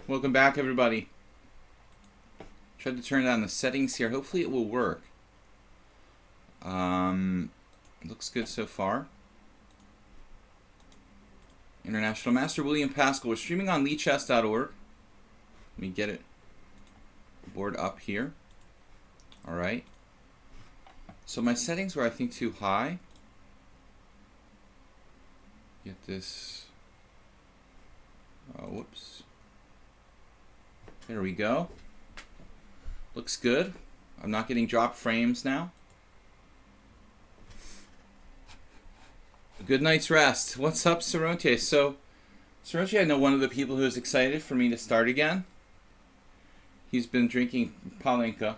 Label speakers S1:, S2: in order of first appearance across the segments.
S1: Welcome back, everybody. Tried to turn down the settings here. Hopefully it will work. Looks good so far. International Master William Paschall. We're streaming on lichess.org. Let me get it board up here. Alright. So my settings were, I think, too high. Get this. Oh, whoops. There we go. Looks good. I'm not getting drop frames now. A good night's rest. What's up, Saronte? So, Saronte, I know one of the people who's excited for me to start again. He's been drinking Palinka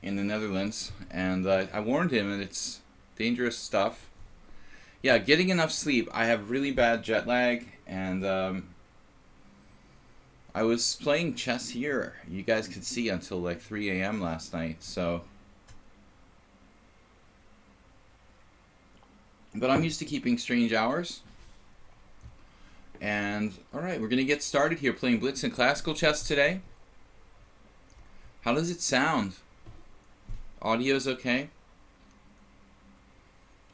S1: in the Netherlands, and I warned him that it's dangerous stuff. Yeah, getting enough sleep. I have really bad jet lag, and I was playing chess here, you guys could see, until like 3 a.m. last night, so. But I'm used to keeping strange hours. And, alright, we're going to get started here playing blitz and classical chess today. How does it sound? Audio's okay?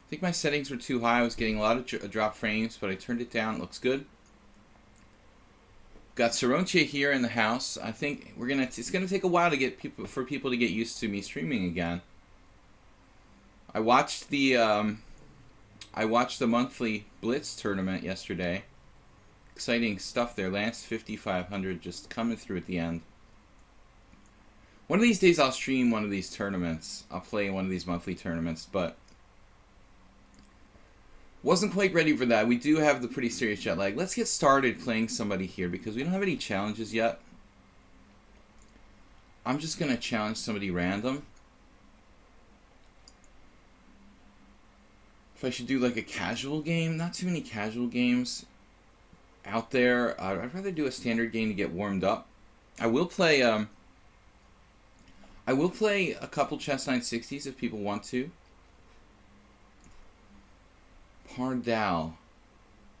S1: I think my settings were too high. I was getting a lot of drop frames, but I turned it down. It looks good. Got Saronche here in the house. I think we're gonna. It's gonna take a while to get people to get used to me streaming again. I watched the monthly Blitz tournament yesterday. Exciting stuff there. Lance 5500 just coming through at the end. One of these days I'll stream one of these tournaments. I'll play one of these monthly tournaments, but wasn't quite ready for that. We do have the pretty serious jet lag. Let's get started playing somebody here because we don't have any challenges yet. I'm just going to challenge somebody random. If I should do like a casual game, not too many casual games out there. I'd rather do a standard game to get warmed up. I will play a couple Chess 960s if people want to. Pardal.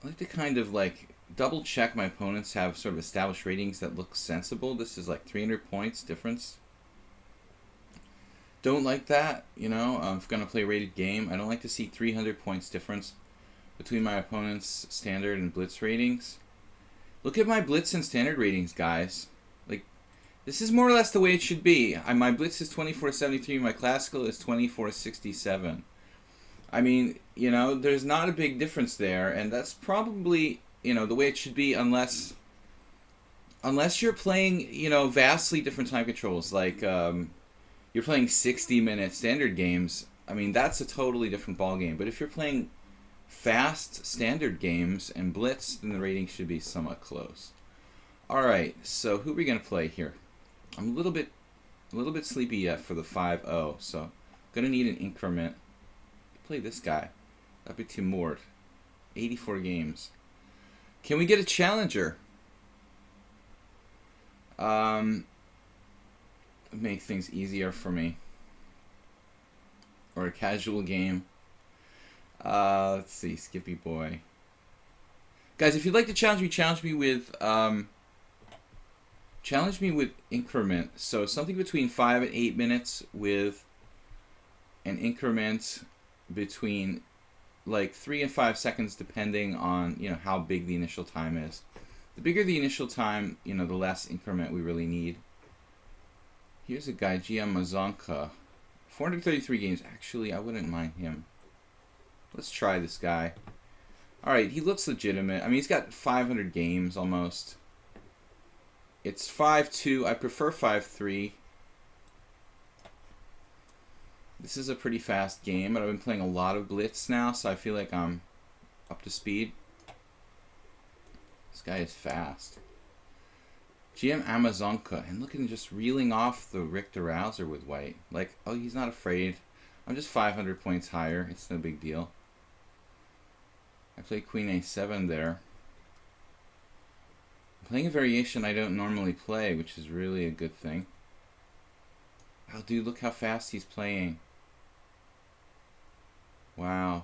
S1: I like to kind of like double check my opponents have sort of established ratings that look sensible. This is like 300 points difference. Don't like that, you know. I'm gonna play a rated game. I don't like to see 300 points difference between my opponent's standard and blitz ratings. Look at my blitz and standard ratings, guys. Like, this is more or less the way it should be. My blitz is 2473, my classical is 2467. I mean, you know, there's not a big difference there, and that's probably, you know, the way it should be unless you're playing, you know, vastly different time controls, like you're playing 60-minute standard games. I mean, that's a totally different ballgame. But if you're playing fast standard games and blitz, then the rating should be somewhat close. All right, so who are we gonna play here? I'm a little bit sleepy yet for the 5-0, so I'm gonna need an increment. Play this guy. That'd be Timur. 84 games. Can we get a challenger? Make things easier for me. Or a casual game. Let's see, Skippy Boy. Guys, if you'd like to challenge me with increment. So something between 5 and 8 minutes with an increment between like 3 and 5 seconds depending on, you know, how big the initial time is. The bigger the initial time, you know, the less increment we really need. Here's a guy, GM Mazonka. 433 games. Actually, I wouldn't mind him. Let's try this guy. Alright, he looks legitimate. I mean, he's got 500 games almost. It's 5-2. I prefer 5-3. This is a pretty fast game, but I've been playing a lot of blitz now, so I feel like I'm up to speed. This guy is fast. GM Amazonka, and look at him just reeling off the Richter Rouser with white. Like, oh, he's not afraid. I'm just 500 points higher. It's no big deal. I played Queen A7 there. I'm playing a variation I don't normally play, which is really a good thing. Oh, dude, look how fast he's playing. Wow.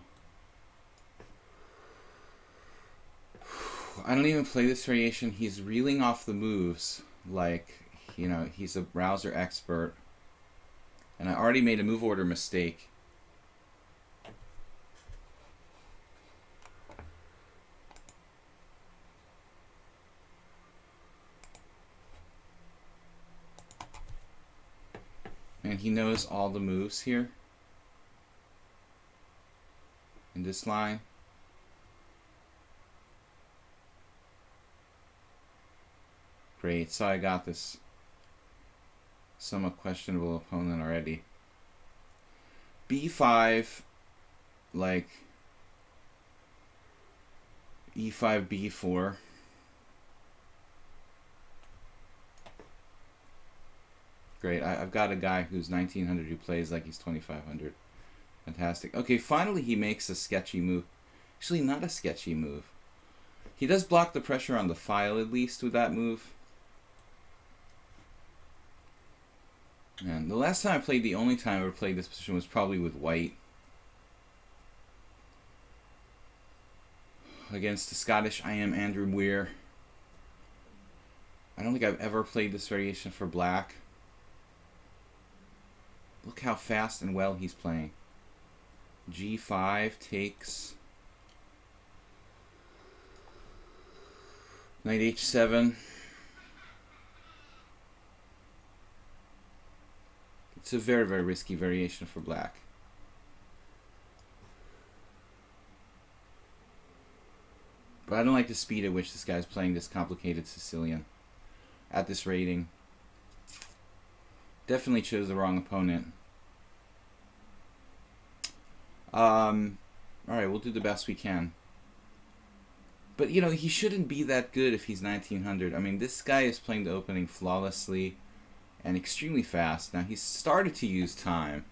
S1: I don't even play this variation. He's reeling off the moves like, you know, he's a browser expert. And I already made a move order mistake. And he knows all the moves here in this line. Great, so I got this somewhat questionable opponent already. B5, like E5, B4. Great, I've got a guy who's 1900 who plays like he's 2500. Fantastic. Okay, finally he makes a sketchy move. Actually, not a sketchy move. He does block the pressure on the file at least with that move. And the last time I played, the only time I ever played this position was probably with white. Against the Scottish I am Andrew Weir. I don't think I've ever played this variation for black. Look how fast and well he's playing. G5 takes. Knight H7. It's a very, very risky variation for black. But I don't like the speed at which this guy's playing this complicated Sicilian at this rating. Definitely chose the wrong opponent. Alright, we'll do the best we can. But, you know, he shouldn't be that good if he's 1900. I mean, this guy is playing the opening flawlessly and extremely fast. Now, he's started to use time.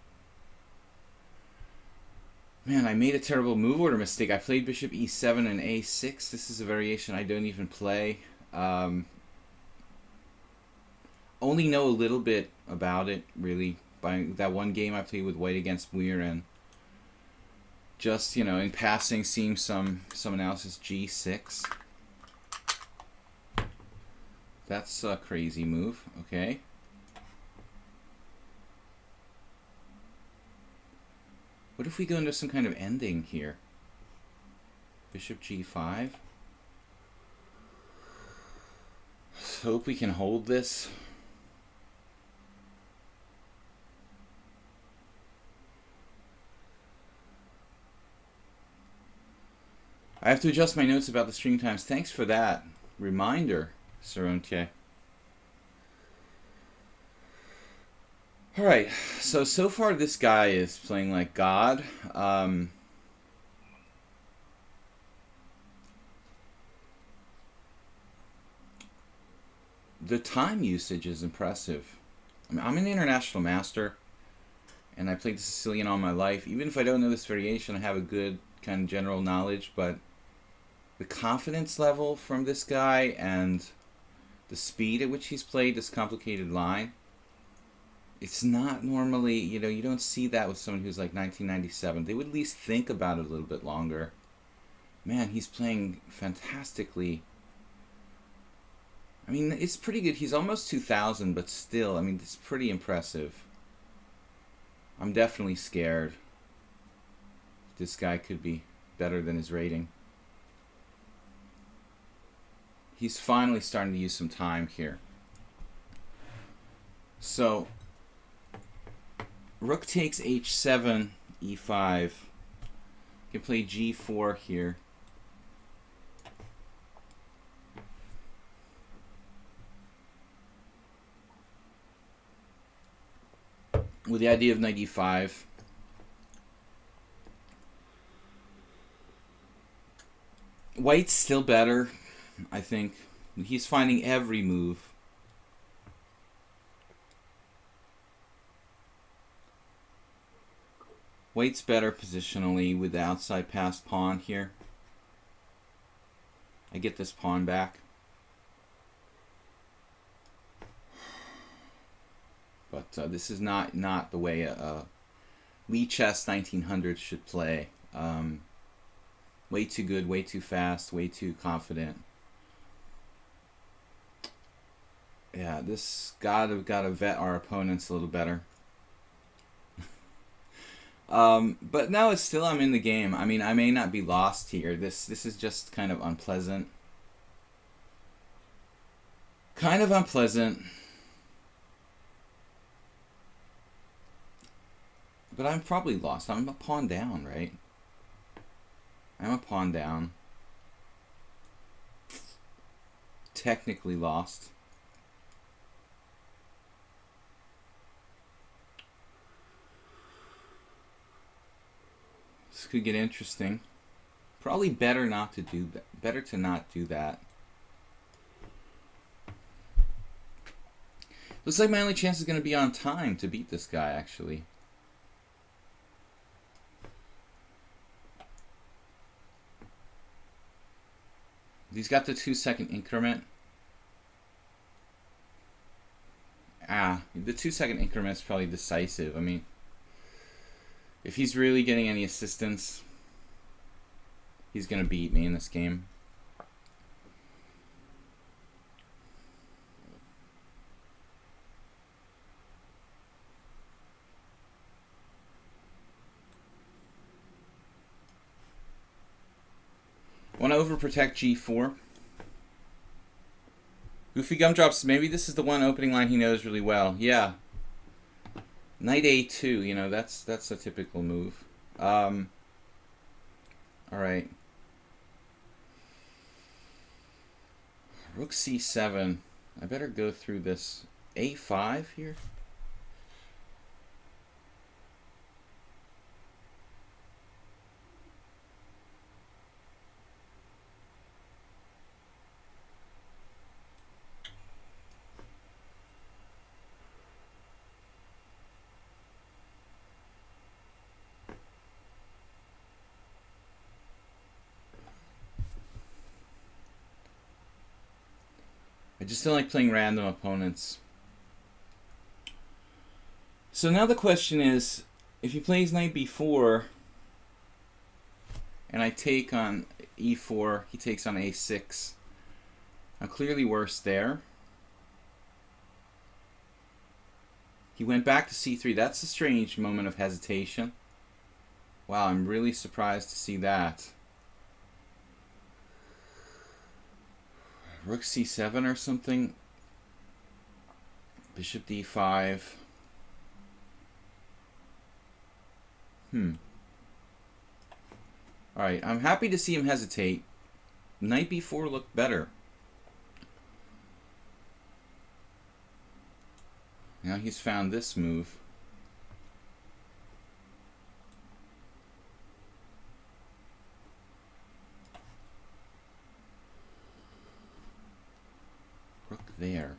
S1: Man, I made a terrible move order mistake. I played bishop e7 and a6. This is a variation I don't even play. Only know a little bit about it, really, by that one game I played with white against Weir, and just, you know, in passing, seeing some analysis. G6. That's a crazy move. Okay. What if we go into some kind of ending here? Bishop G5. Let's hope we can hold this. I have to adjust my notes about the stream times. Thanks for that reminder, Sarontier. Alright, so far this guy is playing like God. The time usage is impressive. I mean, I'm an international master, and I played the Sicilian all my life. Even if I don't know this variation, I have a good kind of general knowledge, but the confidence level from this guy and the speed at which he's played this complicated line, it's not normally, you know, you don't see that with someone who's like 1997. They would at least think about it a little bit longer. Man, he's playing fantastically. I mean, it's pretty good. He's almost 2000, but still, I mean, it's pretty impressive. I'm definitely scared. This guy could be better than his rating. He's finally starting to use some time here. So, rook takes h7, e5. Can play g4 here. With the idea of knight e5. White's still better, I think. He's finding every move. White's better positionally with the outside passed pawn here. I get this pawn back. But this is not the way a lichess 1900 should play. Way too good, way too fast, way too confident. Yeah, this gotta vet our opponents a little better. But no, it's still, I'm in the game. I mean, I may not be lost here. This is just kind of unpleasant. Kind of unpleasant. But I'm probably lost. I'm a pawn down, right? I'm a pawn down. Technically lost. This could get interesting. Probably better not to do that. Better to not do that. Looks like my only chance is going to be on time to beat this guy, actually. He's got the 2-second increment. The 2-second increment is probably decisive. I mean, if he's really getting any assistance, he's going to beat me in this game. Want to overprotect g4. Goofy Gumdrops, maybe this is the one opening line he knows really well. Yeah. Knight a2, you know, that's a typical move. Alright. Rook c7. I better go through this. a5 here? I just don't like playing random opponents. So now the question is, if he plays knight b4, and I take on e4, he takes on a6. I'm clearly worse there. He went back to c3. That's a strange moment of hesitation. Wow, I'm really surprised to see that. Rook c7 or something. Bishop d5. Alright, I'm happy to see him hesitate. Knight b4 looked better. Now he's found this move. Rook there.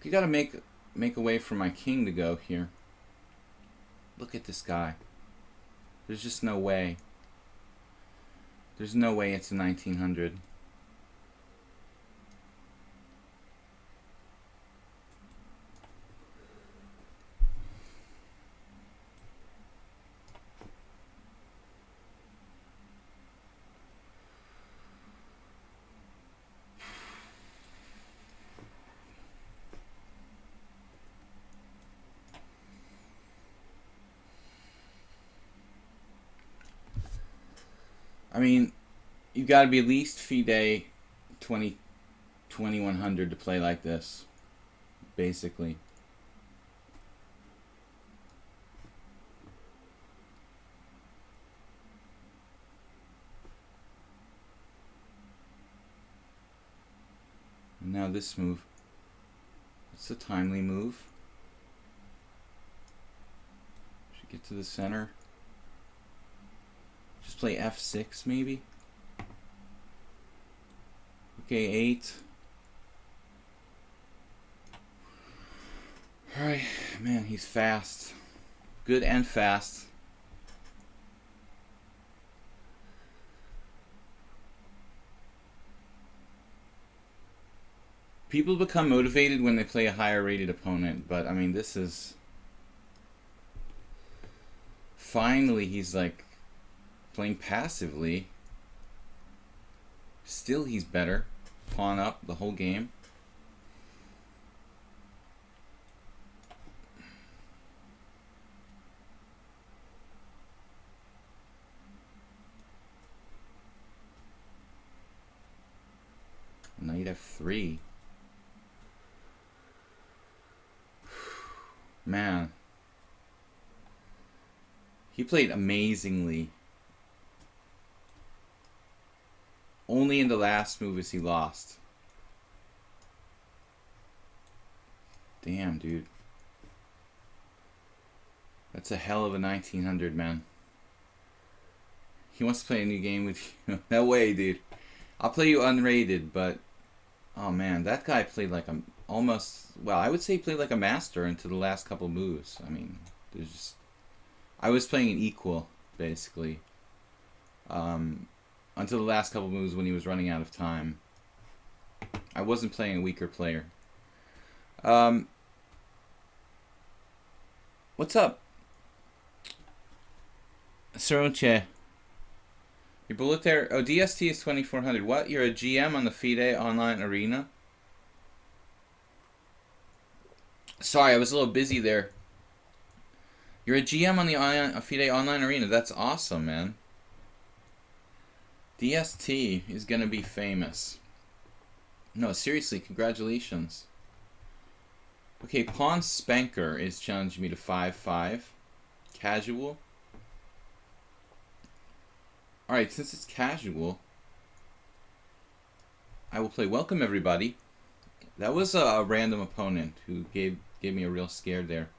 S1: You gotta make a way for my king to go here. Look at this guy. There's just no way. There's no way it's a 1900. I mean, you've got to be at least FIDE 2100 to play like this, basically. And now this move. It's a timely move. Should get to the center. Just play f6 maybe. Okay, 8. Alright, man, he's fast. Good and fast. People become motivated when they play a higher rated opponent, but I mean, this is Finally, he's like playing passively. Still, he's better. Pawn up the whole game. Knight f3. Man. He played amazingly. Only in the last move is he lost. Damn, dude. That's a hell of a 1900, man. He wants to play a new game with you. No way, dude. I'll play you unrated, but... Oh, man. That guy played like a... Almost... Well, I would say he played like a master into the last couple moves. I mean, there's just... I was playing an equal, basically. Until the last couple moves when he was running out of time. I wasn't playing a weaker player. What's up? Soroche. Your bullet there? Oh, DST is 2400. What? You're a GM on the FIDE online arena? Sorry, I was a little busy there. You're a GM on the FIDE online arena. That's awesome, man. DST is going to be famous. No, seriously, congratulations. Okay, Pawn Spanker is challenging me to 5-5. Casual. Alright, since it's casual, I will play Welcome Everybody. That was a random opponent who gave me a real scare there.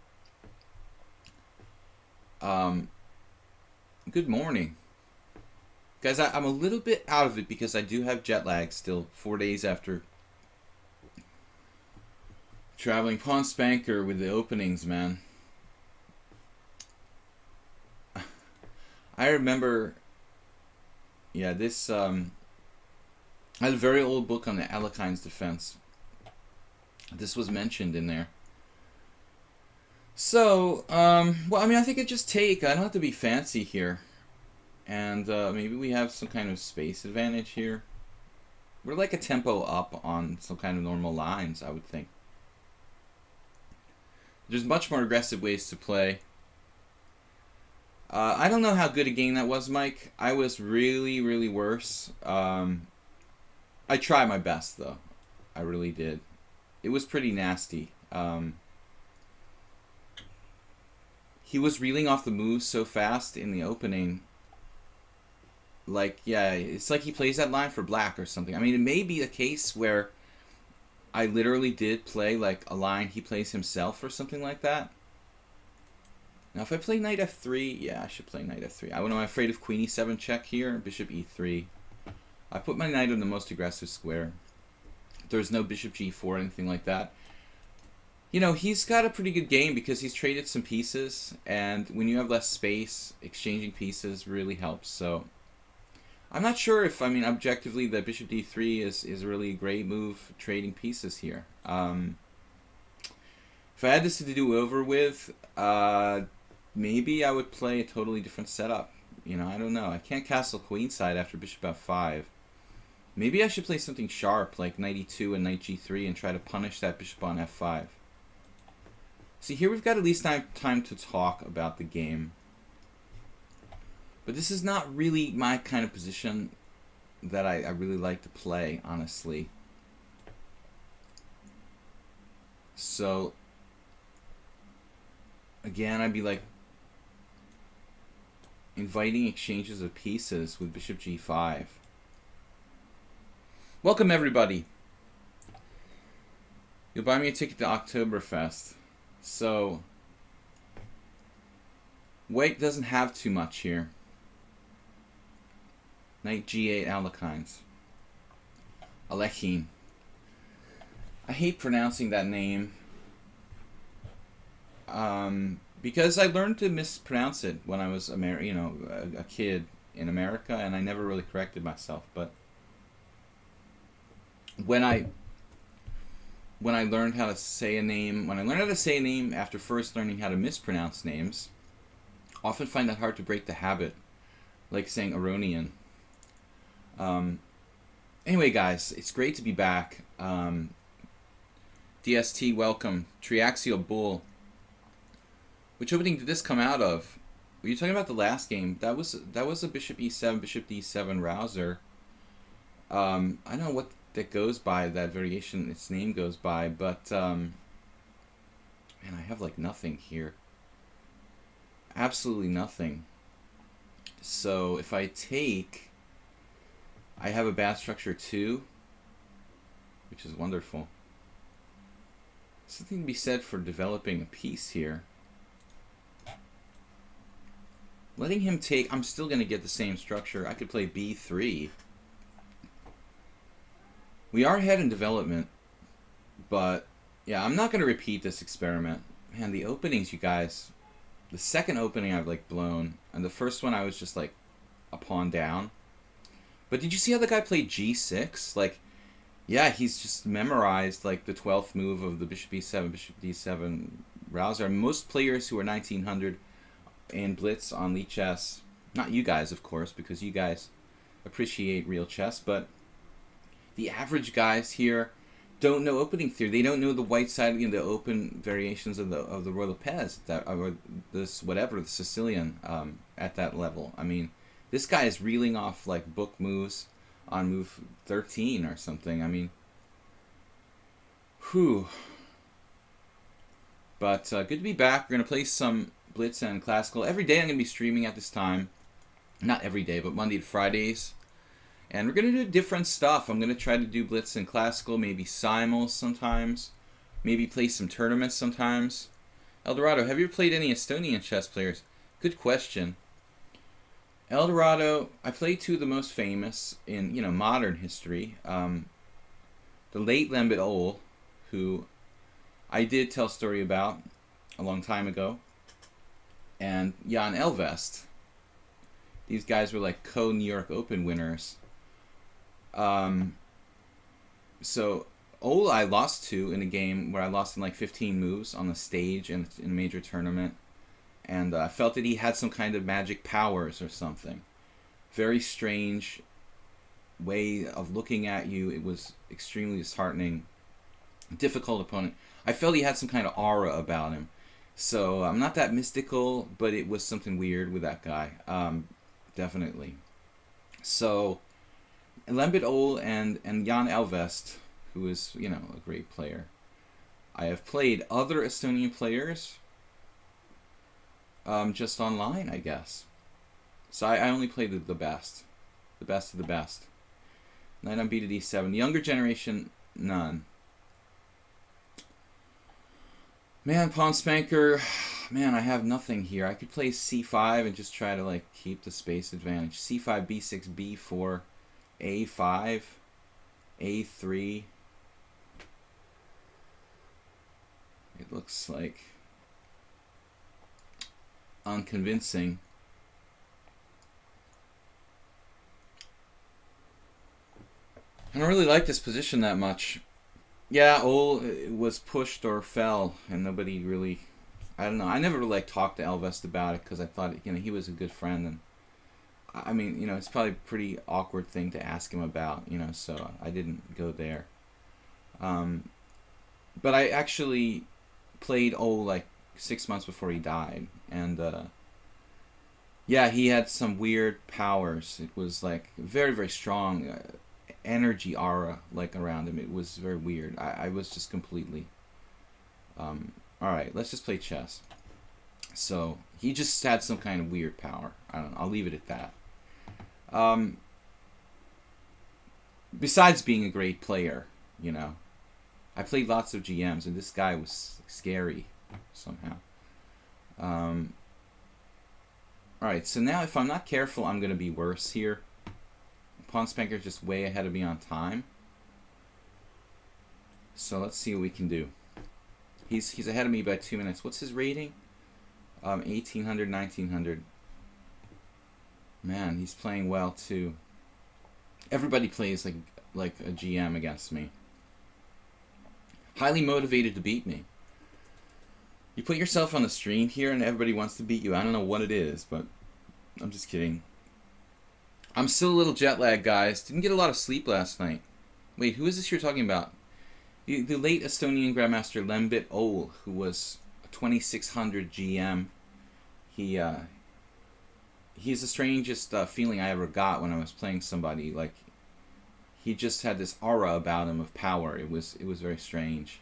S1: Good morning. Guys, I'm a little bit out of it because I do have jet lag still, 4 days after traveling. Pawn Spanker with the openings, man. I remember, yeah, this, I had a very old book on the Alekhines defense. This was mentioned in there. So, well, I mean, I think I just take, I don't have to be fancy here. And maybe we have some kind of space advantage here. We're like a tempo up on some kind of normal lines, I would think. There's much more aggressive ways to play. I don't know how good a game that was, Mike. I was really, really worse. I tried my best, though. I really did. It was pretty nasty. He was reeling off the moves so fast in the opening. Like, yeah, it's like he plays that line for black or something. I mean, it may be a case where I literally did play like a line he plays himself or something like that. Now, if I play knight f3, yeah, I should play knight f3. I don't know, I'm afraid of queen e7 check here, bishop e3. I put my knight on the most aggressive square. There's no bishop g4 or anything like that. You know, he's got a pretty good game because he's traded some pieces, and when you have less space, exchanging pieces really helps. So I'm not sure if, I mean, objectively, the bishop d3 is really a great move trading pieces here. If I had this to do over with, maybe I would play a totally different setup. You know, I don't know. I can't castle queenside after bishop f5. Maybe I should play something sharp like knight e2 and knight g3 and try to punish that bishop on f5. See, here we've got at least time to talk about the game. But this is not really my kind of position that I really like to play, honestly. So, again, I'd be like inviting exchanges of pieces with bishop g5. Welcome, everybody. You'll buy me a ticket to Oktoberfest. So, white doesn't have too much here. Knight g8 Alekhines. Alekhine. I hate pronouncing that name. Because I learned to mispronounce it when I was a kid in America, and I never really corrected myself. But when I learned how to say a name, after first learning how to mispronounce names, Often find that hard to break the habit, like saying Aronian. Anyway, guys, it's great to be back. DST, welcome. Triaxial Bull. Which opening did this come out of? Were you talking about the last game? That was a Bishop E7, Bishop D7 rouser. I don't know what that goes by, that variation its name goes by, but man, I have like nothing here. Absolutely nothing. So if I take, I have a bad structure too, which is wonderful. Something to be said for developing a piece here. Letting him take, I'm still going to get the same structure. I could play B3. We are ahead in development, but yeah, I'm not going to repeat this experiment. Man, the openings, you guys, the second opening I've like blown, and the first one I was just like a pawn down. But did you see how the guy played G6? Like, yeah, he's just memorized like the 12th move of the Bishop E7, Bishop D7 rouser. Most players who are 1900 and blitz on lichess, not you guys, of course, because you guys appreciate real chess, but the average guys here don't know opening theory. They don't know the white side, you know, the open variations of the Royal Pez, that or this whatever, the Sicilian at that level. I mean, this guy is reeling off like book moves on move 13 or something. I mean, whew. But good to be back. We're gonna play some blitz and classical every day. I'm gonna be streaming at this time, not every day, but Monday to Fridays. And we're going to do different stuff. I'm going to try to do blitz and classical, maybe simuls sometimes, maybe play some tournaments sometimes. Eldorado, have you ever played any Estonian chess players? Good question. Eldorado, I played two of the most famous in, you know, modern history. The late Lembit Ol, who I did tell a story about a long time ago, and Jan Elvest. These guys were like co-New York Open winners. So Ol I lost to in a game where I lost in like 15 moves on the stage in a major tournament, and I felt that he had some kind of magic powers or something. Very strange way of looking at you. It was extremely disheartening. Difficult opponent. I felt he had some kind of aura about him. So I'm not that mystical, but it was something weird with that guy. Definitely. So Lembit Ol and Jan Elvest, who is, you know, a great player. I have played other Estonian players just online, I guess. So I only played the best. The best of the best. Knight on B to D7. Younger generation, none. Man, Pawn Spanker, man, I have nothing here. I could play C5 and just try to like keep the space advantage. C5, B6, B4. A5, A3. It looks like unconvincing. I don't really like this position that much. Yeah, Ol was pushed or fell, and nobody really, I don't know. I never really like talked to Elvest about it because I thought, you know, he was a good friend, and I mean, you know, it's probably a pretty awkward thing to ask him about, you know, so I didn't go there. But I actually played Ol like 6 months before he died, and yeah, he had some weird powers. It was like very, very strong energy aura like around him. It was very weird. I was just completely alright, let's just play chess. So he just had some kind of weird power. I don't know, I'll leave it at that. Besides being a great player, you know, I played lots of GMs, and this guy was scary somehow. Alright, so now if I'm not careful, I'm going to be worse here. Pawn Spanker's just way ahead of me on time. So let's see what we can do. He's ahead of me by 2 minutes. What's his rating? 1800, 1900. Man, he's playing well too. Everybody plays like a GM against me. Highly motivated to beat me. You put yourself on the stream here and everybody wants to beat you. I don't know what it is, but I'm just kidding. I'm still a little jet lagged, guys. Didn't get a lot of sleep last night. Wait, who is this you're talking about? The late Estonian Grandmaster Lembit Ol, who was a 2600 GM. He's the strangest feeling I ever got when I was playing somebody. Like, he just had this aura about him of power. It was very strange.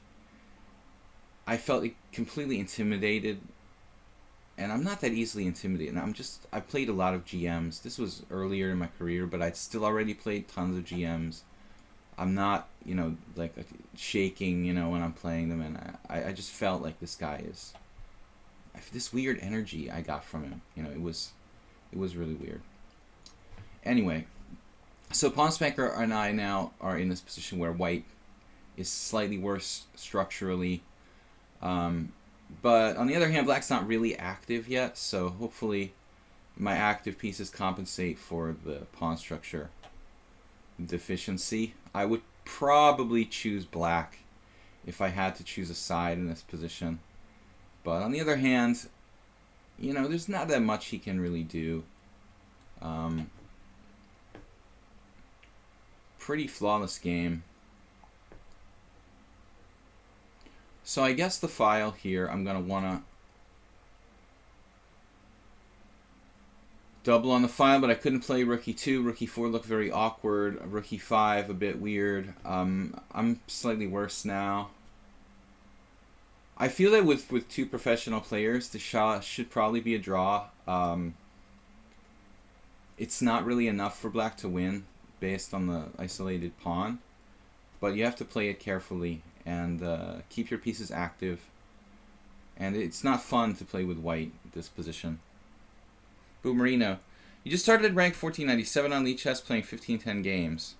S1: I felt completely intimidated, and I'm not that easily intimidated. I played a lot of GMs. This was earlier in my career, but I'd still already played tons of GMs. I'm not, like shaking, when I'm playing them, and I just felt like this guy is, this weird energy I got from him. It was really weird. Anyway, so Pawn Spanker and I now are in this position where white is slightly worse structurally. But on the other hand, black's not really active yet, so hopefully my active pieces compensate for the pawn structure deficiency. I would probably choose black if I had to choose a side in this position. But on the other hand, there's not that much he can really do. Pretty flawless game. So I guess the file here, I'm going to want to double on the file, but I couldn't play rook e2. Rook e4 looked very awkward. Rook e5, a bit weird. I'm slightly worse now. I feel that with two professional players, the shot should probably be a draw. It's not really enough for black to win based on the isolated pawn, but you have to play it carefully and keep your pieces active. And it's not fun to play with white this position. Boomerino, you just started at rank 1497 on lichess, playing 1510 games.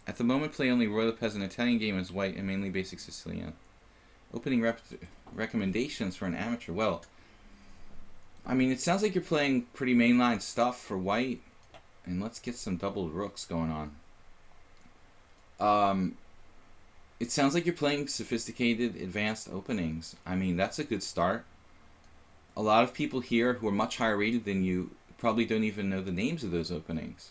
S1: At the moment, play only Roy Lopez, an Italian game as white, and mainly basic Sicilian. Opening recommendations for an amateur. Well, I mean, it sounds like you're playing pretty mainline stuff for white. And let's get some double rooks going on. It sounds like you're playing sophisticated, advanced openings. I mean, that's a good start. A lot of people here who are much higher rated than you probably don't even know the names of those openings.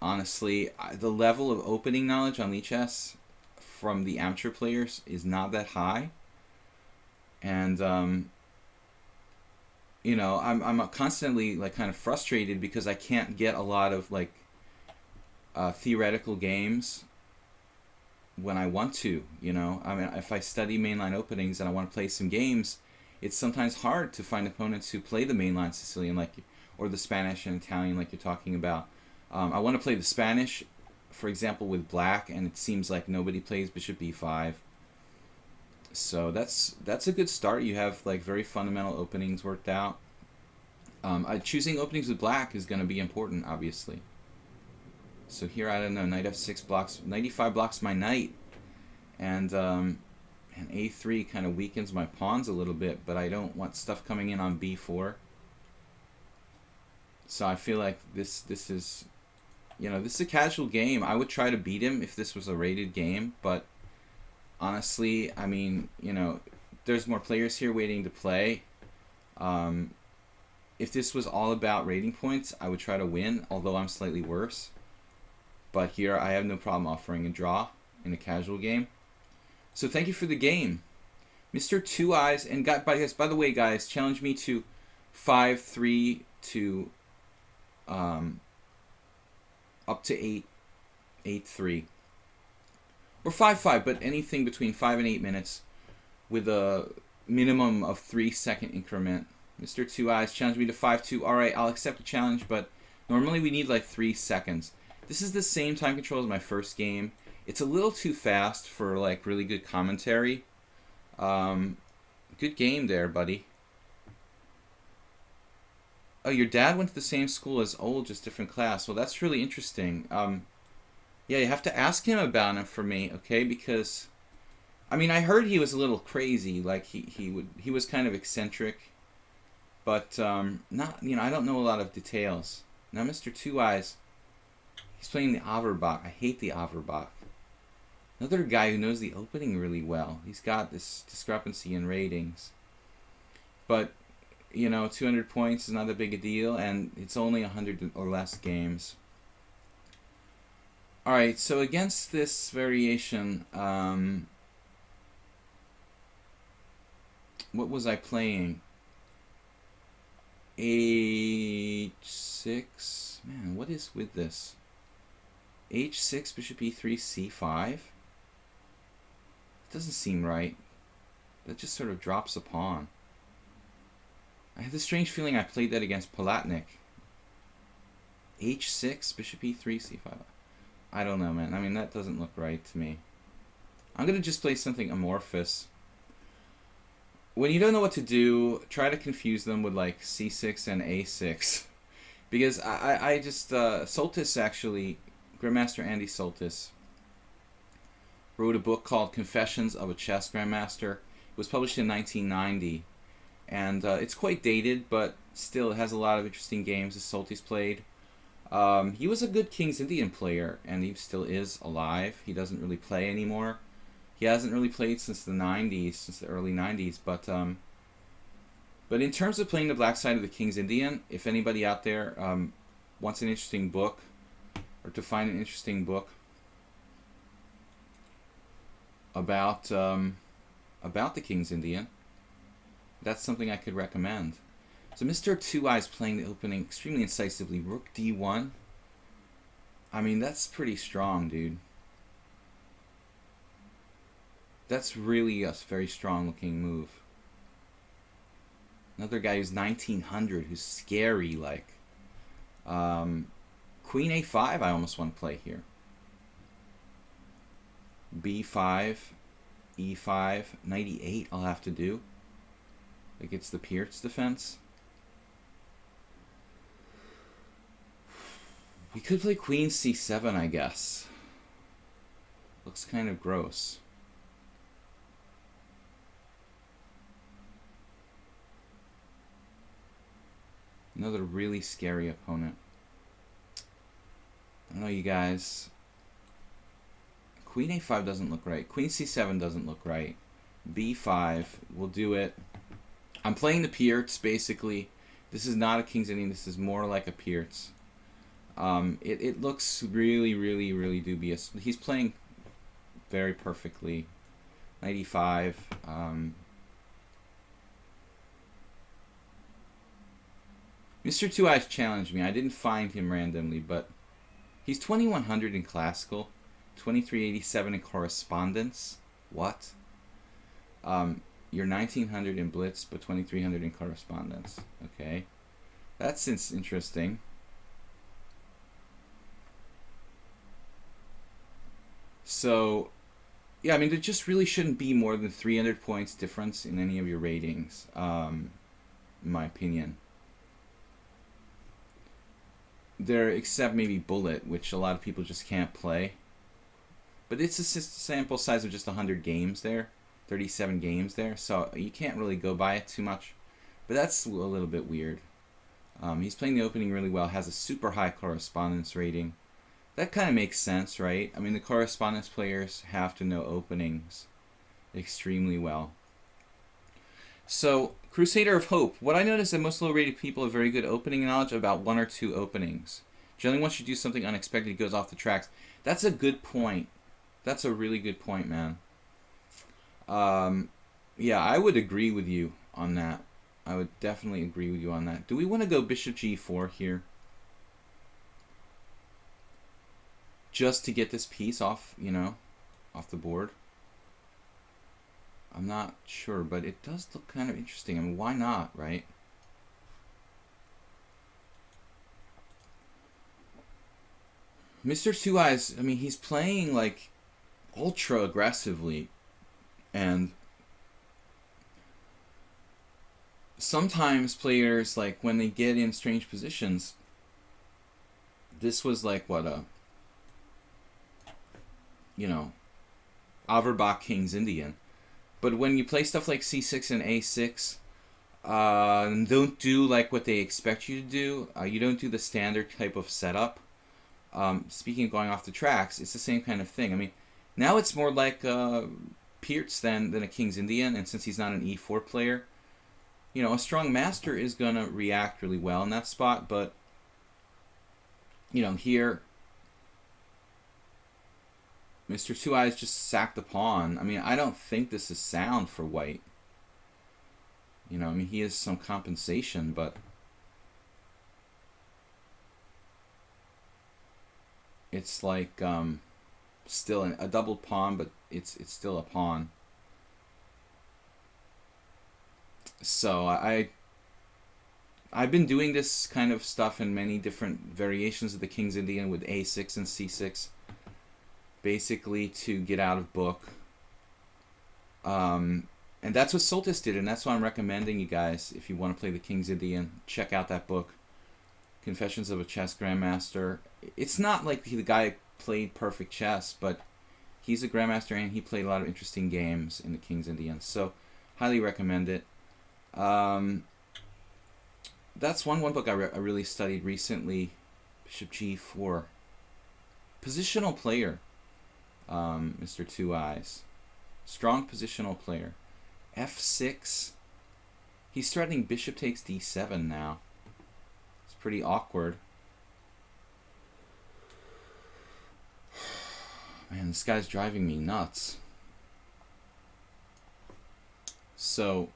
S1: Honestly, the level of opening knowledge on lichess from the amateur players is not that high. And, I'm constantly like kind of frustrated because I can't get a lot of like theoretical games when I want to, I mean, if I study mainline openings and I want to play some games, it's sometimes hard to find opponents who play the mainline Sicilian or the Spanish and Italian like you're talking about. I want to play the Spanish, for example, with black, and it seems like nobody plays bishop b5. So that's a good start. You have like very fundamental openings worked out. Choosing openings with black is going to be important, obviously. So here, I don't know, knight f6 blocks, knight e5 blocks my knight, and a3 kind of weakens my pawns a little bit, but I don't want stuff coming in on b4. So I feel like this is, this is a casual game. I would try to beat him if this was a rated game, but honestly, I mean, there's more players here waiting to play. If this was all about rating points, I would try to win, although I'm slightly worse. But here, I have no problem offering a draw in a casual game. So thank you for the game. Mr. Two Eyes, and by the way, guys, challenge me to 5-3 to up to 8-3. Or 5-5, but anything between 5 and 8 minutes with a minimum of 3-second increment. Mr. Two Eyes, challenge me to 5-2. Alright, I'll accept the challenge, but normally we need like 3 seconds. This is the same time control as my first game. It's a little too fast for like really good commentary. Good game there, buddy. Oh, your dad went to the same school as Old, just different class. Well, that's really interesting. Yeah, you have to ask him about him for me, okay? Because, I mean, I heard he was a little crazy. Like he was kind of eccentric, but not. I don't know a lot of details. Now, Mr. Two Eyes, he's playing the Averbach. I hate the Averbach. Another guy who knows the opening really well. He's got this discrepancy in ratings. But, 200 points is not that big a deal, and it's only 100 or less games. Alright, so against this variation, what was I playing? H6? Man, what is with this? H6, bishop e3, c5? It doesn't seem right. That just sort of drops a pawn. I have this strange feeling I played that against Palatnik. H6, bishop e3, c5. I don't know, man. I mean, that doesn't look right to me. I'm going to just play something amorphous. When you don't know what to do, try to confuse them with like c6 and a6. Because I just, Soltis actually, Grandmaster Andy Soltis, wrote a book called Confessions of a Chess Grandmaster. It was published in 1990. And it's quite dated, but still it has a lot of interesting games that Soltis played. He was a good King's Indian player, and he still is alive. He doesn't really play anymore. He hasn't really played since the 90s, since the early 90s, but in terms of playing the black side of the King's Indian, if anybody out there wants an interesting book, or to find an interesting book about the King's Indian, that's something I could recommend. So Mr. Two Eyes playing the opening extremely incisively. Rook d1. I mean, that's pretty strong, dude. That's really a very strong looking move. Another guy who's 1900, who's scary, like. Queen a5, I almost want to play here. b5, e5, knight e8 I'll have to do. Against the Pierce defense. We could play queen c7, I guess. Looks kind of gross. Another really scary opponent. I don't know, you guys. Queen a5 doesn't look right. Queen c7 doesn't look right. b5, we'll do it. I'm playing the Pierce, basically. This is not a King's Indian. This is more like a Pierce. It looks really, really, really dubious. He's playing very perfectly. Knight e5. Mr. Two Eyes challenged me. I didn't find him randomly, but he's 2100 in classical, 2387 in correspondence. What? You're 1900 in blitz, but 2300 in correspondence. Okay, that's interesting. So, yeah, I mean, there just really shouldn't be more than 300 points difference in any of your ratings, in my opinion. There, except maybe Bullet, which a lot of people just can't play. But it's a sample size of just 100 games there, 37 games there, so you can't really go by it too much. But that's a little bit weird. He's playing the opening really well, has a super high correspondence rating. That kind of makes sense, right? I mean, the correspondence players have to know openings extremely well. So, Crusader of Hope. What I noticed is that most low-rated people have very good opening knowledge about one or two openings. Generally, once you do something unexpected, it goes off the tracks. That's a good point. That's a really good point, man. Yeah, I would agree with you on that. I would definitely agree with you on that. Do we want to go bishop g4 here? Just to get this piece off, off the board? I'm not sure, but it does look kind of interesting. I mean, why not, right? Mr. Two Eyes, I mean, he's playing, like, ultra aggressively. And sometimes players, like, when they get in strange positions, this was like, what, Averbach King's Indian. But when you play stuff like c6 and a6, don't do like what they expect you to do. You don't do the standard type of setup. Speaking of going off the tracks, it's the same kind of thing. I mean, Now it's more like Pearts than a King's Indian, and since he's not an e4 player, you know, a strong master is going to react really well in that spot, but, you know, here, Mr. Two Eyes just sacked the pawn. I mean, I don't think this is sound for white. You know, I mean, he has some compensation, but it's like still a double pawn, but it's still a pawn. So I've been doing this kind of stuff in many different variations of the King's Indian with a6 and c6, basically to get out of book. And that's what Soltis did, and that's why I'm recommending you guys, if you want to play the King's Indian, check out that book, Confessions of a Chess Grandmaster. It's not like the guy played perfect chess, but he's a grandmaster and he played a lot of interesting games in the King's Indian, so highly recommend it. That's one book I really studied recently, Bishop G4. Positional player, Mr. Two Eyes. Strong positional player. F6. He's threatening bishop takes d7 now. It's pretty awkward. Man, this guy's driving me nuts. So,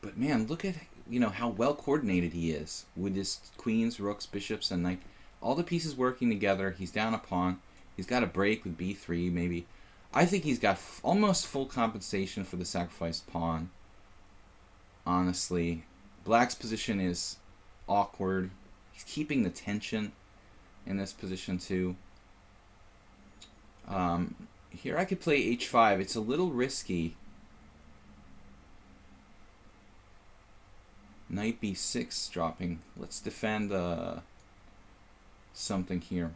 S1: but man, look at, you know, how well coordinated he is with his queens, rooks, bishops, and knight. All the pieces working together. He's down a pawn. He's got a break with b3, maybe. I think he's got almost full compensation for the sacrificed pawn. Honestly, Black's position is awkward. He's keeping the tension in this position too. Here I could play h5. It's a little risky. Knight b6 dropping. Let's defend something here.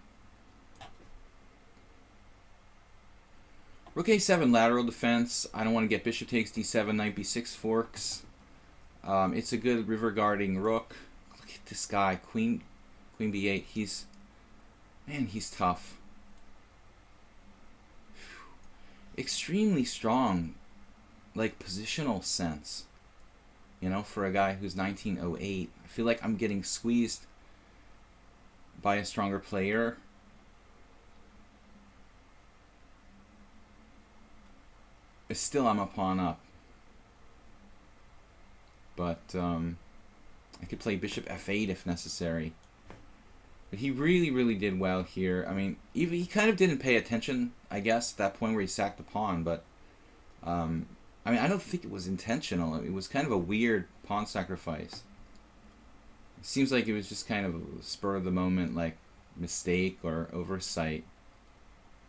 S1: Rook a7 lateral defense. I don't want to get bishop takes d7, knight b6 forks. It's a good river guarding rook. Look at this guy, queen b8. He's tough. Extremely strong, like positional sense. You know, for a guy who's 1908, I feel like I'm getting squeezed by a stronger player. But still, I'm a pawn up. But I could play bishop f8 if necessary. But he really, really did well here. I mean, even he kind of didn't pay attention, I guess, at that point where he sacked the pawn. But I mean, I don't think it was intentional. It was kind of a weird pawn sacrifice. It seems like it was just kind of a spur of the moment, like mistake or oversight.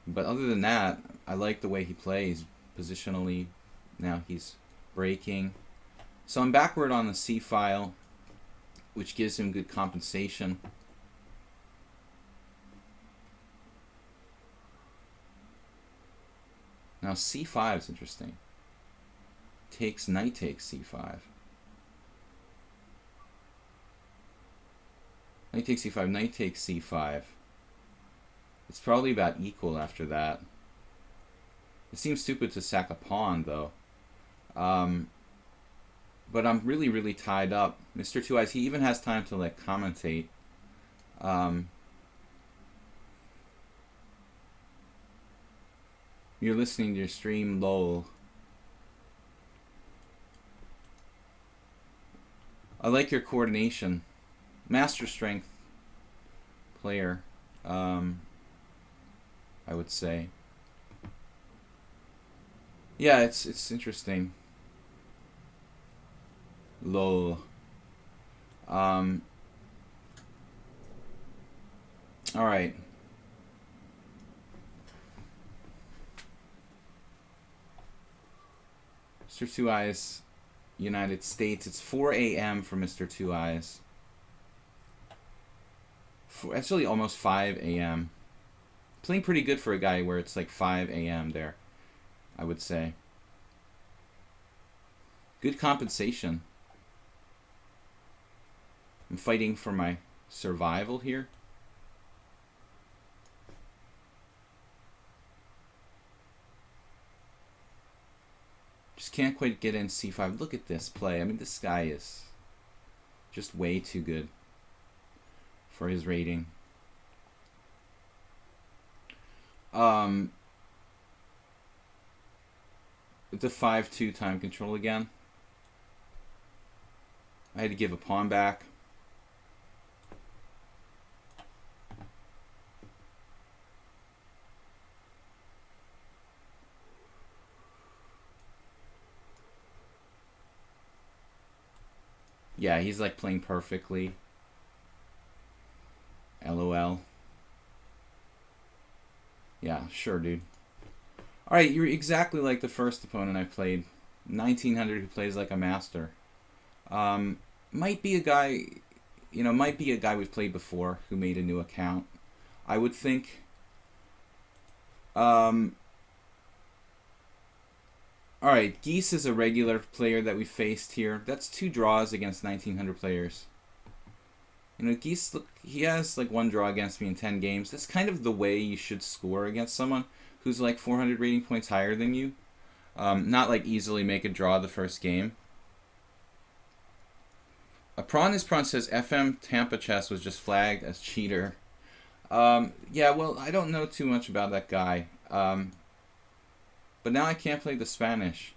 S1: But other than that, I like the way he plays positionally. Now he's breaking. So I'm backward on the C file, which gives him good compensation. Now c5 is interesting. Takes, knight takes c5. Knight takes c5, knight takes c5. It's probably about equal after that. It seems stupid to sack a pawn, though. But I'm really, really tied up. Mr. Two Eyes, he even has time to, like, commentate. You're listening to your stream, lol. I like your coordination. Master strength player, I would say. Yeah, it's interesting. Lol. Alright. Mr. Two Eyes, United States. It's 4 a.m. for Mr. Two Eyes. Actually, almost 5 a.m. Playing pretty good for a guy where it's like 5 a.m. there, I would say. Good compensation. I'm fighting for my survival here. Just can't quite get in c5. Look at this play. I mean, this guy is just way too good for his rating. The 5-2 time control again. I had to give a pawn back. Yeah, he's like playing perfectly. LOL. Yeah, sure, dude. Alright, you're exactly like the first opponent I played. 1900 who plays like a master. Might be a guy, might be a guy we've played before who made a new account. I would think. Alright, Geese is a regular player that we faced here. That's 2 draws against 1900 players. Geese, look, he has like 1 draw against me in 10 games. That's kind of the way you should score against someone who's like 400 rating points higher than you. Not like easily make a draw the first game. Prawn says FM Tampa Chess was just flagged as cheater. Yeah, well, I don't know too much about that guy. But now I can't play the Spanish.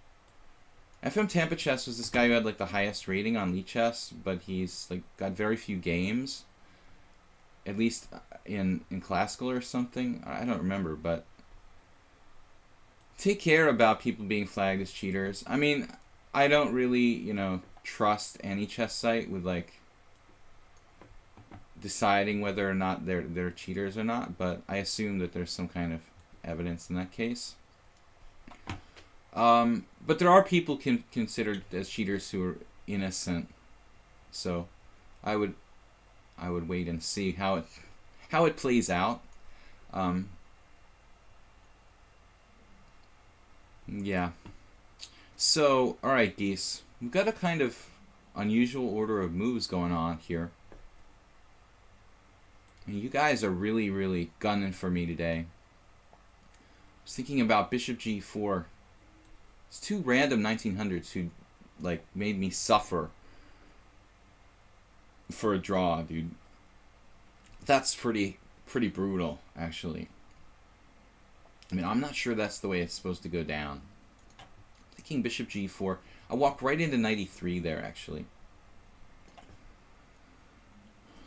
S1: FM Tampa Chess was this guy who had like the highest rating on lichess, but he's like got very few games. At least in classical or something. I don't remember, but take care about people being flagged as cheaters. I mean, I don't really, trust any chess site with like deciding whether or not they're cheaters or not, but I assume that there's some kind of evidence in that case. But there are people considered as cheaters who are innocent, so I would wait and see how it plays out. Yeah. So, all right, Geese, we've got a kind of unusual order of moves going on here. I mean, you guys are really, really gunning for me today. I was thinking about Bishop G4. It's 2 random 1900s who like made me suffer for a draw, dude. That's pretty brutal, actually. I mean, I'm not sure that's the way it's supposed to go down. Thinking Bishop G4. I walked right into knight E3 there, actually.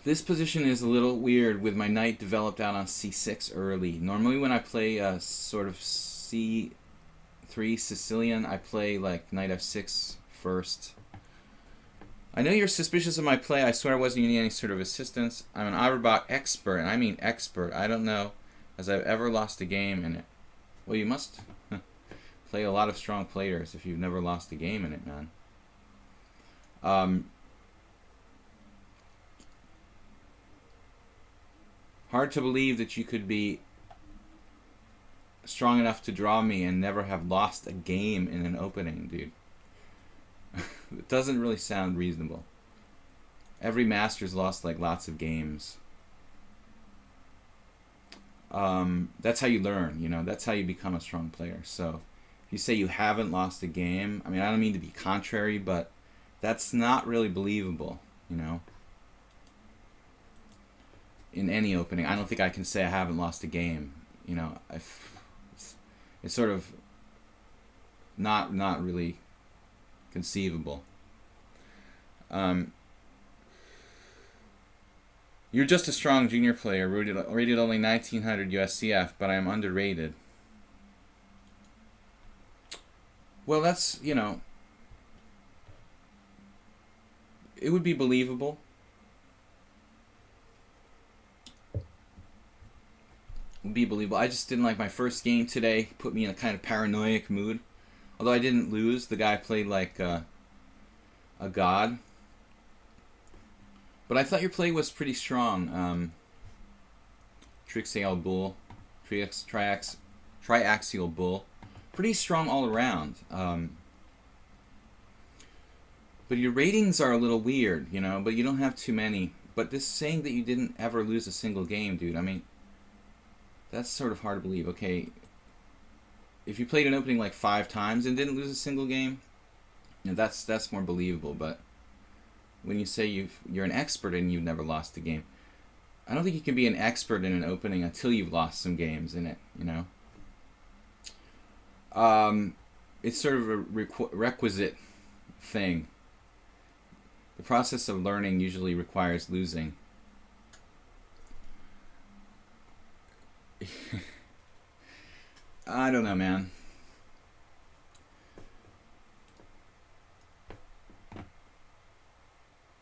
S1: This position is a little weird with my knight developed out on C6 early. Normally when I play sort of C3 Sicilian, I play like knight F6 first. I know you're suspicious of my play. I swear I wasn't using any sort of assistance. I'm an Averbach expert, and I mean expert. I don't know as I've ever lost a game in it. Well, you must play a lot of strong players if you've never lost a game in it, man. Hard to believe that you could be strong enough to draw me and never have lost a game in an opening, dude. It doesn't really sound reasonable. Every master's lost like lots of games. That's how you learn, that's how you become a strong player. So if you say you haven't lost a game, I mean, I don't mean to be contrary, but that's not really believable, in any opening. I don't think I can say I haven't lost a game. It's sort of not really conceivable. You're just a strong junior player, rated only 1900 USCF, but I am underrated. Well, that's, it would be believable. I just didn't like my first game today. Put me in a kind of paranoid mood. Although I didn't lose, the guy played like a god. But I thought your play was pretty strong. Triaxial bull, triaxial bull, pretty strong all around. But your ratings are a little weird, But you don't have too many. But this saying that you didn't ever lose a single game, dude. I mean, that's sort of hard to believe. Okay, if you played an opening like 5 times and didn't lose a single game, you know, that's more believable. But when you say you're an expert and you've never lost a game, I don't think you can be an expert in an opening until you've lost some games in it, you know. It's sort of a requisite thing. The process of learning usually requires losing. I don't know, man.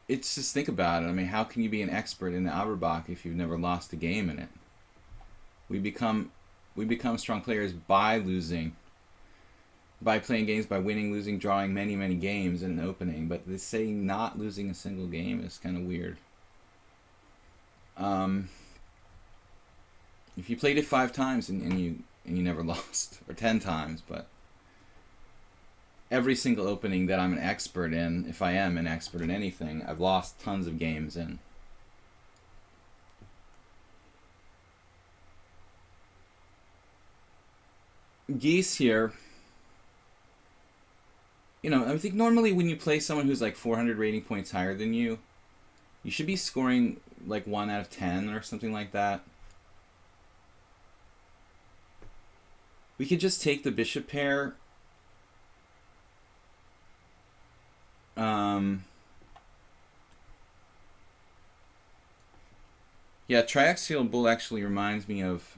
S1: It's just, think about it. I mean, how can you be an expert in the Auerbach if you've never lost a game in it? We become strong players by losing, by playing games, by winning, losing, drawing many games in an opening. But they say not losing a single game is kind of weird. If you played it 5 times and you never lost, or 10 times, but every single opening that I'm an expert in, if I am an expert in anything, I've lost tons of games in. Geese here, you know, I think normally when you play someone who's like 400 rating points higher than you, you should be scoring like 1 out of 10 or something like that. We could just take the bishop pair. Yeah, triaxial bull actually reminds me of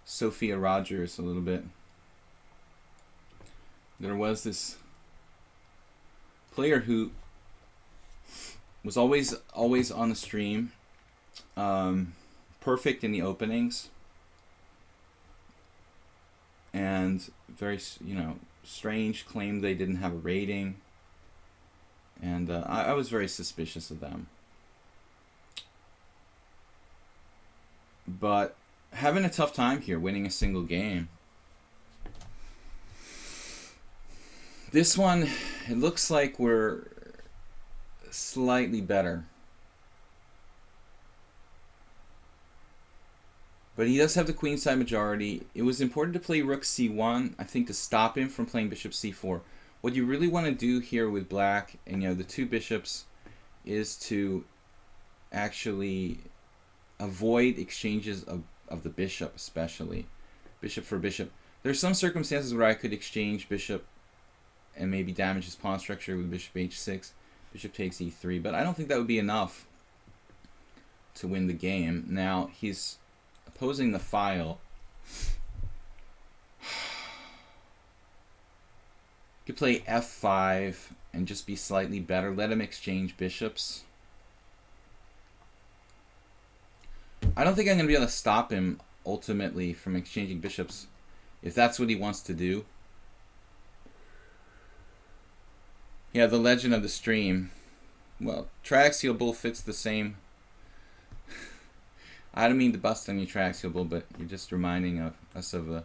S1: Sophia Rogers a little bit. There was this player who was always on the stream, perfect in the openings, and very, you know, strange, claimed they didn't have a rating, and I was very suspicious of them. But having a tough time here, winning a single game. This one, it looks like we're slightly better. But he does have the queenside majority. It was important to play rook c1, I think, to stop him from playing bishop c4. What you really want to do here with black, and you know, the 2 bishops, is to actually avoid exchanges of the bishop, especially. Bishop for bishop. There's some circumstances where I could exchange bishop and maybe damage his pawn structure with bishop h6, bishop takes e3, but I don't think that would be enough to win the game. Now, he's opposing the file. Could play f5 and just be slightly better. Let him exchange bishops. I don't think I'm going to be able to stop him ultimately from exchanging bishops if that's what he wants to do. Yeah, the legend of the stream. Well, triaxial bull fits the same. I don't mean to bust on you, triaxial bull, but you're just reminding us of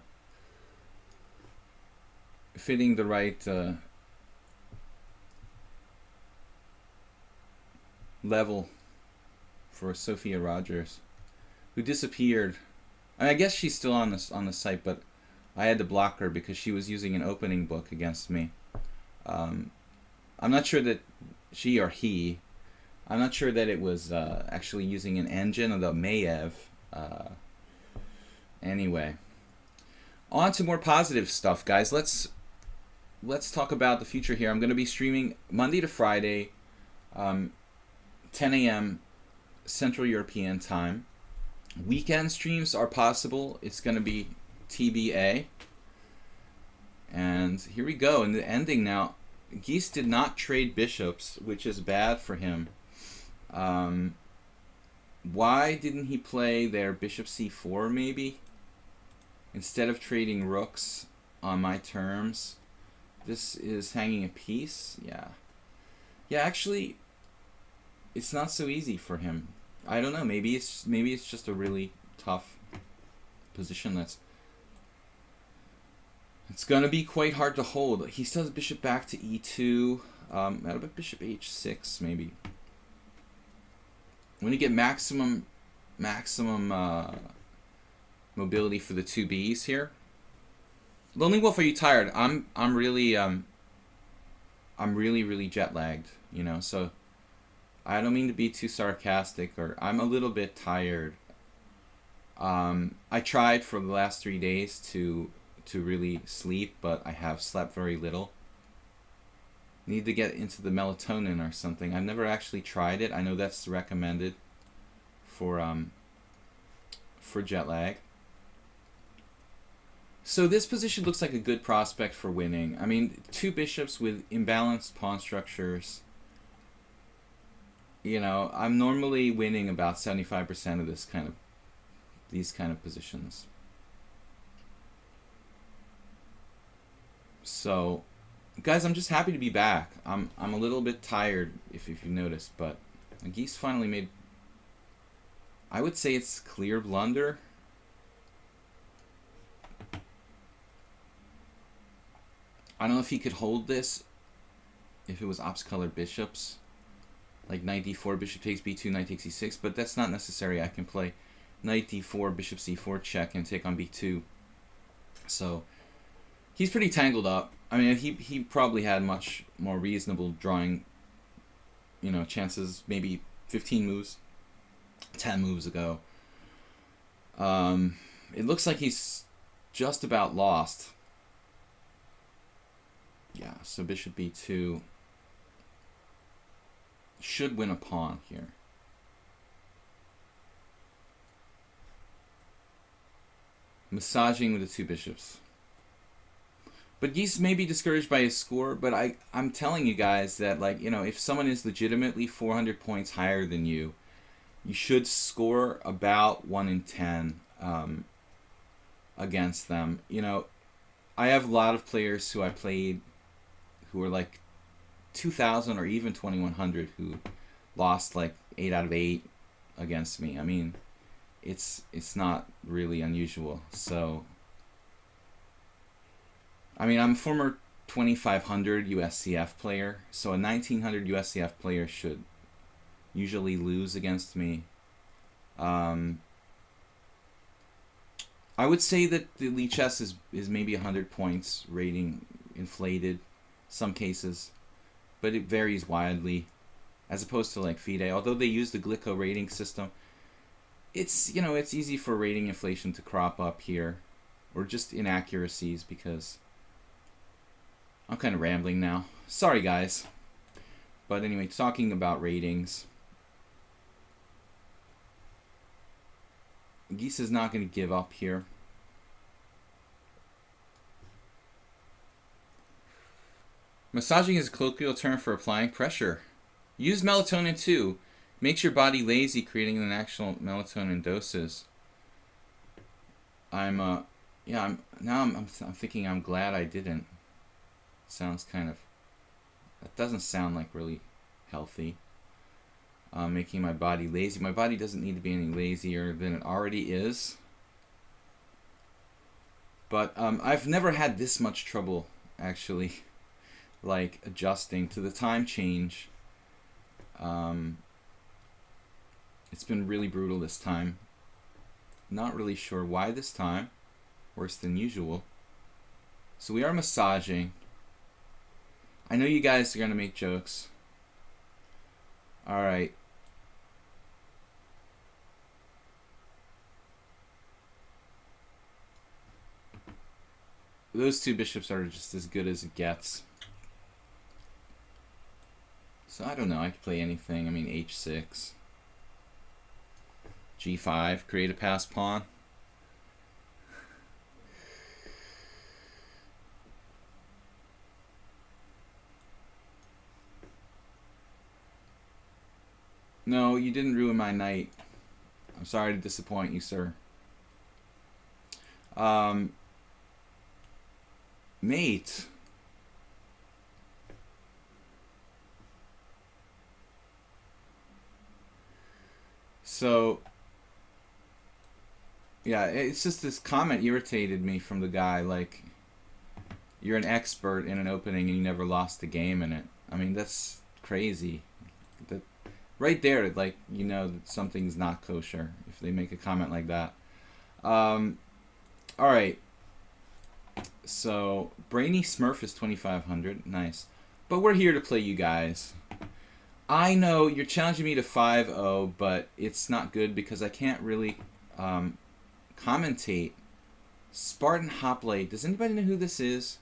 S1: fitting the right level for Sophia Rogers, who disappeared. I guess she's still on the site, but I had to block her because she was using an opening book against me. I'm not sure that she or he, I'm not sure that it was actually using an engine, although may have. Anyway, on to more positive stuff, guys. Let's talk about the future here. I'm going to be streaming Monday to Friday, 10 a.m. Central European time. Weekend streams are possible. It's going to be TBA. And here we go in the ending now. Geese did not trade bishops, which is bad for him. Why didn't he play their bishop c4 maybe? Instead of trading rooks on my terms. This is hanging a piece. Yeah. Yeah, actually, it's not so easy for him. I don't know. Maybe it's just a really tough position it's going to be quite hard to hold. He still has bishop back to e2. How about bishop h6 maybe? When you get maximum mobility for the 2 Bs here, Lonely Wolf, are you tired? I'm really really jet lagged, you know, so I don't mean to be too sarcastic, or I'm a little bit tired. I tried for the last 3 days to really sleep, but I have slept very little. Need to get into the melatonin or something. I've never actually tried it. I know that's recommended for jet lag. So this position looks like a good prospect for winning. I mean, two bishops with imbalanced pawn structures. You know, I'm normally winning about 75% of these kind of positions. So, guys, I'm just happy to be back. I'm a little bit tired, if you noticed, but Geese finally made, I would say it's clear blunder. I don't know if he could hold this if it was ops-colored bishops. Like knight d4, bishop takes b2, knight takes e6, but that's not necessary. I can play knight d4, bishop c4 check and take on b2. So he's pretty tangled up. I mean, he probably had much more reasonable drawing, you know, chances maybe 15 moves, 10 moves ago. It looks like he's just about lost. Yeah, so bishop b2 should win a pawn here. Massaging with the two bishops. But Geese may be discouraged by his score, but I'm telling you guys that, like, you know, if someone is legitimately 400 points higher than you, you should score about 1 in 10 against them. You know, I have a lot of players who I played who were like 2,000 or even 2,100 who lost like 8 out of 8 against me. I mean, it's not really unusual. So, I mean, I'm a former 2,500 USCF player, so a 1,900 USCF player should usually lose against me. I would say that the lichess is maybe 100 points rating inflated, some cases, but it varies widely, as opposed to like FIDE. Although they use the Glico rating system, it's, you know, it's easy for rating inflation to crop up here, or just inaccuracies, because I'm kind of rambling now. Sorry, guys. But anyway, talking about ratings, Geese is not going to give up here. Massaging is a colloquial term for applying pressure. Use melatonin too. Makes your body lazy, creating an actual melatonin doses. I'm thinking I'm glad I didn't. Sounds kind of, that doesn't sound like really healthy. Making my body lazy. My body doesn't need to be any lazier than it already is. But I've never had this much trouble, actually, like adjusting to the time change. It's been really brutal this time. Not really sure why this time. Worse than usual. So we are massaging. I know you guys are going to make jokes. Alright. Those two bishops are just as good as it gets. So I don't know, I could play anything. I mean, h6. g5, create a pass pawn. No, you didn't ruin my night. I'm sorry to disappoint you, sir. Mate. So, yeah, it's just this comment irritated me from the guy, like, you're an expert in an opening and you never lost a game in it. I mean, that's crazy. That, right there, like, you know that something's not kosher if they make a comment like that. Alright. So, Brainy Smurf is 2,500. Nice. But we're here to play you guys. I know you're challenging me to 5-0, but it's not good because I can't really commentate. Spartan Hoplite. Does anybody know who this is?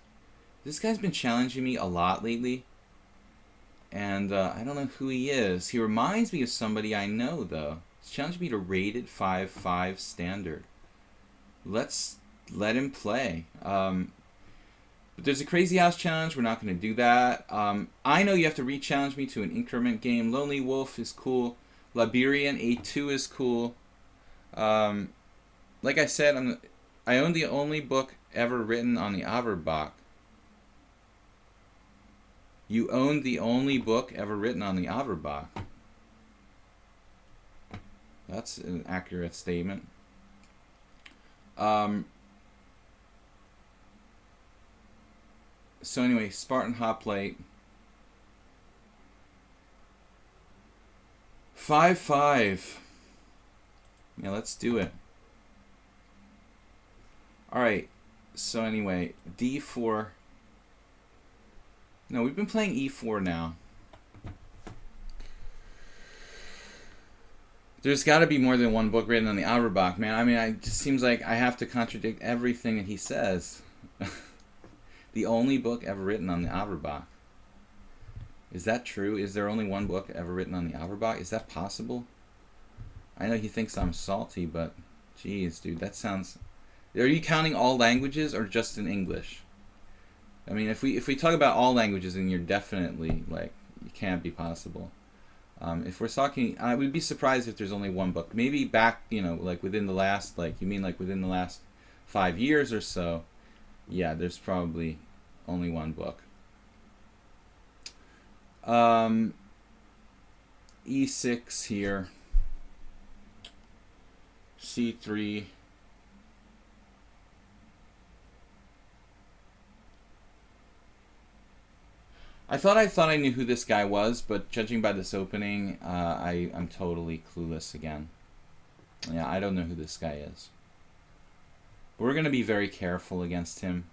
S1: This guy's been challenging me a lot lately. And I don't know who he is. He reminds me of somebody I know, though. He's challenging me to rated 5-5 standard. Let's let him play. But there's a Crazy House challenge. We're not going to do that. I know you have to re-challenge me to an increment game. Lonely Wolf is cool. Liberian A2 is cool. Like I said, I own the only book ever written on the Averbach. You own the only book ever written on the Averbach. That's an accurate statement. So anyway, Spartan Hoplite. 5-5. Yeah, let's do it. Alright, so anyway, D4. No, we've been playing E4 now. There's got to be more than one book written on the Averbach, man. I mean, it just seems like I have to contradict everything that he says. The only book ever written on the Averbach. Is that true? Is there only one book ever written on the Averbach? Is that possible? I know he thinks I'm salty, but geez, dude, that sounds... Are you counting all languages or just in English? I mean, if we talk about all languages, then you're definitely, like, it can't be possible. If we're talking, I would be surprised if there's only one book. Maybe back, you know, like within the last, like, you mean like within the last 5 years or so, yeah, there's probably only one book. E6 here. C3. I thought I knew who this guy was, but judging by this opening, I'm totally clueless again. Yeah, I don't know who this guy is. We're going to be very careful against him.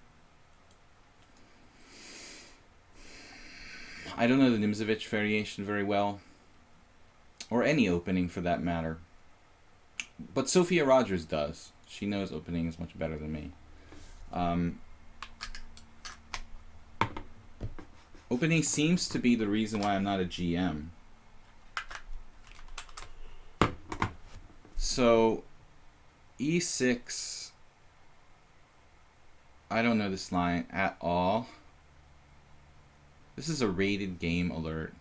S1: I don't know the Nimzovich variation very well. Or any opening for that matter. But Sophia Rogers does. She knows openings much better than me. Opening seems to be the reason why I'm not a GM. So, E6. I don't know this line at all. This is a rated game alert.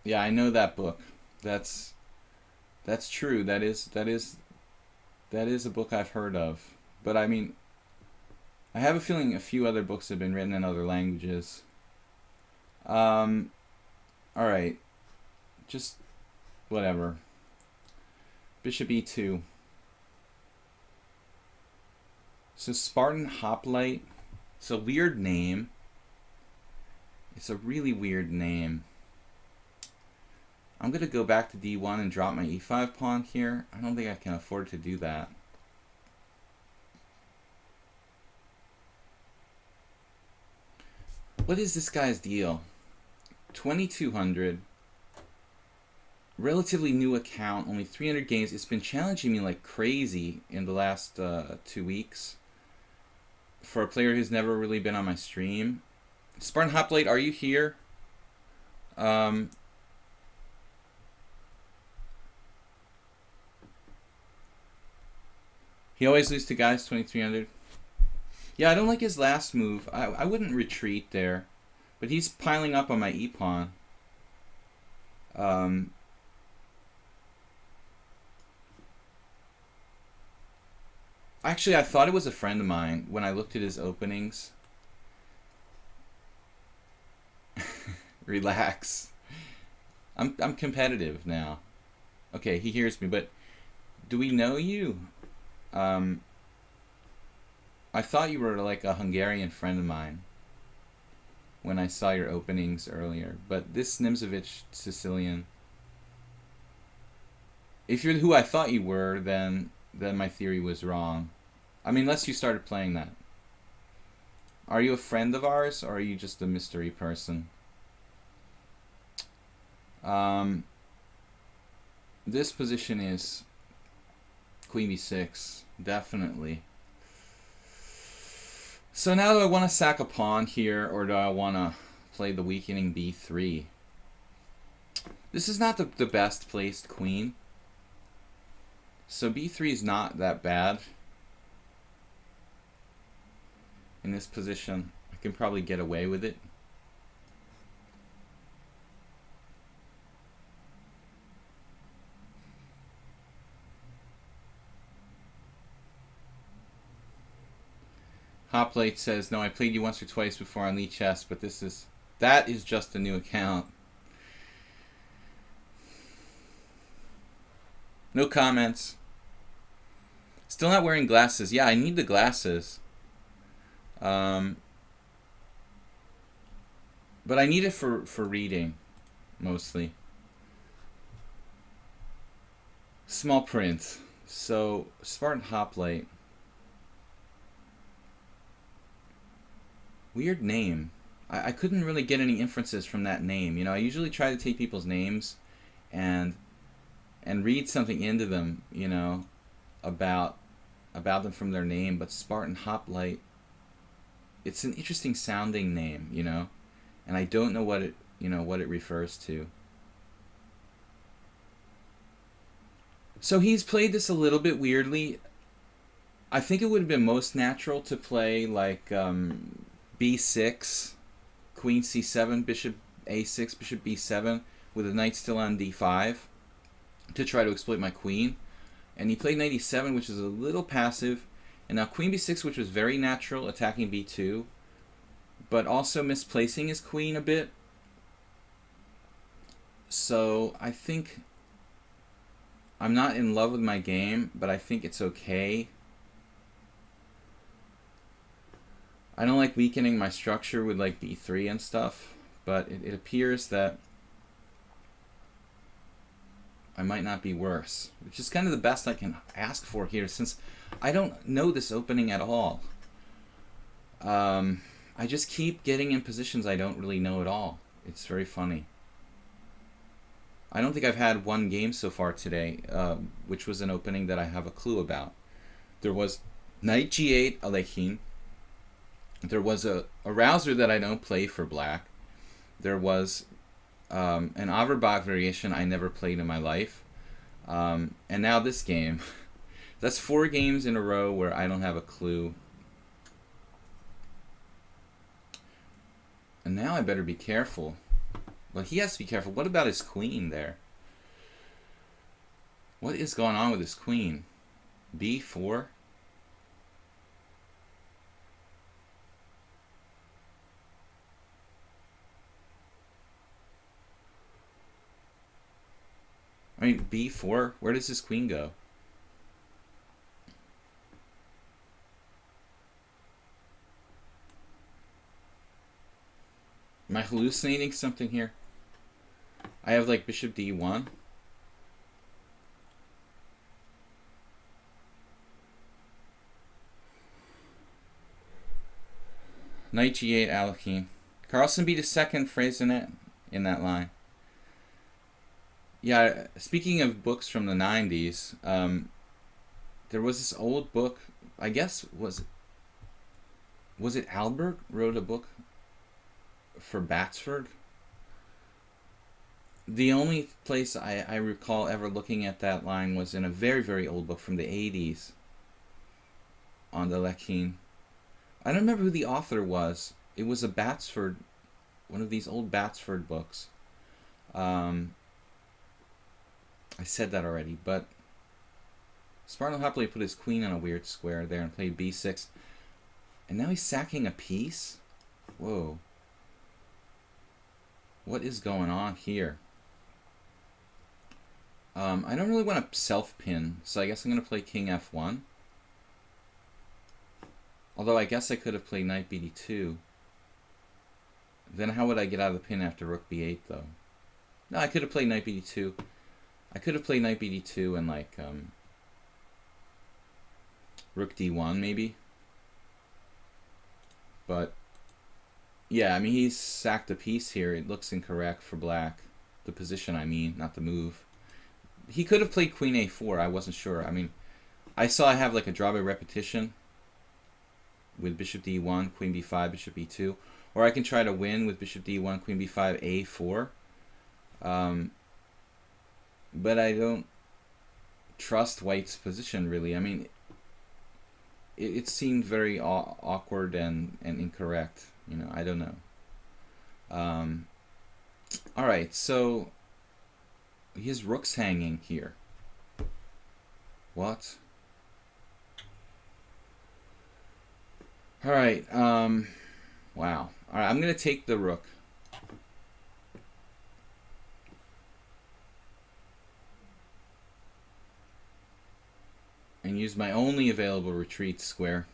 S1: Yeah, I know that book. That's true. That is a book I've heard of. But I mean, I have a feeling a few other books have been written in other languages. All right. Just whatever. Bishop E2. So Spartan Hoplite. It's a weird name. It's a really weird name. I'm going to go back to D1 and drop my E5 pawn here. I don't think I can afford to do that. What is this guy's deal? 2,200. Relatively new account, only 300 games. It's been challenging me like crazy in the last 2 weeks. For a player who's never really been on my stream. Spartan Hoplite, are you here? He always loses to guys 2,300. Yeah, I don't like his last move. I wouldn't retreat there. But he's piling up on my e-pawn. Actually, I thought it was a friend of mine when I looked at his openings. Relax. I'm competitive now. Okay, he hears me, but Do we know you? I thought you were like a Hungarian friend of mine when I saw your openings earlier. But this Nimzovich Sicilian, if you're who I thought you were, then my theory was wrong. I mean, unless you started playing that. Are you a friend of ours, or are you just a mystery person? This position is Queen b6, definitely. So now do I want to sack a pawn here, or do I want to play the weakening b3? This is not the best placed queen. So b3 is not that bad. In this position, I can probably get away with it. Hoplate says, no, I played you once or twice before on lichess, but that is just a new account. No comments. Still not wearing glasses. Yeah, I need the glasses. But I need it for reading, mostly. Small print. So, Spartan Hoplite. Weird name. I couldn't really get any inferences from that name. You know, I usually try to take people's names and read something into them, you know, about them from their name. But Spartan Hoplite, it's an interesting sounding name, you know, and I don't know what it refers to. So he's played this a little bit weirdly. I think it would have been most natural to play like b6, queen c7, bishop a6, bishop b7, with a knight still on d5 to try to exploit my queen. And he played knight e7, which is a little passive, and now queen b6, which was very natural, attacking b2, but also misplacing his queen a bit. So I think I'm not in love with my game, but I think it's okay. I don't like weakening my structure with like b3 and stuff, but it appears that I might not be worse, which is kind of the best I can ask for here, since I don't know this opening at all. I just keep getting in positions I don't really know at all. It's very funny. I don't think I've had one game so far today, which was an opening that I have a clue about. There was knight g8 Alekhine. There was a rouser that I don't play for black. There was an Averbach variation I never played in my life. And now this game. That's 4 games in a row where I don't have a clue. And now I better be careful. Well, he has to be careful. What about his queen there? What is going on with his queen? b4? I mean, b4? Where does his queen go? Am I hallucinating something here? I have like bishop d1. Knight g8 Alekhine. Carlsen beat a second Freycinet in that line. Yeah, speaking of books from the 90s, there was this old book, I guess, was it Albert wrote a book for Batsford? The only place I recall ever looking at that line was in a very, very old book from the 80s on the Alekhine. I don't remember who the author was. It was a Batsford, one of these old Batsford books. I said that already, but Spartan Hoplite put his queen on a weird square there and played b6. And now he's sacking a piece? Whoa. What is going on here? I don't really want to self-pin, so I guess I'm going to play king f1. Although I guess I could have played knight bd2. Then how would I get out of the pin after rook b8, though? No, I could have played knight bd2. I could have played knight bd2 and, like, rook d1, maybe. But, yeah, I mean, he's sacked a piece here. It looks incorrect for black. The position, I mean, not the move. He could have played queen a4. I wasn't sure. I mean, I saw I have, like, a draw by repetition with bishop d1, queen b5, bishop e2. Or I can try to win with bishop d1, queen b5, a4. But I don't trust white's position, really. I mean, it seemed very awkward and incorrect. You know, I don't know. All right, so his rook's hanging here. What? All right. Wow. All right, I'm gonna take the rook. And use my only available retreat square.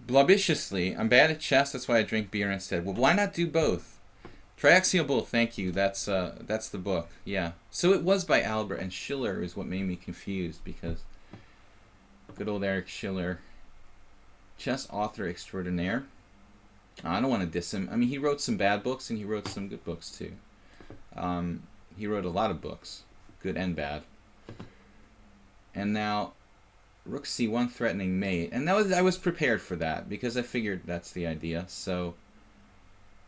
S1: Blobiciously, I'm bad at chess, that's why I drink beer instead. Well, why not do both? Triaxial Bull, thank you. That's the book. Yeah. So it was by Albert, and Schiller is what made me confused, because good old Eric Schiller, chess author extraordinaire. I don't want to diss him. I mean, he wrote some bad books and he wrote some good books too. He wrote a lot of books, good and bad. And now, rook c1 threatening mate, and I was prepared for that because I figured that's the idea. So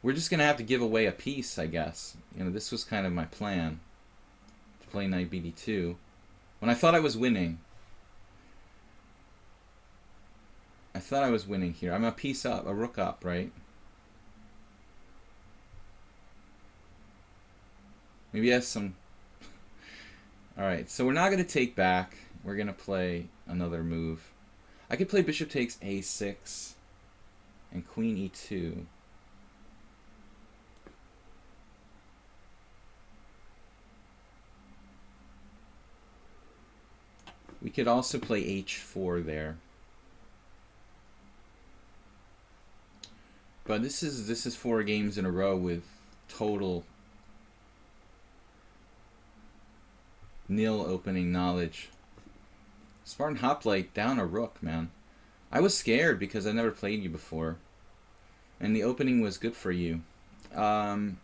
S1: we're just gonna have to give away a piece, I guess. You know, this was kind of my plan, to play knight bd2 when I thought I was winning. I thought I was winning here. I'm a piece up, a rook up, right? Maybe he has some... Alright, so we're not going to take back. We're going to play another move. I could play bishop takes a6 and queen e2. We could also play h4 there. But this is 4 games in a row with total nil opening knowledge. Spartan Hoplite down a rook, man. I was scared because I never played you before, and the opening was good for you. Well,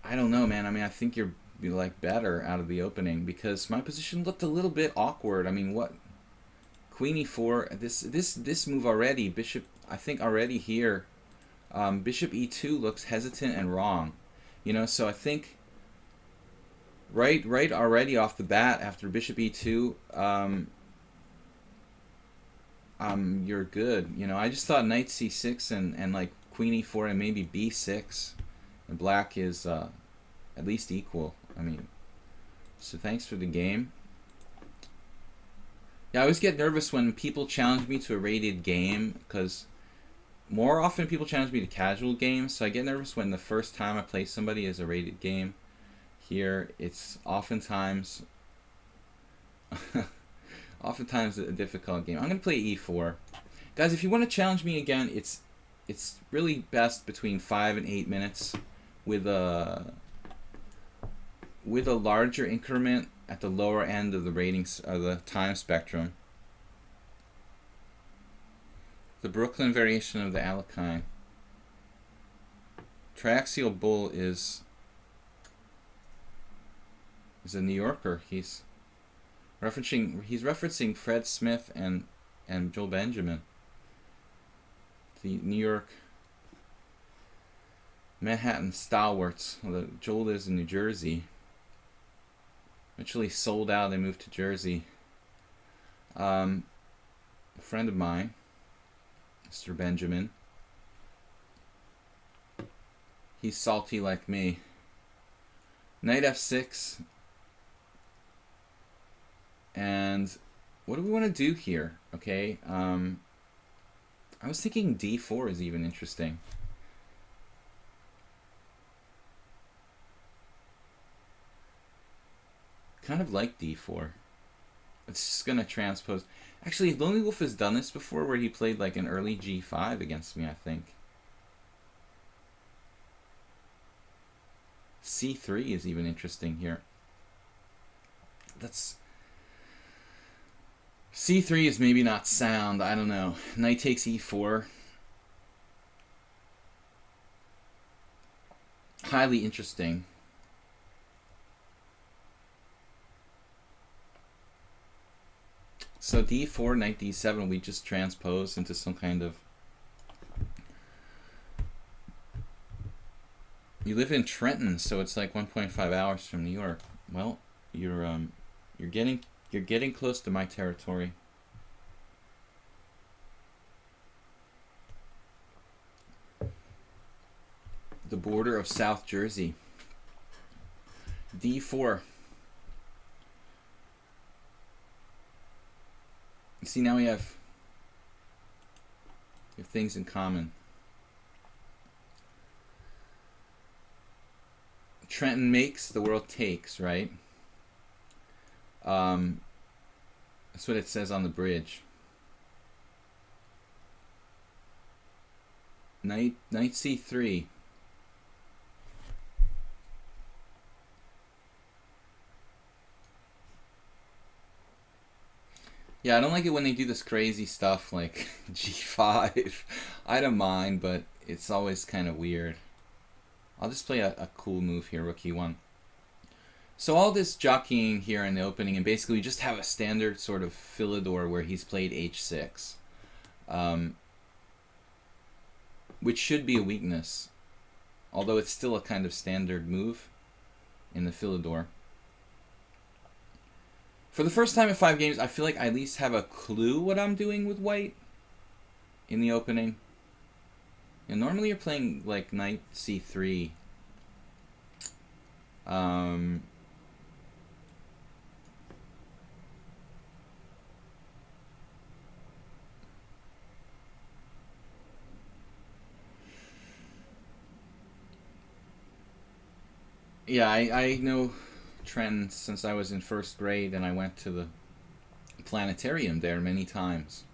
S1: I don't know, man. I mean, I think you're like better out of the opening because my position looked a little bit awkward. I mean, what? Queen e4. This move already. Bishop. I think already here. Bishop e2 looks hesitant and wrong. You know, so I think right already off the bat after bishop e2, you're good. You know, I just thought knight c6 and like queen e4 and maybe b6, and black is at least equal. I mean, so thanks for the game. Yeah, I always get nervous when people challenge me to a rated game because more often people challenge me to casual games, so I get nervous when the first time I play somebody is a rated game. Here, it's oftentimes a difficult game. I'm going to play e4. Guys, if you want to challenge me again, it's really best between 5 and 8 minutes with a larger increment at the lower end of the ratings of the time spectrum. The Brooklyn variation of the Alekhine. Triaxial Bull is a New Yorker. He's referencing Fred Smith and Joel Benjamin. The New York Manhattan stalwarts. Well, Joel lives in New Jersey. Eventually sold out and moved to Jersey. A friend of mine, Mr. Benjamin, he's salty like me. Knight f6, and what do we want to do here? Okay, I was thinking d4 is even interesting. Kind of like d4. It's just gonna transpose. Actually, Lonely Wolf has done this before, where he played like an early g5 against me, I think. c3 is even interesting here. That's... c3 is maybe not sound, I don't know. Knight takes e4. Highly interesting. So d4, knight d7, we just transpose into some kind of... You live in Trenton, so it's like 1.5 hours from New York. Well, you're getting close to my territory. The border of South Jersey. d4. You see, now we have things in common. Trenton makes, the world takes, right? That's what it says on the bridge. Knight c3. Yeah, I don't like it when they do this crazy stuff like g5. I don't mind, but it's always kind of weird. I'll just play a cool move here, rook e1. So all this jockeying here in the opening, and basically we just have a standard sort of Philidor where he's played h6. Which should be a weakness, although it's still a kind of standard move in the Philidor. For the first time in 5 games, I feel like I at least have a clue what I'm doing with white in the opening. And normally you're playing like knight c3. Yeah, I know Trenton since I was in 1st grade, and I went to the planetarium there many times.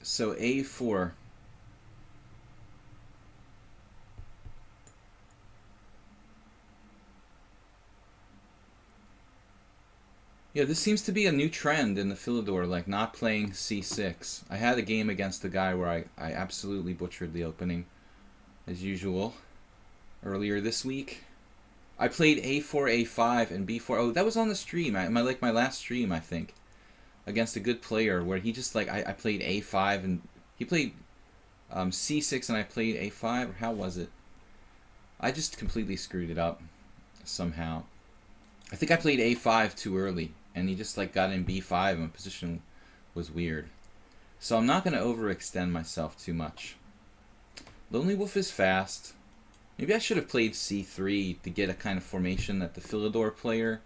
S1: So a4. Yeah, this seems to be a new trend in the Philidor, like not playing c6. I had a game against a guy where I absolutely butchered the opening, as usual, earlier this week. I played a4, a5, and b4. Oh, that was on the stream. My last stream, I think, against a good player, where he just like I played a5 and he played c6 and I played a5. Or how was it? I just completely screwed it up somehow. I think I played a5 too early, and he just like got in b5, and my position was weird. So I'm not going to overextend myself too much. Lonely Wolf is fast. Maybe I should have played c3 to get a kind of formation that the Philidor player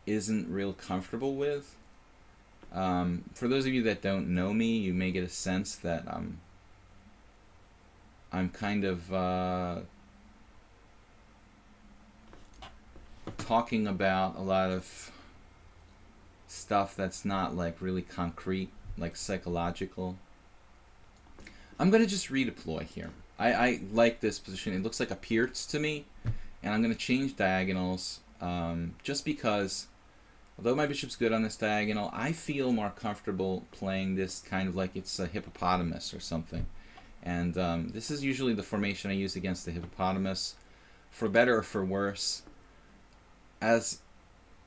S1: isn't real comfortable with. For those of you that don't know me, you may get a sense that I'm kind of talking about a lot of stuff that's not like really concrete, like psychological. I'm going to just redeploy here. I like this position. It looks like a Pierce to me, and I'm going to change diagonals just because, although my bishop's good on this diagonal, I feel more comfortable playing this kind of like it's a hippopotamus or something. And this is usually the formation I use against the hippopotamus, for better or for worse. As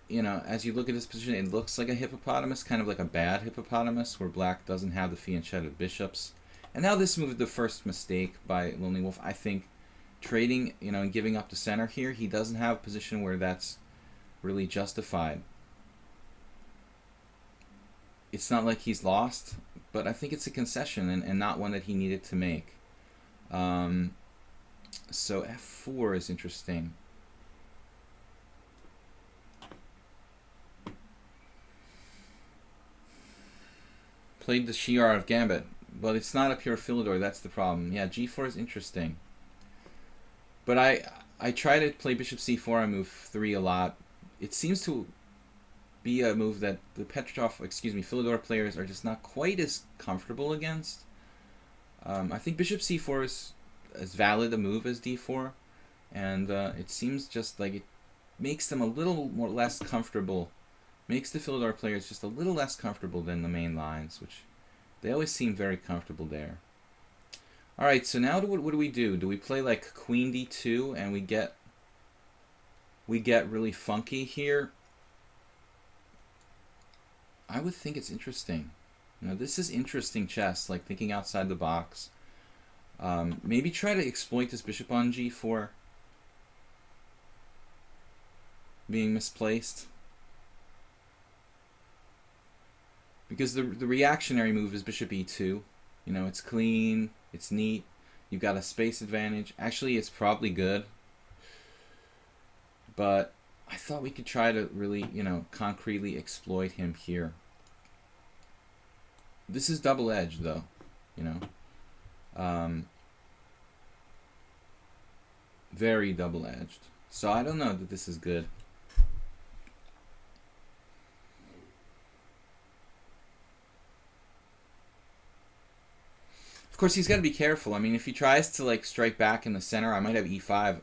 S1: you know, as you look at this position, it looks like a hippopotamus, kind of like a bad hippopotamus, where black doesn't have the fianchetted bishops. And now this move is the first mistake by Lonely Wolf. I think trading, and giving up the center here, he doesn't have a position where that's really justified. It's not like he's lost, but I think it's a concession and not one that he needed to make. So f4 is interesting. Played the Shi'ar of Gambit. But it's not a pure Philidor, that's the problem. Yeah, g4 is interesting. But I try to play bishop c4 on move 3 a lot. It seems to be a move that the Philidor players are just not quite as comfortable against. I think bishop c4 is as valid a move as d4. And it seems just like it makes them a little more less comfortable. Makes the Philidor players just a little less comfortable than the main lines, which they always seem very comfortable there. Alright, so now what do we do? Do we play like queen d2 and we get really funky here? I would think it's interesting. You know, this is interesting chess, like thinking outside the box. Maybe try to exploit this bishop on g4 being misplaced. Because the reactionary move is bishop e2. You know, it's clean, it's neat, you've got a space advantage. Actually, it's probably good. But I thought we could try to really, you know, concretely exploit him here. This is double-edged, though, you know. Very double-edged. So I don't know that this is good. Of course, he's got to be careful. I mean, if he tries to like strike back in the center, I might have e5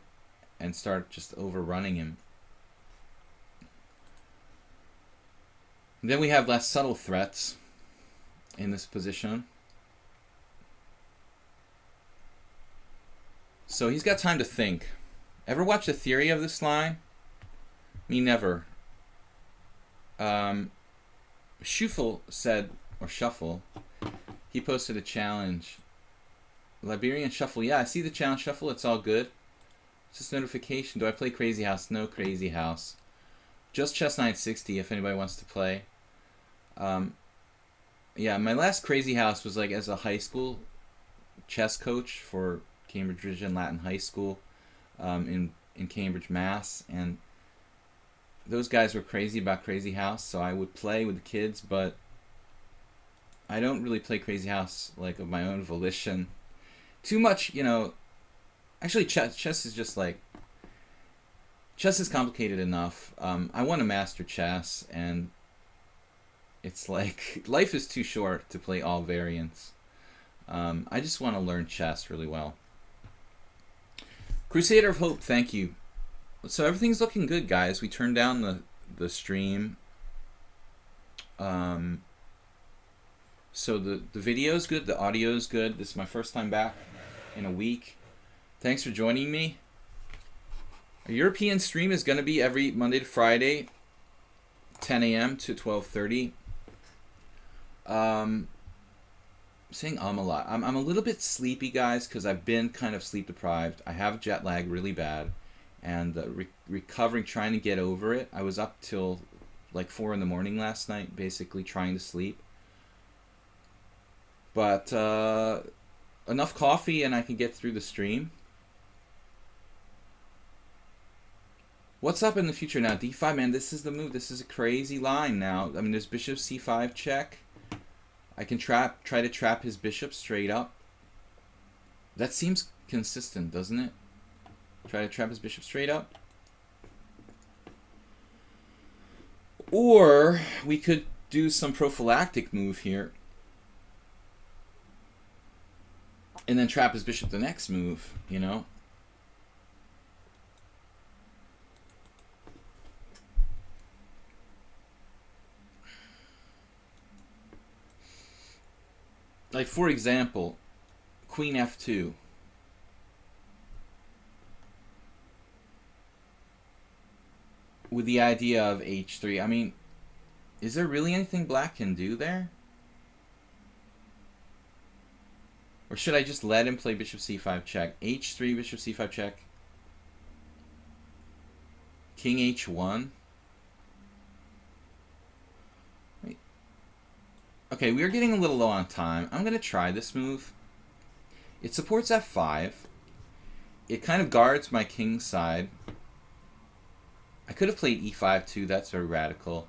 S1: and start just overrunning him. And then we have less subtle threats in this position. So he's got time to think. Ever watch the theory of this line? Me never. Shuffle said, or Shuffle, he posted a challenge. Liberian Shuffle. Yeah, I see the challenge. Shuffle, it's all good. It's just notification. Do I play Crazy House? No Crazy House. Just Chess 960 if anybody wants to play. Yeah, my last Crazy House was like as a high school chess coach for Cambridge Regent Latin High School in Cambridge, Mass. And those guys were crazy about Crazy House, so I would play with the kids, but I don't really play Crazy House like of my own volition. Too much, you know. Actually, chess is just like, chess is complicated enough. I want to master chess, and it's like life is too short to play all variants. I just want to learn chess really well. Crusader of Hope, thank you. So everything's looking good, guys. We turned down the stream. So the video's good, the audio's good. This is my first time back in a week. Thanks for joining me. A European stream is going to be every Monday to Friday, 10 a.m. to 12:30. Saying a lot. I'm a little bit sleepy, guys, because I've been kind of sleep deprived. I have jet lag really bad, and recovering, trying to get over it. I was up till like 4 in the morning last night, basically trying to sleep. But enough coffee and I can get through the stream. What's up in the future now? D5, man, this is the move. This is a crazy line now. I mean, there's bishop c5 check. I can try to trap his bishop straight up. That seems consistent, doesn't it? Try to trap his bishop straight up. Or we could do some prophylactic move here. And then trap his bishop the next move, you know? Like, for example, Queen f2. With the idea of h3. I mean, is there really anything black can do there? Or should I just let him play bishop c5 check? h3, bishop c5 check. King h1. Wait. Okay, we are getting a little low on time. I'm going to try this move. It supports f5. It kind of guards my king side. I could have played e5 too. That's very radical.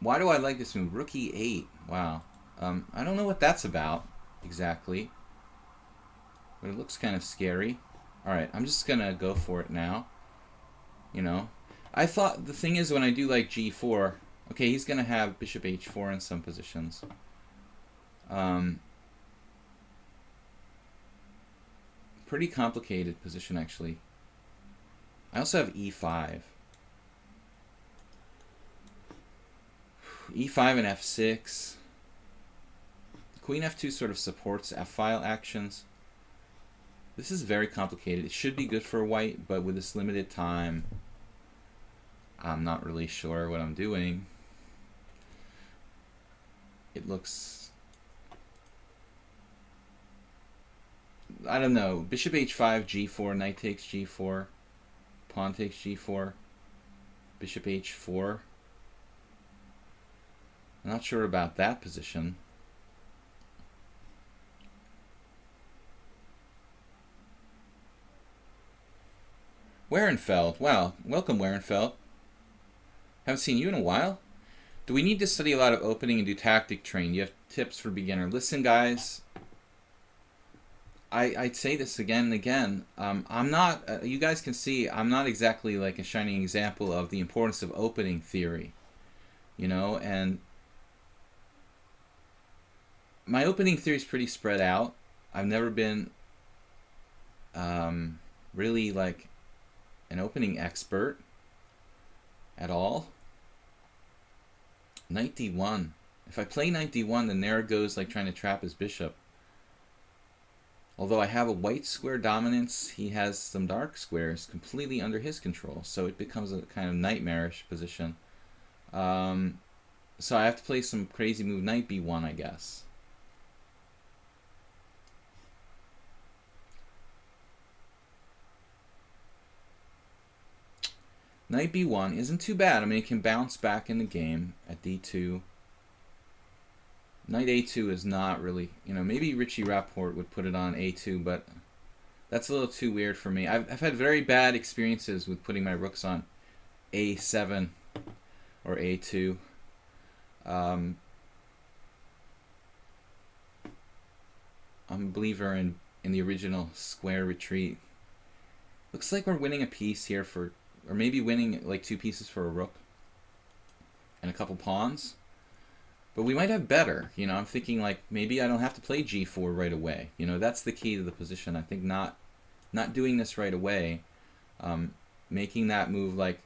S1: Why do I like this move? Rook e8. Wow. I don't know what that's about exactly, but it looks kind of scary. Alright, I'm just gonna go for it now. You know, I thought the thing is when I do like g4, okay, he's gonna have bishop h4 in some positions. Pretty complicated position actually. I also have e5. e5 and f6. Queen f2 sort of supports f-file actions. This is very complicated. It should be good for white, but with this limited time, I'm not really sure what I'm doing. It looks... I don't know. Bishop h5, g4, knight takes g4, pawn takes g4, bishop h4. I'm not sure about that position. Werenfeld. Wow. Welcome, Werenfeld. Haven't seen you in a while. Do we need to study a lot of opening and do tactic train? Do you have tips for beginner? Listen, guys. I'd say this again and again. I'm not, you guys can see, I'm not exactly like a shining example of the importance of opening theory. You know, and my opening theory is pretty spread out. I've never been really like an opening expert at all. Knight d1. If I play knight d1, then there goes like trying to trap his bishop. Although I have a white square dominance, he has some dark squares completely under his control, so it becomes a kind of nightmarish position. So I have to play some crazy move, knight b1, I guess. Knight b1 isn't too bad. I mean, it can bounce back in the game at d2. Knight a2 is not really, you know, maybe Richie Rapport would put it on a2, but that's a little too weird for me. I've had very bad experiences with putting my rooks on a7 or a2. I'm a believer in the original square retreat. Looks like we're winning a piece here for, or maybe winning like 2 pieces for a rook and a couple pawns. But we might have better. You know, I'm thinking like maybe I don't have to play g4 right away. You know, that's the key to the position. I think not doing this right away, making that move like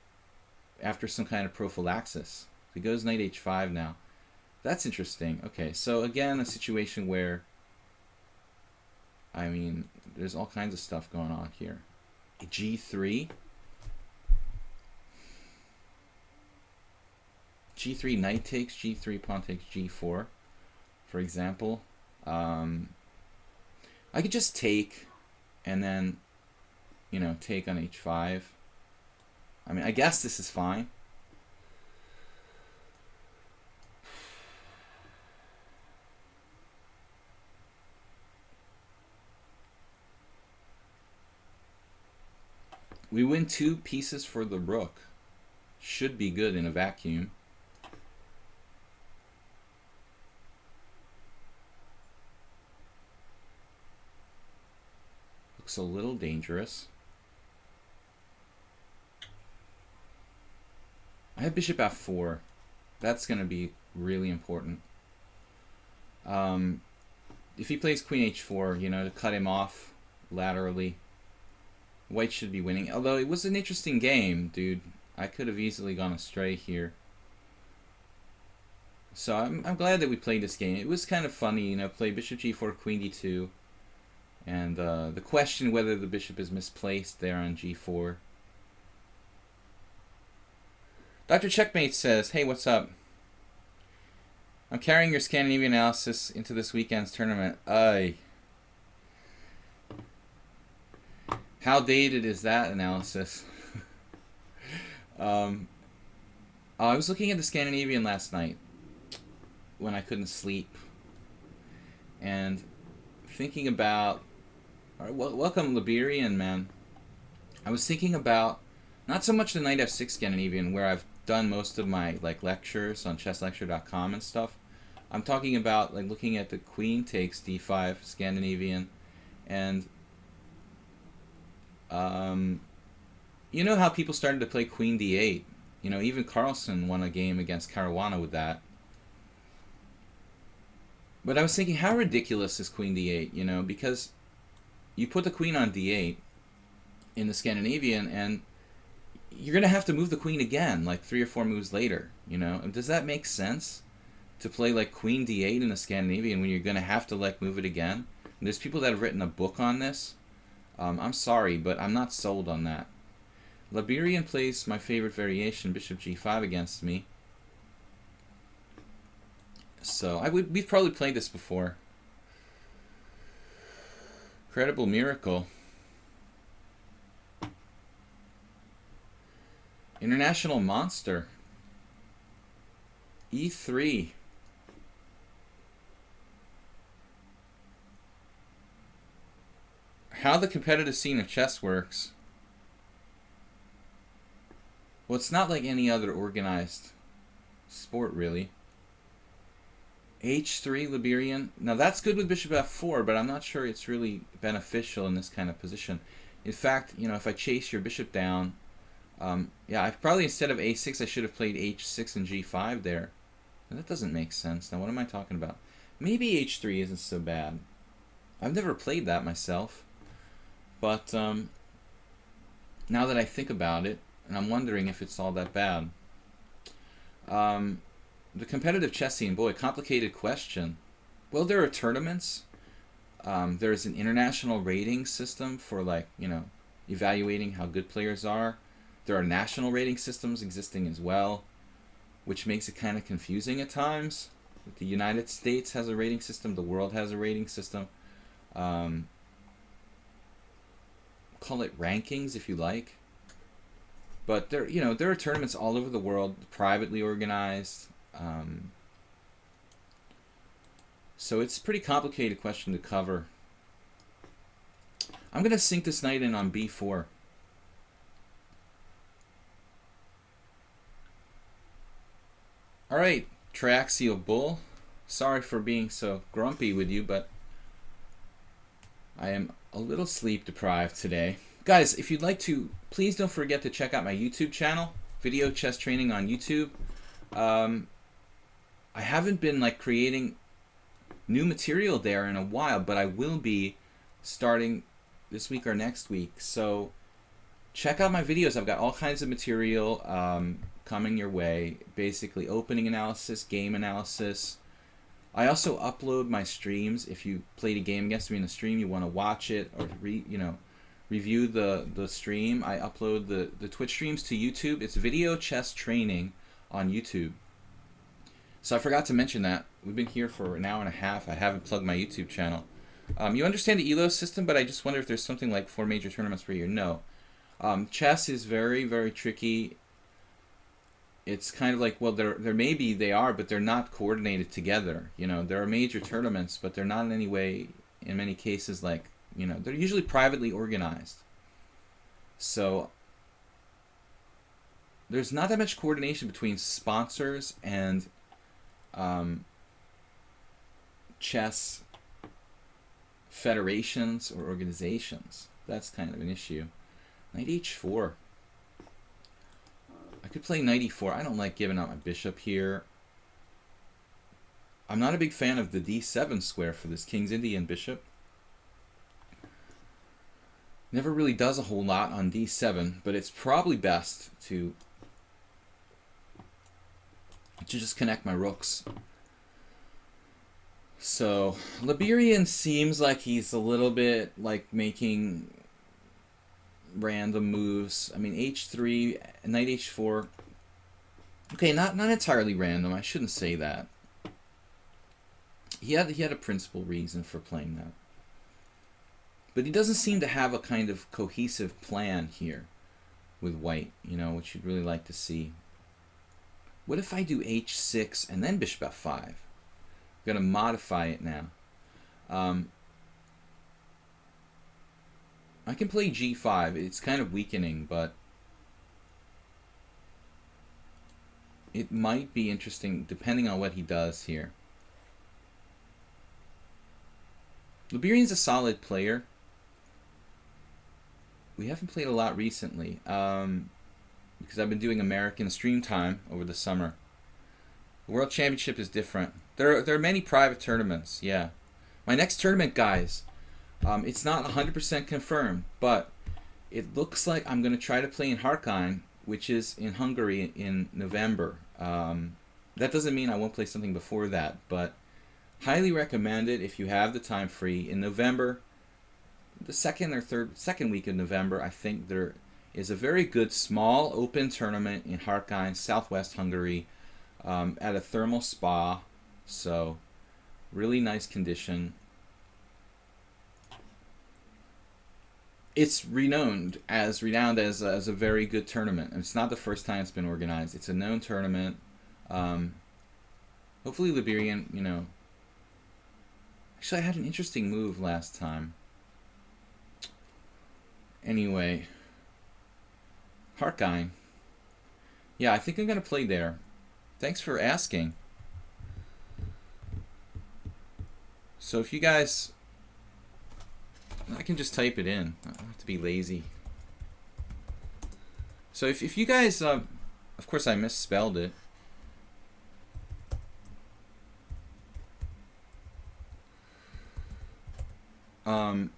S1: after some kind of prophylaxis. He goes knight h5 now. That's interesting. Okay, so again, a situation where, I mean, there's all kinds of stuff going on here. g3. g3 knight takes, g3 pawn takes g4, for example. I could just take and then, you know, take on h5. I mean, I guess this is fine. We win 2 pieces for the rook. Should be good in a vacuum. Looks a little dangerous. I have bishop f4. That's going to be really important. If he plays queen h4, you know, to cut him off laterally, white should be winning. Although it was an interesting game, dude. I could have easily gone astray here. So I'm glad that we played this game. It was kind of funny, you know, play bishop g4, queen d2. And the question whether the bishop is misplaced there on g4. Dr. Checkmate says, hey, what's up? I'm carrying your Scandinavian analysis into this weekend's tournament. Aye. How dated is that analysis? I was looking at the Scandinavian last night when I couldn't sleep. And thinking about... welcome, Liberian, man. I was thinking about not so much the knight f6 Scandinavian, where I've done most of my like lectures on chesslecture.com and stuff. I'm talking about like looking at the queen takes d5 Scandinavian, and you know how people started to play queen d8. You know, even Carlsen won a game against Caruana with that. But I was thinking, how ridiculous is queen d8? You know, because you put the queen on d8 in the Scandinavian, and you're going to have to move the queen again, like 3 or 4 moves later, you know? Does that make sense? To play, like, queen d8 in the Scandinavian when you're going to have to, like, move it again? And there's people that have written a book on this. I'm sorry, but I'm not sold on that. Liberian plays my favorite variation, bishop g5 against me. So, we've probably played this before. Incredible Miracle. International Monster. E3. How the competitive scene of chess works. Well, it's not like any other organized sport, really. H3 Liberian. Now, that's good with bishop f4, but I'm not sure it's really beneficial in this kind of position. In fact, you know, if I chase your bishop down, yeah, I probably, instead of a6, I should have played h6 and g5 there. And that doesn't make sense. Now, what am I talking about? Maybe h3 isn't so bad. I've never played that myself. But now that I think about it, and I'm wondering if it's all that bad. The competitive chess scene, boy, complicated question. Well, there are tournaments. There's an international rating system for, like, you know, evaluating how good players are. There are national rating systems existing as well, which makes it kind of confusing at times. The United States has a rating system. The world has a rating system. Call it rankings if you like. But there, you know, there are tournaments all over the world, privately organized. So it's a pretty complicated question to cover. I'm going to sink this knight in on b4. All right, Triaxial Bull. Sorry for being so grumpy with you, but I am a little sleep deprived today. Guys, if you'd like to, please don't forget to check out my YouTube channel, Video Chess Training on YouTube. I haven't been like creating new material there in a while, but I will be starting this week or next week. So check out my videos. I've got all kinds of material coming your way. Basically, opening analysis, game analysis. I also upload my streams. If you played a game against me in the stream, you want to watch it or review the stream, I upload the Twitch streams to YouTube. It's Video Chess Training on YouTube. So I forgot to mention that. We've been here for an hour and a half. I haven't plugged my YouTube channel. You understand the ELO system, but I just wonder if there's something like 4 major tournaments per year. No. Chess is very, very tricky. It's kind of like, well, there maybe they are, but they're not coordinated together. You know, there are major tournaments, but they're not in any way, in many cases, like, you know, they're usually privately organized. So there's not that much coordination between sponsors and chess federations or organizations. That's kind of an issue. Knight h4. I could play knight e4. I don't like giving out my bishop here. I'm not a big fan of the d7 square for this King's Indian bishop. Never really does a whole lot on d7, but it's probably best to just connect my rooks. So Liberian seems like he's a little bit like making random moves. I mean, h3, knight h4. Okay, not entirely random. I shouldn't say that. He had a principal reason for playing that. But he doesn't seem to have a kind of cohesive plan here with white, you know, which you'd really like to see. What if I do h6 and then bishop f5? I'm going to modify it now. I can play g5. It's kind of weakening, but it might be interesting depending on what he does here. Liberian's a solid player. We haven't played a lot recently because I've been doing American stream time over the summer. The World Championship is different. There are many private tournaments, yeah. My next tournament, guys, it's not 100% confirmed, but it looks like I'm going to try to play in Harkine, which is in Hungary in November. That doesn't mean I won't play something before that, but highly recommend it if you have the time free. In November, the second week of November, I think there is a very good small open tournament in Harkine, southwest Hungary, at a thermal spa. So, really nice condition. It's renowned as a very good tournament. And it's not the first time it's been organized. It's a known tournament. Hopefully Liberian, you know. Actually, I had an interesting move last time. Anyway, Harkine. Yeah, I think I'm going to play there. Thanks for asking. So if you guys... I can just type it in. I don't have to be lazy. So if you guys... of course, I misspelled it. You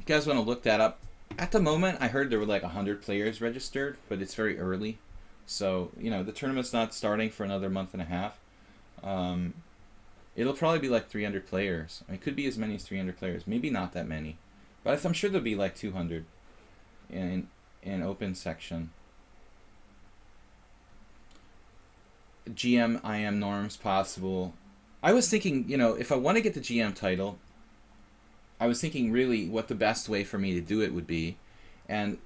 S1: guys want to look that up? At the moment, I heard there were like 100 players registered, but it's very early. So, you know, the tournament's not starting for another month and a half. It'll probably be like 300 players. I mean, it could be as many as 300 players. Maybe not that many. But I'm sure there'll be like 200 in open section. GM, IM norms possible. I was thinking, you know, if I want to get the GM title, I was thinking really what the best way for me to do it would be. And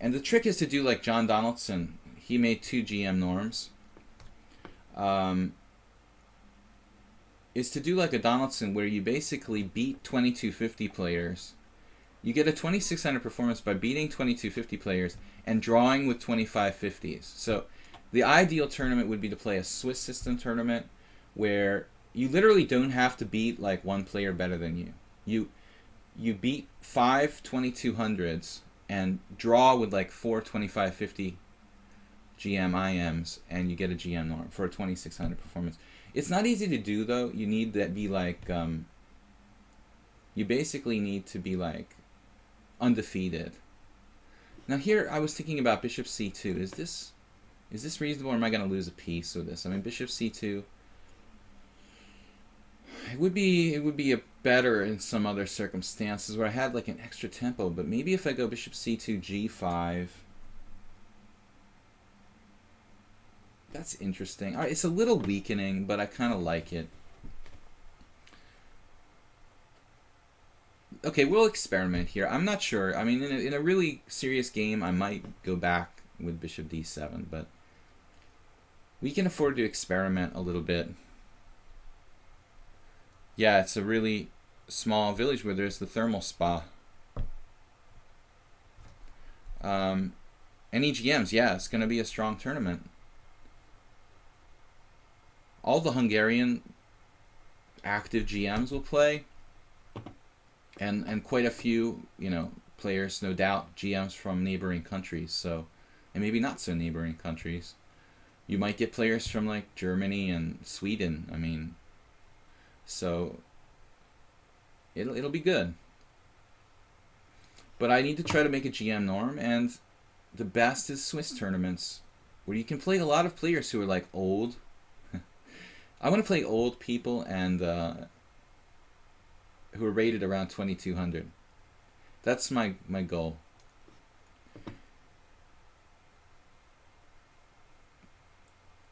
S1: the trick is to do like John Donaldson. He made 2 GM norms. Is to do like a Donaldson where you basically beat 2250 players. You get a 2600 performance by beating 2250 players and drawing with 2550s. So the ideal tournament would be to play a Swiss system tournament where you literally don't have to beat like one player better than you. You beat 5 2200s and draw with like 4 2550 GM IMs and you get a GM norm for a 2600 performance. It's not easy to do though. You need to be like you basically need to be like undefeated. Now here I was thinking about bishop c2. Is this reasonable or am I going to lose a piece with this? I mean bishop c2 it would be a better in some other circumstances where I had like an extra tempo, but maybe if I go bishop c2 g5. That's interesting. All right, it's a little weakening, but I kind of like it. Okay, we'll experiment here. I'm not sure. I mean, in a really serious game, I might go back with bishop d7, but we can afford to experiment a little bit. Yeah, it's a really small village where there's the thermal spa. Any GMs? Yeah, it's going to be a strong tournament. All the Hungarian active GMs will play, and quite a few, you know, players, no doubt, GMs from neighboring countries. So, and maybe not so neighboring countries. You might get players from like Germany and Sweden. I mean, so it'll be good. But I need to try to make a GM norm, and the best is Swiss tournaments where you can play a lot of players who are like old. I want to play old people and who are rated around 2200. That's my goal.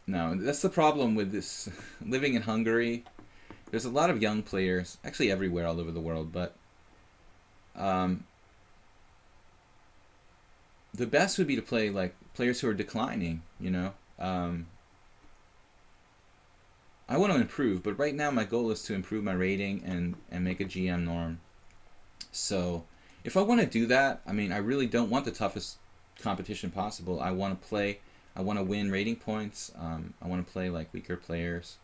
S1: No, that's the problem with this living in Hungary. There's a lot of young players, actually everywhere all over the world, but the best would be to play like players who are declining, you know. I want to improve, but right now my goal is to improve my rating and make a GM norm. So if I want to do that, I mean, I really don't want the toughest competition possible. I want to play I want to win rating points. I want to play like weaker players.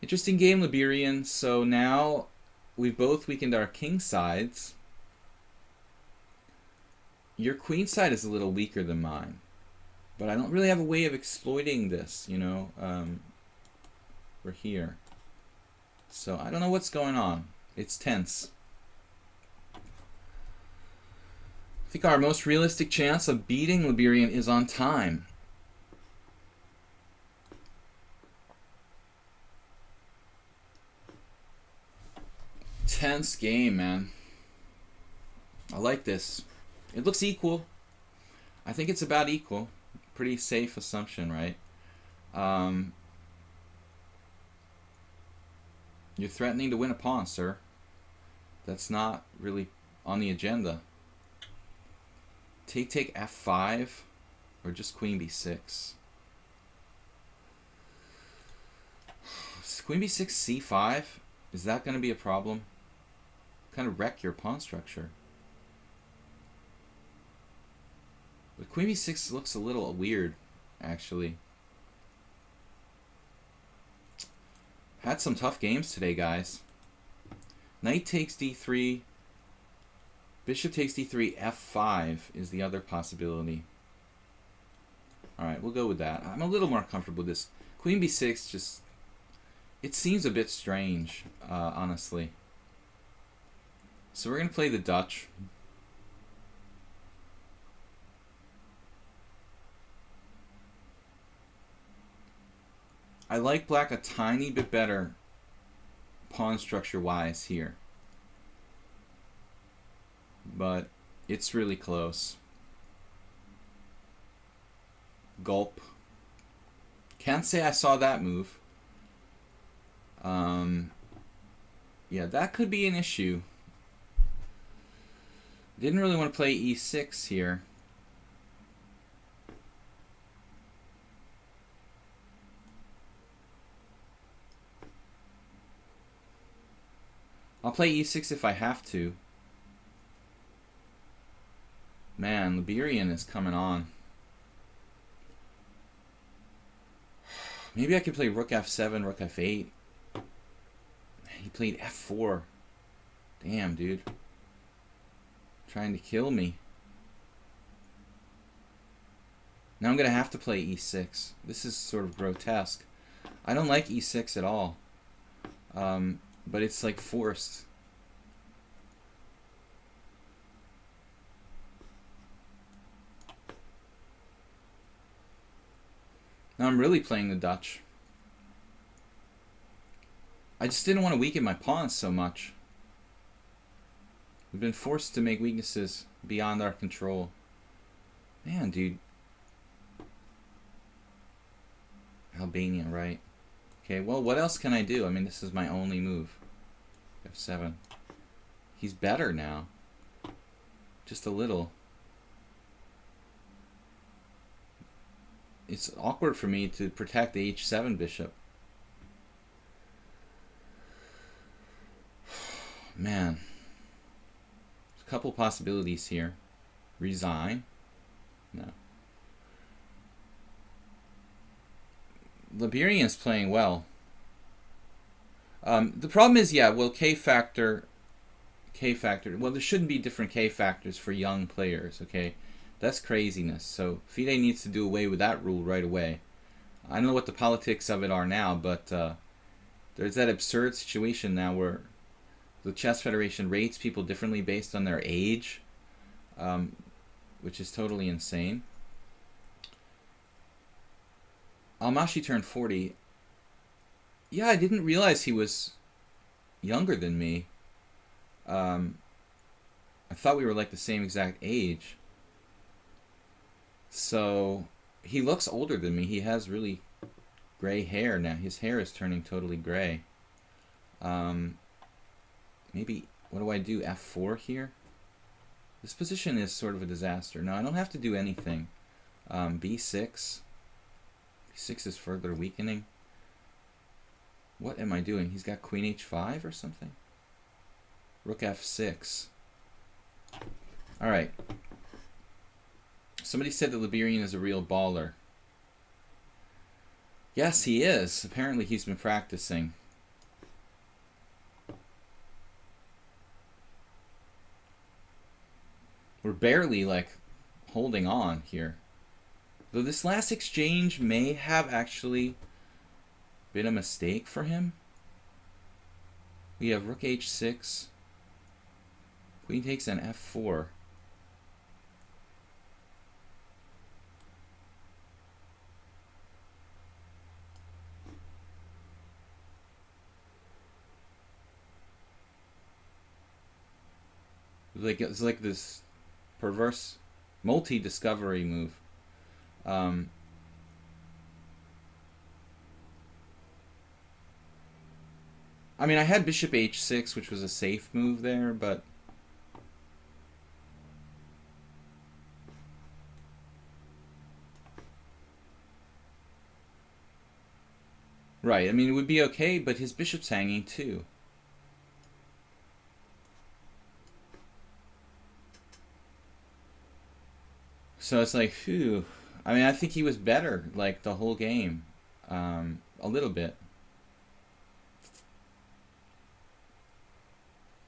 S1: Interesting game, Liberian. So now we've both weakened our king sides. Your queen side is a little weaker than mine, but I don't really have a way of exploiting this, you know. We're here. So I don't know what's going on. It's tense. I think our most realistic chance of beating Liberian is on time. Tense game, man. I like this. It looks equal. I think it's about equal. Pretty safe assumption, right? You're threatening to win a pawn, sir. That's not really on the agenda. Take f5 or just queen b6. Queen b6 c5. Is that going to be a problem? Kind of wreck your pawn structure. But queen b6 looks a little weird, actually. Had some tough games today, guys. Knight takes d3. Bishop takes d3. f5 is the other possibility. Alright, we'll go with that. I'm a little more comfortable with this. Queen b6 just... It seems a bit strange, honestly. So we're going to play the Dutch. I like black a tiny bit better pawn structure wise here, but it's really close. Gulp. Can't say I saw that move. Yeah, that could be an issue. Didn't really want to play e6 here. I'll play e6 if I have to. Man, Liberian is coming on. Maybe I could play rook f7, rook f8. He played f4. Damn, dude. Trying to kill me. Now I'm going to have to play e6. This is sort of grotesque. I don't like e6 at all. But it's like forced. Now I'm really playing the Dutch. I just didn't want to weaken my pawns so much. We've been forced to make weaknesses beyond our control. Man, dude. Albania, right? Okay, well, what else can I do? I mean, this is my only move. f7. He's better now. Just a little. It's awkward for me to protect the h7 bishop. Man. There's a couple possibilities here. Resign. No. Liberian's playing well. The problem is, yeah, well, K factor. Well, there shouldn't be different K factors for young players, okay? That's craziness. So FIDE needs to do away with that rule right away. I don't know what the politics of it are now, but there's that absurd situation now where the Chess Federation rates people differently based on their age, which is totally insane. Almashi turned 40. Yeah, I didn't realize he was younger than me. I thought we were like the same exact age. So he looks older than me. He has really gray hair now. His hair is turning totally gray. Maybe, what do I do? f4 here? This position is sort of a disaster. No, I don't have to do anything. b6. b6 is further weakening. What am I doing? He's got queen h5 or something? Rook f6. Alright. Somebody said that Liberian is a real baller. Yes, he is. Apparently he's been practicing. We're barely, like, holding on here. Though this last exchange may have actually been a mistake for him. We have rook h6. Queen takes an f4. It's like this perverse multi-discovery move. I mean, I had bishop h6, which was a safe move there, but right, I mean, it would be okay, but his bishop's hanging too. So it's like, phew. I mean, I think he was better, like, the whole game. A little bit.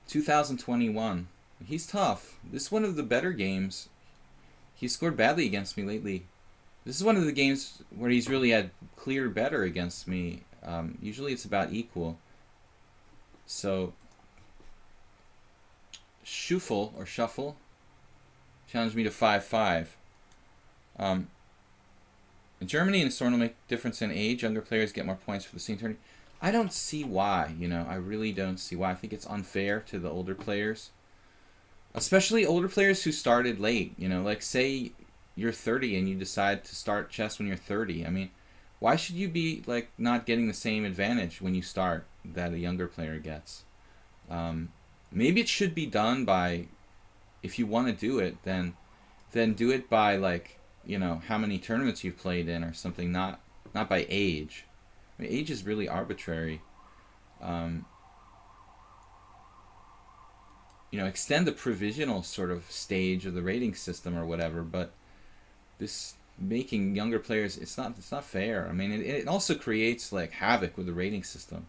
S1: 2021. He's tough. This is one of the better games. He scored badly against me lately. This is one of the games where he's really had clear better against me. Usually it's about equal. So, Shuffle challenged me to 5-5. In Germany and Estonia make difference in age. Younger players get more points for the same tournament. I don't see why, you know. I really don't see why. I think it's unfair to the older players. Especially older players who started late, you know. Like, say you're 30 and you decide to start chess when you're 30. I mean, why should you be, like, not getting the same advantage when you start that a younger player gets? Maybe it should be done by, if you want to do it, then do it by, like, you know, how many tournaments you've played in or something, not by age. I mean, age is really arbitrary. You know, extend the provisional sort of stage of the rating system or whatever, but this making younger players, it's not fair. I mean, it also creates, like, havoc with the rating system.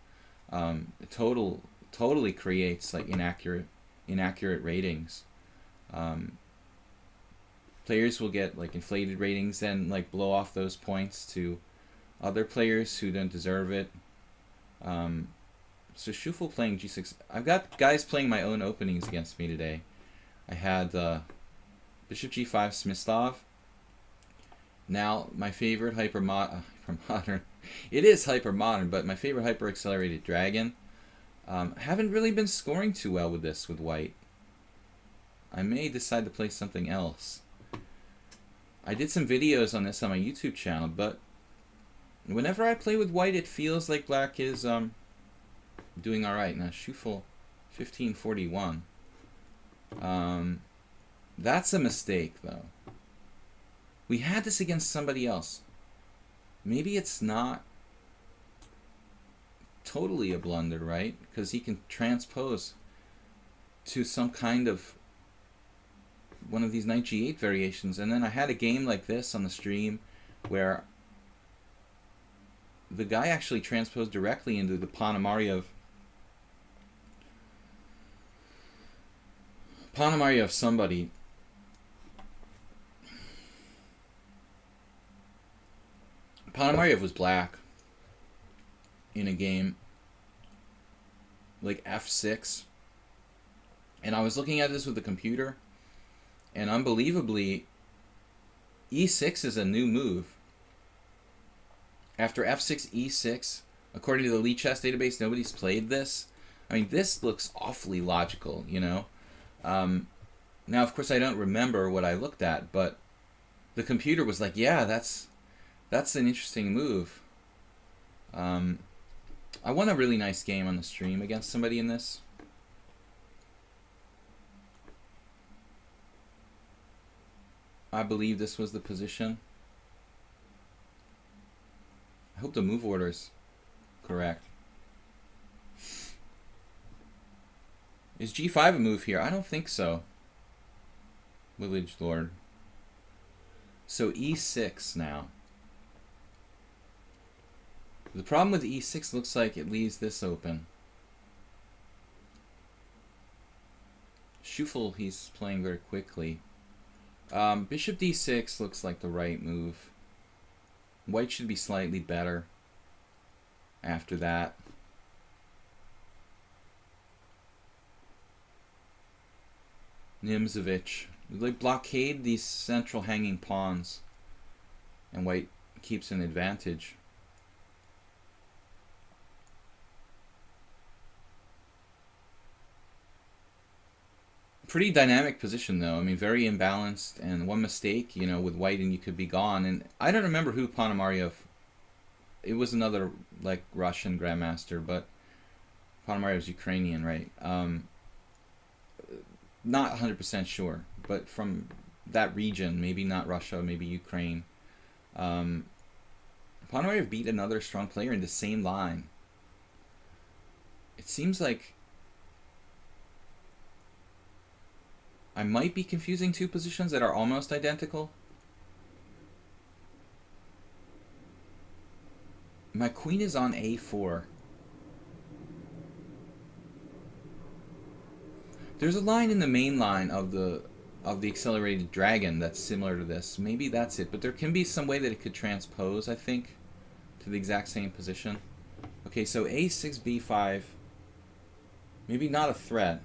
S1: It totally creates, like, inaccurate ratings. Players will get, like, inflated ratings, then, like, blow off those points to other players who don't deserve it. So Shuffle playing g6. I've got guys playing my own openings against me today. I had bishop g5 Smistov. Now my favorite hypermodern. It is hypermodern, but my favorite hyper-accelerated dragon. Haven't really been scoring too well with this with white. I may decide to play something else. I did some videos on this on my YouTube channel, but whenever I play with white, it feels like black is doing all right. Now Shuffle 1541. That's a mistake, though. We had this against somebody else. Maybe it's not totally a blunder, right? Because he can transpose to some kind of one of these knight g8 variations. And then I had a game like this on the stream where the guy actually transposed directly into the Ponomarev somebody. Ponomarev was black in a game like f6, and I was looking at this with the computer, and unbelievably e6 is a new move. After f6 e6, according to the lichess database, nobody's played this. I mean, this looks awfully logical, you know. Now, of course, I don't remember what I looked at, but the computer was like, yeah, that's an interesting move. I won a really nice game on the stream against somebody in this. I believe this was the position. I hope the move order's correct. Is g5 a move here? I don't think so. Village Lord. So e6 now. The problem with e6 looks like it leaves this open. Schufel, he's playing very quickly. Bishop d6 looks like the right move. White should be slightly better after that. Nimzovich. They blockade these central hanging pawns, and white keeps an advantage. Pretty dynamic position though. I mean, very imbalanced, and one mistake, you know, with white and you could be gone. And I don't remember who Ponomarev. It was another like Russian grandmaster, but Ponomarev's Ukrainian, right? Not 100% sure, but from that region, maybe not Russia, maybe Ukraine. Ponomarev beat another strong player in the same line. It seems like I might be confusing two positions that are almost identical. My queen is on a4. There's a line in the main line of the accelerated dragon that's similar to this. Maybe that's it, but there can be some way that it could transpose, I think, to the exact same position. Okay, so a6, b5. Maybe not a threat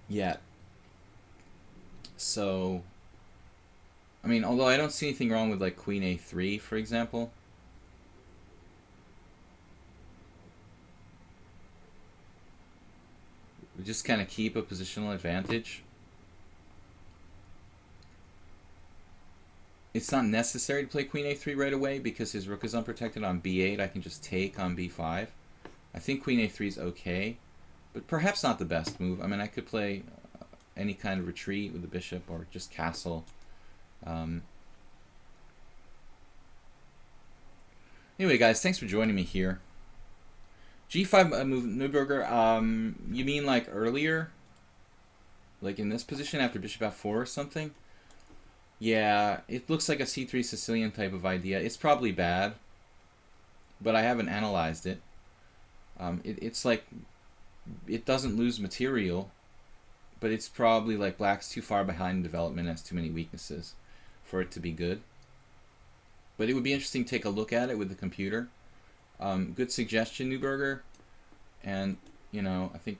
S1: yet. So, I mean, although I don't see anything wrong with like queen a3, for example. We just kind of keep a positional advantage. It's not necessary to play queen a3 right away because his rook is unprotected on b8. I can just take on b5. I think queen a3 is okay, but perhaps not the best move. I mean, I could play any kind of retreat with the bishop or just castle. Anyway, guys, thanks for joining me here. G5 move, Neuberger. You mean like earlier? Like in this position after bishop f4 or something? Yeah, it looks like a c3 Sicilian type of idea. It's probably bad, but I haven't analyzed it. It's like it doesn't lose material, but it's probably like black's too far behind in development, has too many weaknesses for it to be good. But it would be interesting to take a look at it with the computer. Good suggestion, Neuberger. And, you know, I think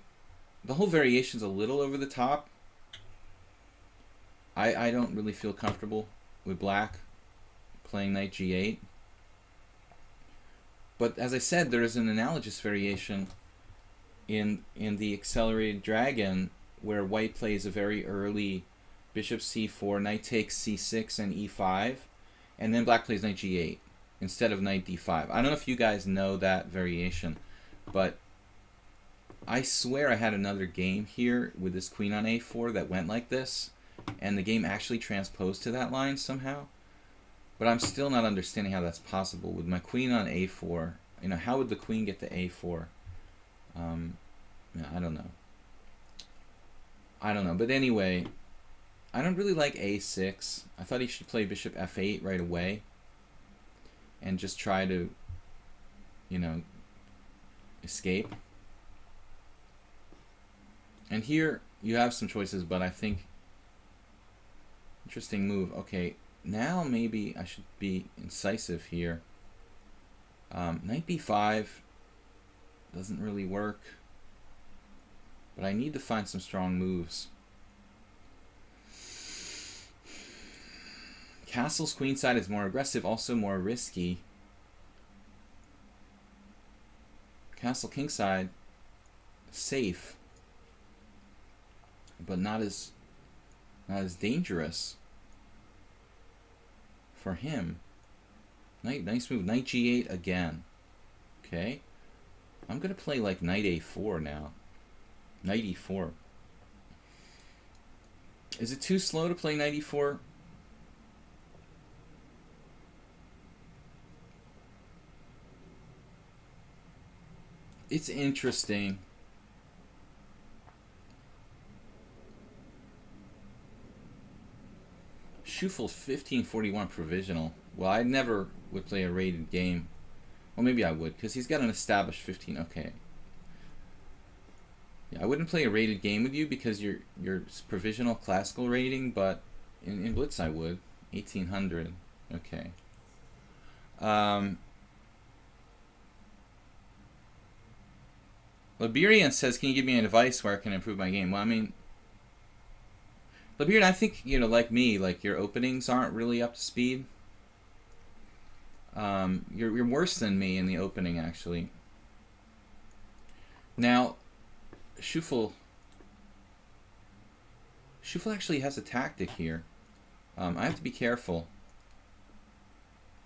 S1: the whole variation's a little over the top. I don't really feel comfortable with black playing knight g8. But as I said, there is an analogous variation in the accelerated dragon where white plays a very early bishop c4, knight takes c6 and e5, and then black plays knight g8 instead of knight d5. I don't know if you guys know that variation, but I swear I had another game here with this queen on a4 that went like this, and the game actually transposed to that line somehow. But I'm still not understanding how that's possible with my queen on a4. You know, how would the queen get to a4? Yeah, I don't know. But anyway, I don't really like a6. I thought he should play bishop f8 right away and just try to, you know, escape. And here you have some choices, but I think interesting move. Okay, now maybe I should be incisive here. Knight b5 doesn't really work, but I need to find some strong moves. Castle's queenside is more aggressive, also more risky. Castle kingside, safe, but not as dangerous for him. Nice move. Knight g8 again. Okay. I'm going to play like knight a4 now. Knight e4. Is it too slow to play knight e4? It's interesting. Schufel 1541 provisional. Well, I never would play a rated game Well, maybe I would, because he's got an established 15. Okay. Yeah, I wouldn't play a rated game with you because you're provisional classical rating, but in Blitz I would. 1800. Okay. Liberian says, can you give me advice where I can improve my game? Well, I mean, Liberian, I think, like me, like your openings aren't really up to speed. You're worse than me in the opening, actually. Now, Schufel actually has a tactic here. I have to be careful.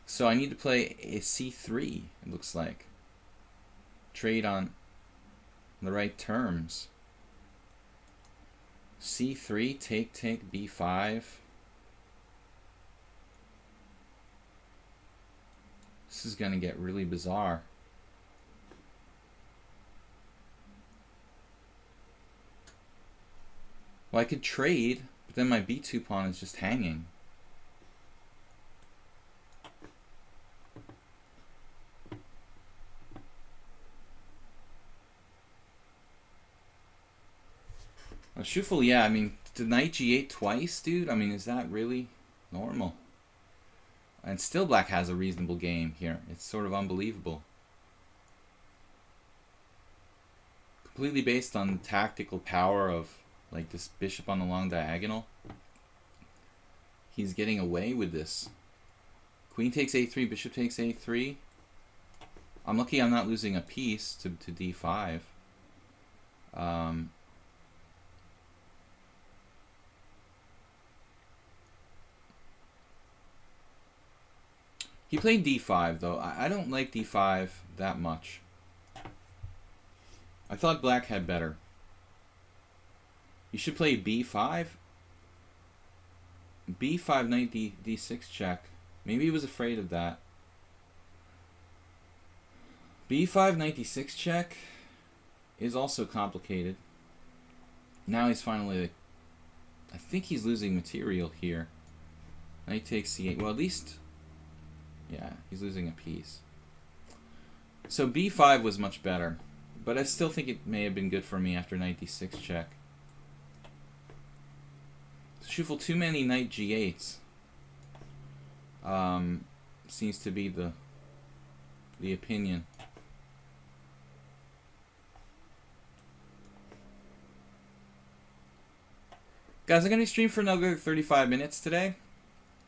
S1: So I need to play a c3, it looks like. Trade on the right terms. c3, take, b5. This is going to get really bizarre. Well, I could trade, but then my b2 pawn is just hanging. Well, Schufel, yeah, I mean, to knight g8 twice, dude, I mean, is that really normal? And still black has a reasonable game here. It's sort of unbelievable. Completely based on the tactical power of, like, this bishop on the long diagonal. He's getting away with this. Queen takes a3, bishop takes a3. I'm lucky I'm not losing a piece to d5. He played d5, though. I don't like d5 that much. I thought black had better. You should play b5. b5, knight d6 check. Maybe he was afraid of that. b5, knight d6 check is also complicated. Now he's finally... I think he's losing material here. Knight takes c8. Well, at least... Yeah, he's losing a piece. So b5 was much better. But I still think it may have been good for me after knight d6 check. Schufel, too many knight g8s. Seems to be the opinion. Guys, I'm going to stream for another 35 minutes today.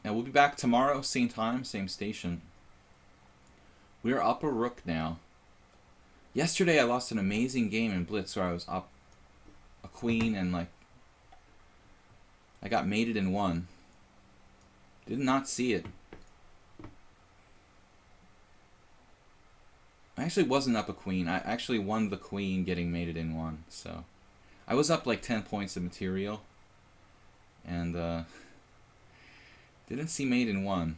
S1: And we'll be back tomorrow, same time, same station. We're up a rook now. Yesterday I lost an amazing game in Blitz where I was up a queen and like I got mated in one. Did not see it. I actually wasn't up a queen. I actually won the queen getting mated in one. So I was up like 10 points of material. And didn't see mate in one.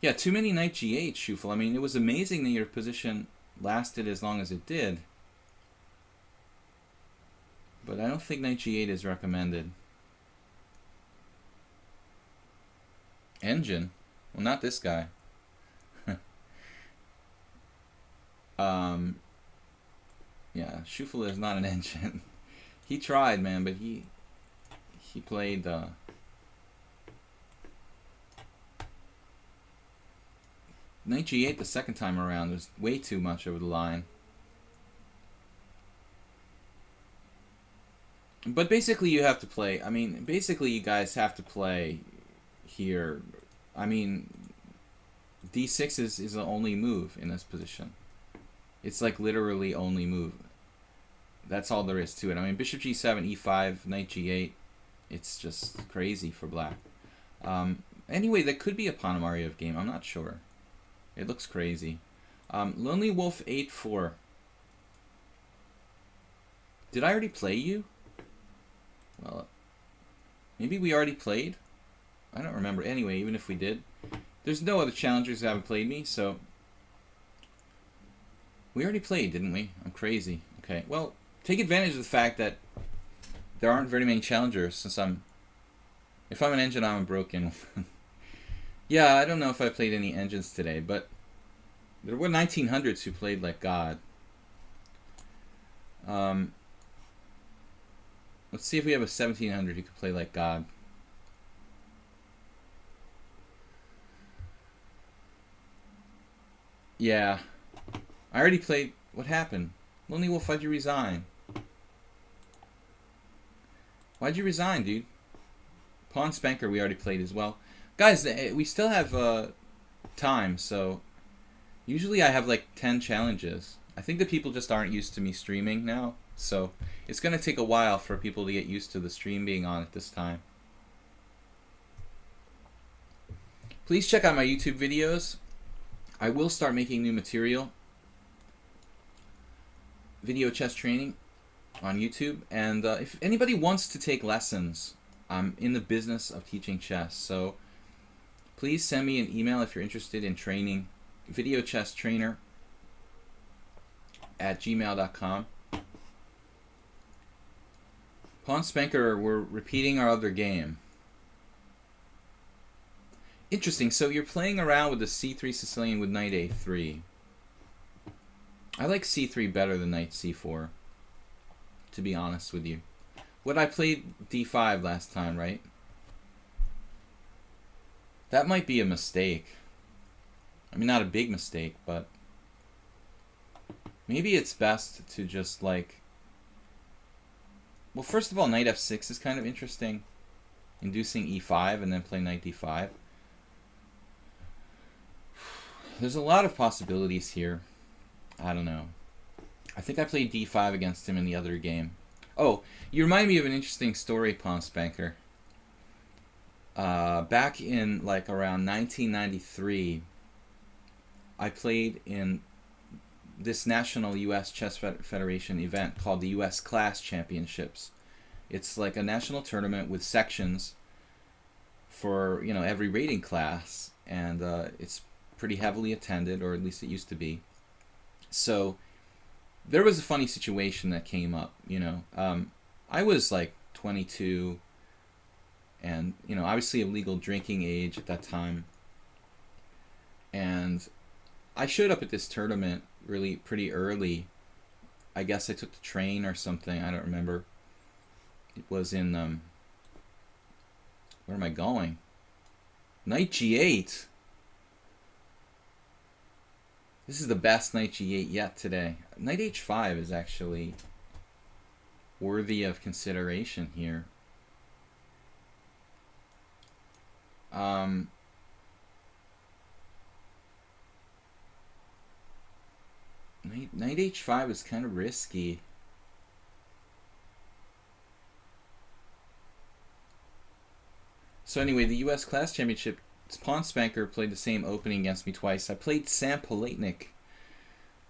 S1: Yeah, too many knight g8, Schufel. I mean, it was amazing that your position lasted as long as it did. But I don't think knight g8 is recommended. Engine? Well, not this guy. Yeah, Schufel is not an engine. He tried, man, but he played knight g8 the second time around. There's way too much over the line. But basically you have to play, I mean, basically you guys have to play here. I mean, d6 is the only move in this position. It's like literally only move. That's all there is to it. I mean, bishop g7, e5, knight g8. It's just crazy for black. Anyway, that could be a Ponomarev game. I'm not sure. It looks crazy. Lonely Wolf 8-4. Did I already play you? Well, maybe we already played? I don't remember. Anyway, even if we did. There's no other challengers that haven't played me, so... We already played, didn't we? I'm crazy. Okay, well, take advantage of the fact that there aren't very many challengers, since if I'm an engine, I'm broken. Yeah, Yeah, I don't know if I played any engines today, but there were 1900s who played like God. Let's see if we have a 1700 who could play like God. Yeah. I already played... What happened? Lonely Wolf, why'd you resign? Why'd you resign, dude? Pawn Spanker we already played as well. Guys, we still have time, so... Usually I have like 10 challenges. I think that people just aren't used to me streaming now. So it's going to take a while for people to get used to the stream being on at this time. Please check out my YouTube videos. I will start making new material. Video chess training on YouTube. And if anybody wants to take lessons, I'm in the business of teaching chess. So please send me an email if you're interested in training. videochesstrainer@gmail.com. Pawn Spanker, we're repeating our other game. Interesting, so you're playing around with the c3 Sicilian with knight a3. I like c3 better than knight c4, to be honest with you. What I played d5 last time, right? That might be a mistake. I mean, not a big mistake, but maybe it's best to just like... Well, first of all, knight f6 is kind of interesting. Inducing e5 and then play knight d5. There's a lot of possibilities here. I don't know. I think I played d5 against him in the other game. Oh, you remind me of an interesting story, Pawn Spanker. Back in like around 1993, I played in this national U.S. Chess Federation event called the U.S. Class Championships. It's like a national tournament with sections for, you know, every rating class, and it's pretty heavily attended, or at least it used to be. So there was a funny situation that came up, you know. I was like 22 and, you know, obviously of legal drinking age at that time. And I showed up at this tournament really pretty early. I guess I took the train or something. I don't remember. It was in, where am I going? Knight g8. This is the best knight g8 yet today. Knight h5 is actually worthy of consideration here. Knight h5 is kind of risky. So anyway, the U.S. Class Championship, Pawn Spanker played the same opening against me twice. I played Sam Palatnik,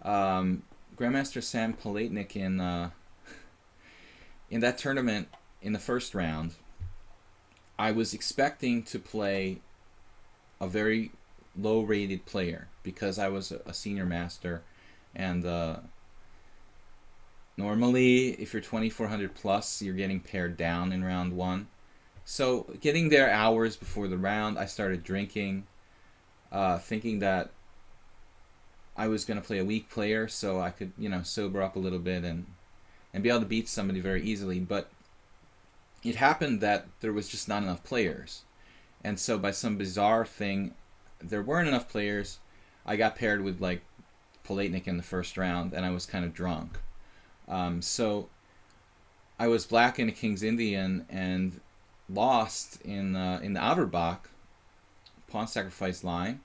S1: Grandmaster Sam Palatnik in that tournament in the first round. I was expecting to play a very low-rated player because I was a senior master, and normally if you're 2400 plus, you're getting paired down in round one. So getting there hours before the round, I started drinking, thinking that I was going to play a weak player so I could, you know, sober up a little bit and be able to beat somebody very easily. But it happened that there was just not enough players. And so by some bizarre thing, there weren't enough players. I got paired with like Palatnik in the first round, and I was kind of drunk. So I was black in a King's Indian and lost in the Averbach pawn sacrifice line,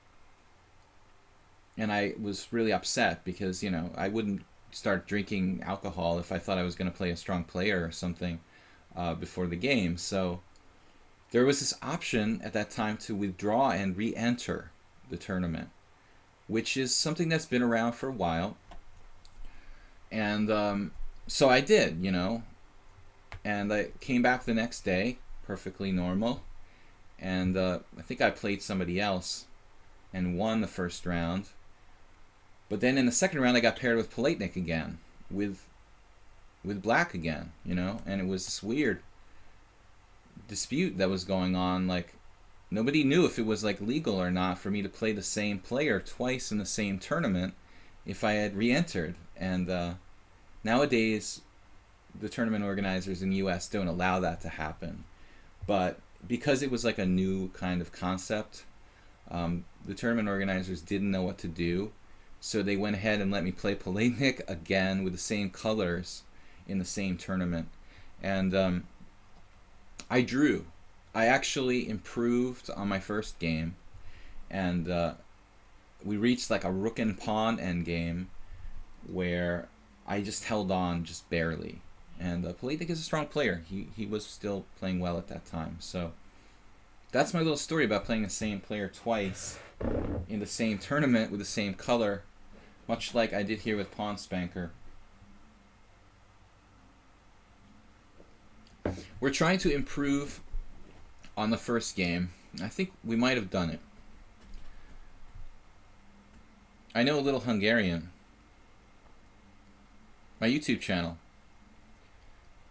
S1: and I was really upset because, you know, I wouldn't start drinking alcohol if I thought I was going to play a strong player or something before the game. So there was this option at that time to withdraw and re-enter the tournament, which is something that's been around for a while. And so I did, you know, and I came back the next day, perfectly normal, and I think I played somebody else and won the first round. But then in the second round I got paired with Palatnik again, with black again, you know, and it was this weird dispute that was going on. Like, nobody knew if it was like legal or not for me to play the same player twice in the same tournament if I had re-entered. And nowadays, the tournament organizers in the U.S. don't allow that to happen. But because it was like a new kind of concept, the tournament organizers didn't know what to do. So they went ahead and let me play Palatnik again with the same colors in the same tournament. And I drew. I actually improved on my first game. And we reached like a rook and pawn endgame where I just held on just barely. And Palatnik is a strong player. He was still playing well at that time. So that's my little story about playing the same player twice in the same tournament with the same color, much like I did here with Pawn Spanker. We're trying to improve on the first game. I think we might have done it. I know a little Hungarian. My YouTube channel.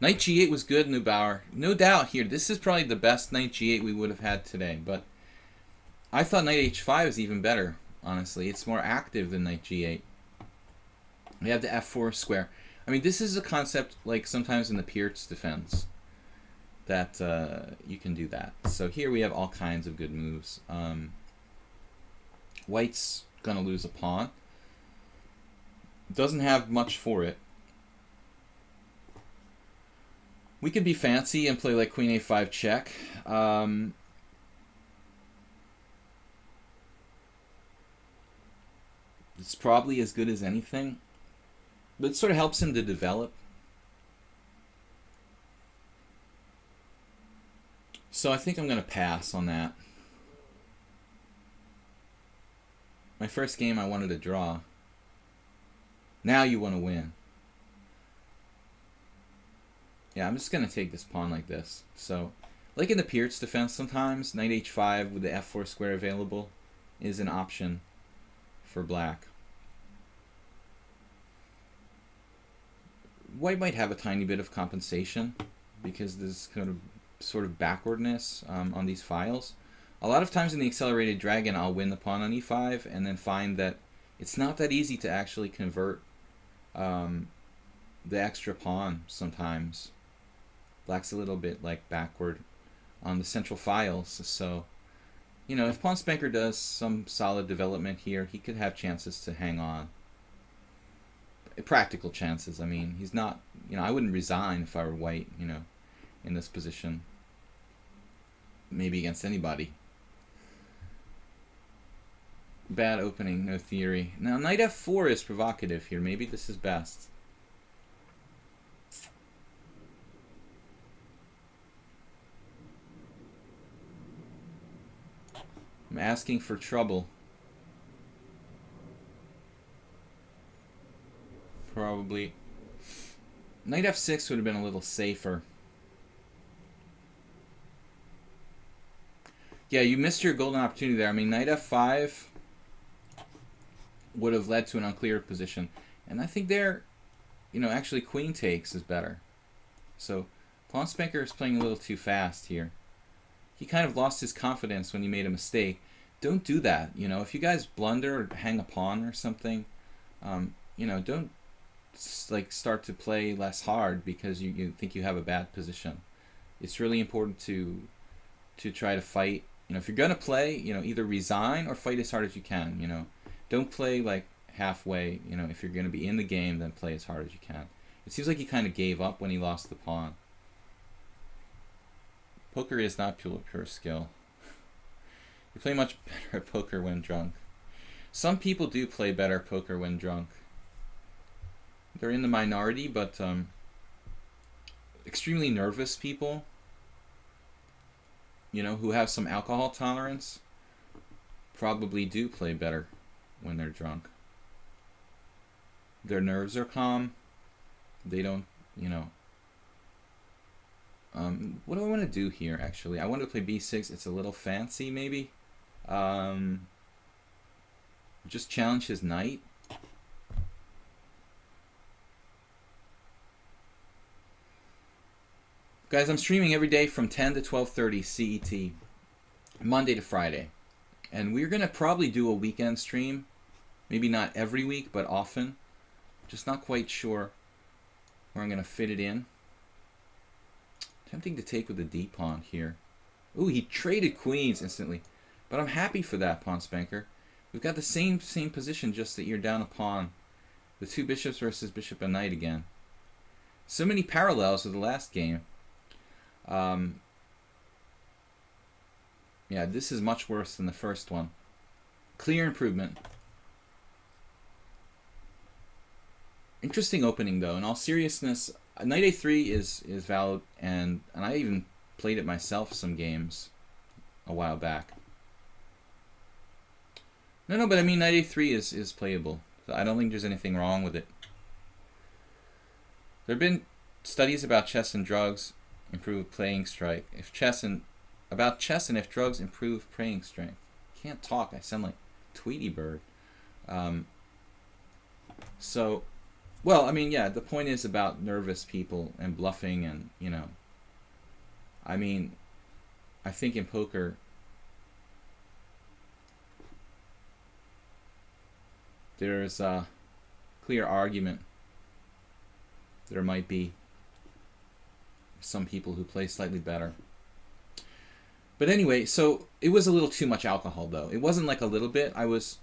S1: Knight g8 was good, Neubauer. No doubt here. This is probably the best knight g8 we would have had today. But I thought knight h5 is even better, honestly. It's more active than knight g8. We have the f4 square. I mean, this is a concept like sometimes in the Peert's defense that you can do that. So here we have all kinds of good moves. White's going to lose a pawn. Doesn't have much for it. We could be fancy and play like queen a5 check. It's probably as good as anything. But it sort of helps him to develop. So I think I'm going to pass on that. My first game I wanted to draw. Now you want to win. Yeah, I'm just going to take this pawn like this. So, like in the Peert's defense sometimes, knight h5 with the f4 square available is an option for black. White might have a tiny bit of compensation because there's kind of sort of backwardness on these files. A lot of times in the Accelerated Dragon, I'll win the pawn on e5 and then find that it's not that easy to actually convert the extra pawn sometimes. Black's a little bit like backward on the central files. So, you know, if Pawn Spanker does some solid development here, he could have chances to hang on. Practical chances, I mean. He's not, you know, I wouldn't resign if I were white, you know, in this position. Maybe against anybody. Bad opening, no theory. Now, knight f4 is provocative here. Maybe this is best. I'm asking for trouble. Probably. Knight f6 would have been a little safer. Yeah, you missed your golden opportunity there. I mean, knight f5 would have led to an unclear position. And I think there, you know, actually queen takes is better. So Pawn Spanker is playing a little too fast here. He kind of lost his confidence when he made a mistake. Don't do that. You know, if you guys blunder or hang a pawn or something, you know, don't like start to play less hard because you think you have a bad position. It's really important to try to fight. You know, if you're gonna play, you know, either resign or fight as hard as you can. You know, don't play like halfway. You know, if you're gonna be in the game, then play as hard as you can. It seems like he kind of gave up when he lost the pawn. Poker is not pure skill. You play much better at poker when drunk. Some people do play better poker when drunk. They're in the minority, but extremely nervous people, you know, who have some alcohol tolerance, probably do play better when they're drunk. Their nerves are calm. They don't, you know. What do I want to do here, actually? I want to play b6. It's a little fancy, maybe. Just challenge his knight. Guys, I'm streaming every day from 10 to 12:30 CET. Monday to Friday. And we're going to probably do a weekend stream. Maybe not every week, but often. Just not quite sure where I'm going to fit it in. Tempting to take with the D pawn here. Ooh, he traded queens instantly. But I'm happy for that, Pawn Spanker. We've got the same position, just that you're down a pawn. The two bishops versus bishop and knight again. So many parallels with the last game. Yeah, this is much worse than the first one. Clear improvement. Interesting opening, though. In all seriousness, knight a3 is valid, and I even played it myself some games a while back. No, but I mean, knight a3 is playable. So I don't think there's anything wrong with it. There have been studies about chess and drugs improve playing strike. About chess and if drugs improve playing strength. Can't talk. I sound like Tweety Bird. So, well, I mean, yeah, the point is about nervous people and bluffing and, you know. I mean, I think in poker, there's a clear argument there might be some people who play slightly better. But anyway, so it was a little too much alcohol, though. It wasn't like a little bit. I was,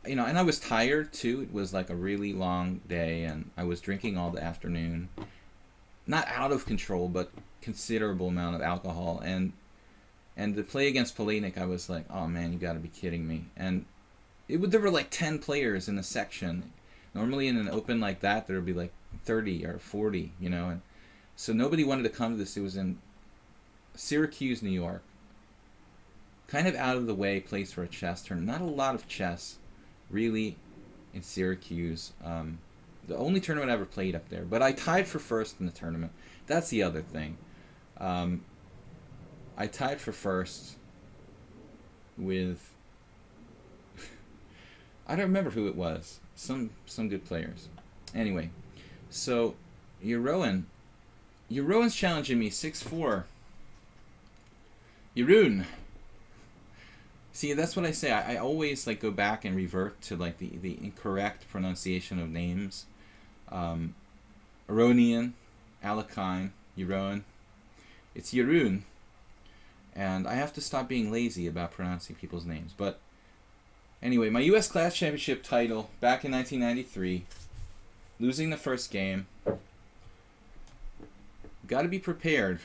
S1: you know, and I was tired, too. It was like a really long day, and I was drinking all the afternoon. Not out of control, but considerable amount of alcohol. And to play against Politnik, I was like, oh, man, you got to be kidding me. And there were like 10 players in the section. Normally in an open like that, there would be like 30 or 40, you know. And so nobody wanted to come to this. It was in Syracuse, New York. Kind of out of the way place for a chess tournament. Not a lot of chess, really, in Syracuse. The only tournament I ever played up there. But I tied for first in the tournament. That's the other thing. I tied for first with... I don't remember who it was. Some good players. Anyway, so Jeroen's challenging me 6-4. Jeroen. See, that's what I say. I always like go back and revert to like the incorrect pronunciation of names. Aronian, Alakine, Jeroen. It's Jeroen. And I have to stop being lazy about pronouncing people's names. But anyway, my U.S. Class Championship title back in 1993. Losing the first game. Got to be prepared.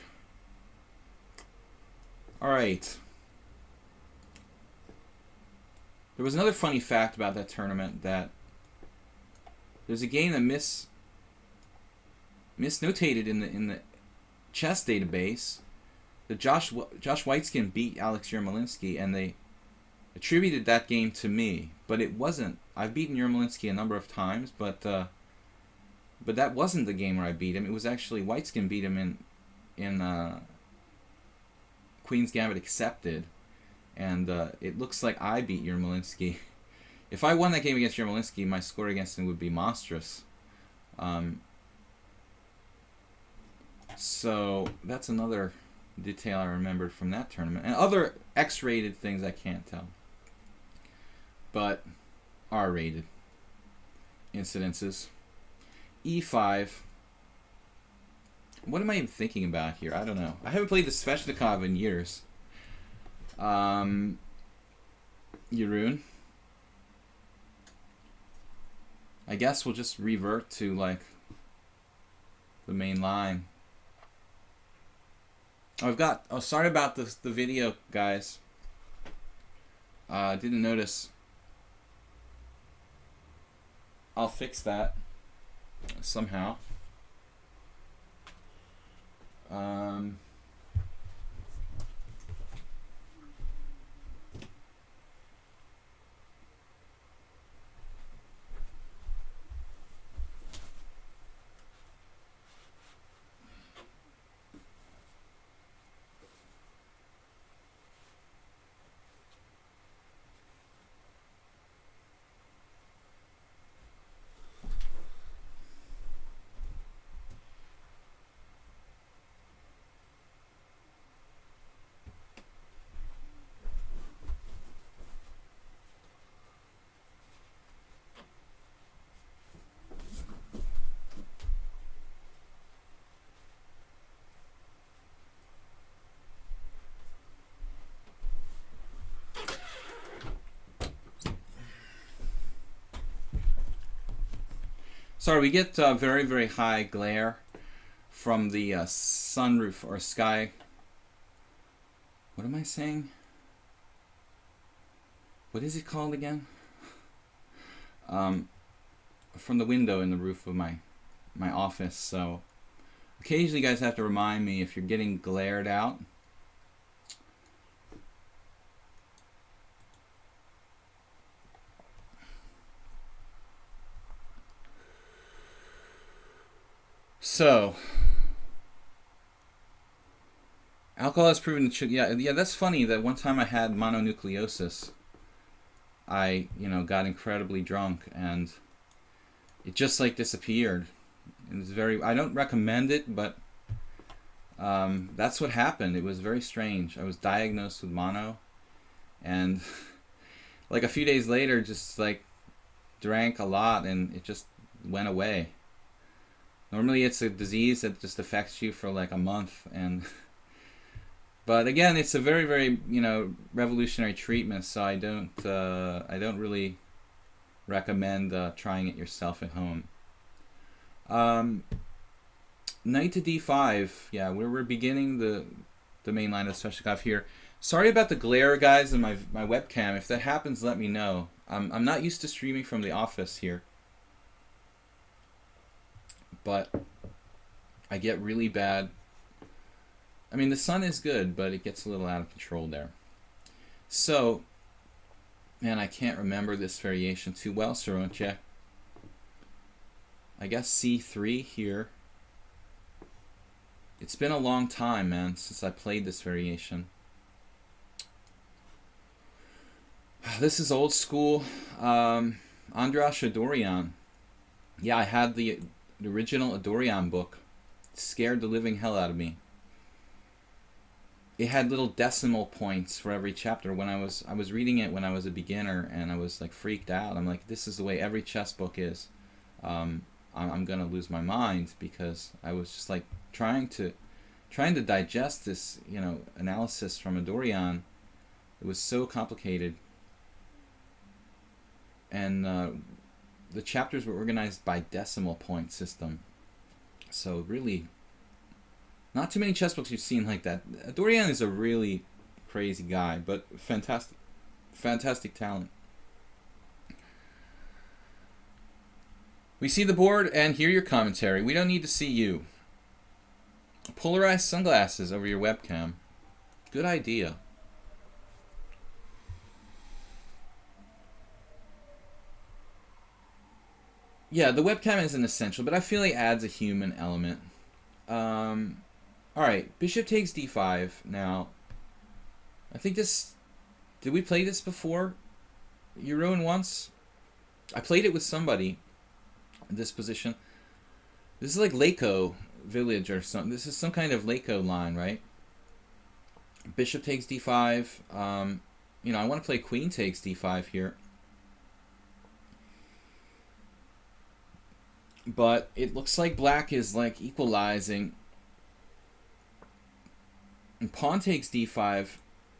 S1: All right. There was another funny fact about that tournament that there's a game that misnotated in the chess database that Josh Waitzkin beat Alex Yermolinsky, and they attributed that game to me, but it wasn't. I've beaten Yermolinsky a number of times, but that wasn't the game where I beat him. It was actually Waitzkin beat him in Queen's Gambit Accepted. And it looks like I beat Yermolinsky. If I won that game against Yermolinsky, my score against him would be monstrous. So that's another detail I remembered from that tournament. And other X-rated things I can't tell. But R-rated incidences. E5. What am I even thinking about here? I don't know. I haven't played the Sveshnikov in years. Jeroen. I guess we'll just revert to like the main line. Sorry about the video, guys. Didn't notice. I'll fix that somehow. Sorry, we get very, very high glare from the sunroof or sky. What am I saying? What is it called again? From the window in the roof of my office. So occasionally you guys have to remind me if you're getting glared out. So alcohol has proven to, yeah, that's funny that one time I had mononucleosis. I, got incredibly drunk and it just like disappeared. It was I don't recommend it, but that's what happened. It was very strange. I was diagnosed with mono and like a few days later just like drank a lot and it just went away. Normally it's a disease that just affects you for like a month, and but again, it's a very, very, revolutionary treatment, so I don't really recommend trying it yourself at home. Knight to d5. Yeah, we're beginning the main line of Sveshnikov here. Sorry about the glare, guys, in my webcam. If that happens, let me know. I'm not used to streaming from the office here, but I get really bad. I mean, the sun is good, but it gets a little out of control there. So, man, I can't remember this variation too well, Saronche. I guess c3 here. It's been a long time, man, since I played this variation. This is old school. Andras Adorian. Yeah, I had the original Adorian book. It scared the living hell out of me. It had little decimal points for every chapter. When I was reading it when I was a beginner, and I was like freaked out. I'm like, this is the way every chess book is. I'm gonna lose my mind, because I was just like trying to digest this, analysis from Adorian. It was so complicated, and the chapters were organized by decimal point system. So really, not too many chess books you've seen like that. Dorian is a really crazy guy, but fantastic talent. We see the board and hear your commentary. We don't need to see you. Polarized sunglasses over your webcam. Good idea. Yeah, the webcam isn't essential, but I feel it adds a human element. Alright, bishop takes d5 now. I think this... Did we play this before? You ruined once? I played it with somebody in this position. This is like Lako village or something. This is some kind of Lako line, right? Bishop takes d5. I want to play queen takes d5 here. But it looks like black is like equalizing. And pawn takes d5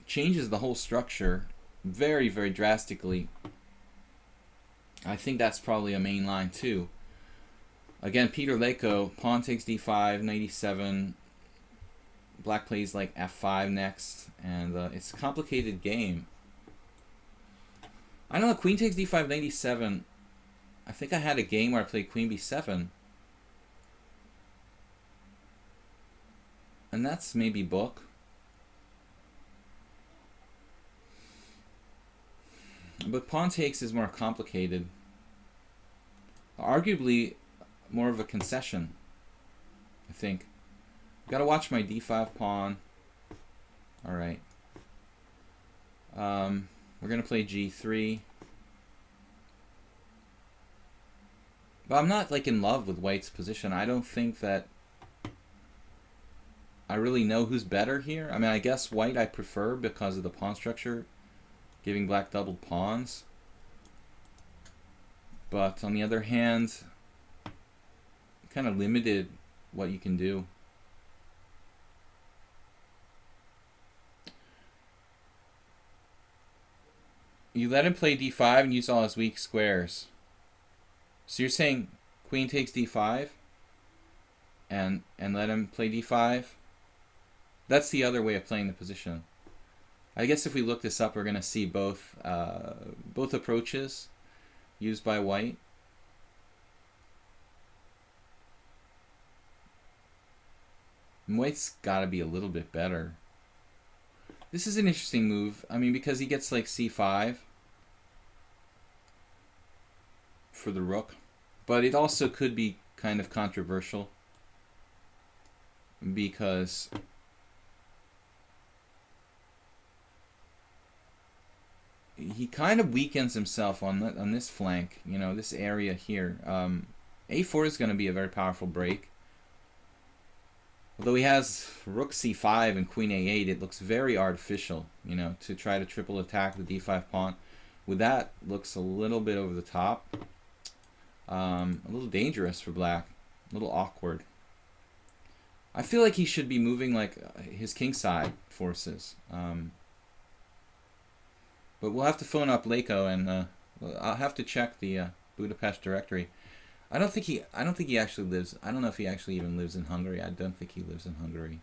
S1: changes the whole structure very, very drastically. I think that's probably a main line too. Again, Peter Lako, pawn takes d5, knight e7. Black plays like f5 next, and it's a complicated game. I don't know, queen takes d5, knight e7. I think I had a game where I played queen b7. And that's maybe book. But pawn takes is more complicated. Arguably more of a concession, I think. Gotta watch my d5 pawn. Alright. We're gonna play g3. But I'm not like in love with white's position. I don't think that I really know who's better here. I mean, I guess white I prefer because of the pawn structure, giving black doubled pawns. But on the other hand, kind of limited what you can do. You let him play d5 and use all his weak squares. So you're saying queen takes d5 and let him play d5. That's the other way of playing the position. I guess if we look this up, we're going to see both approaches used by white. And white's got to be a little bit better. This is an interesting move. I mean, because he gets like c5 for the rook. But it also could be kind of controversial because he kind of weakens himself on this flank, you know, this area here. A4 is going to be a very powerful break. Although he has rook c5 and queen a8, it looks very artificial, you know, to try to triple attack the d5 pawn. With that, looks a little bit over the top. A little dangerous for black. A little awkward. I feel like he should be moving like his kingside forces. But we'll have to phone up Leko, and I'll have to check the Budapest directory. I don't think he actually lives. I don't know if he actually even lives in Hungary. I don't think he lives in Hungary.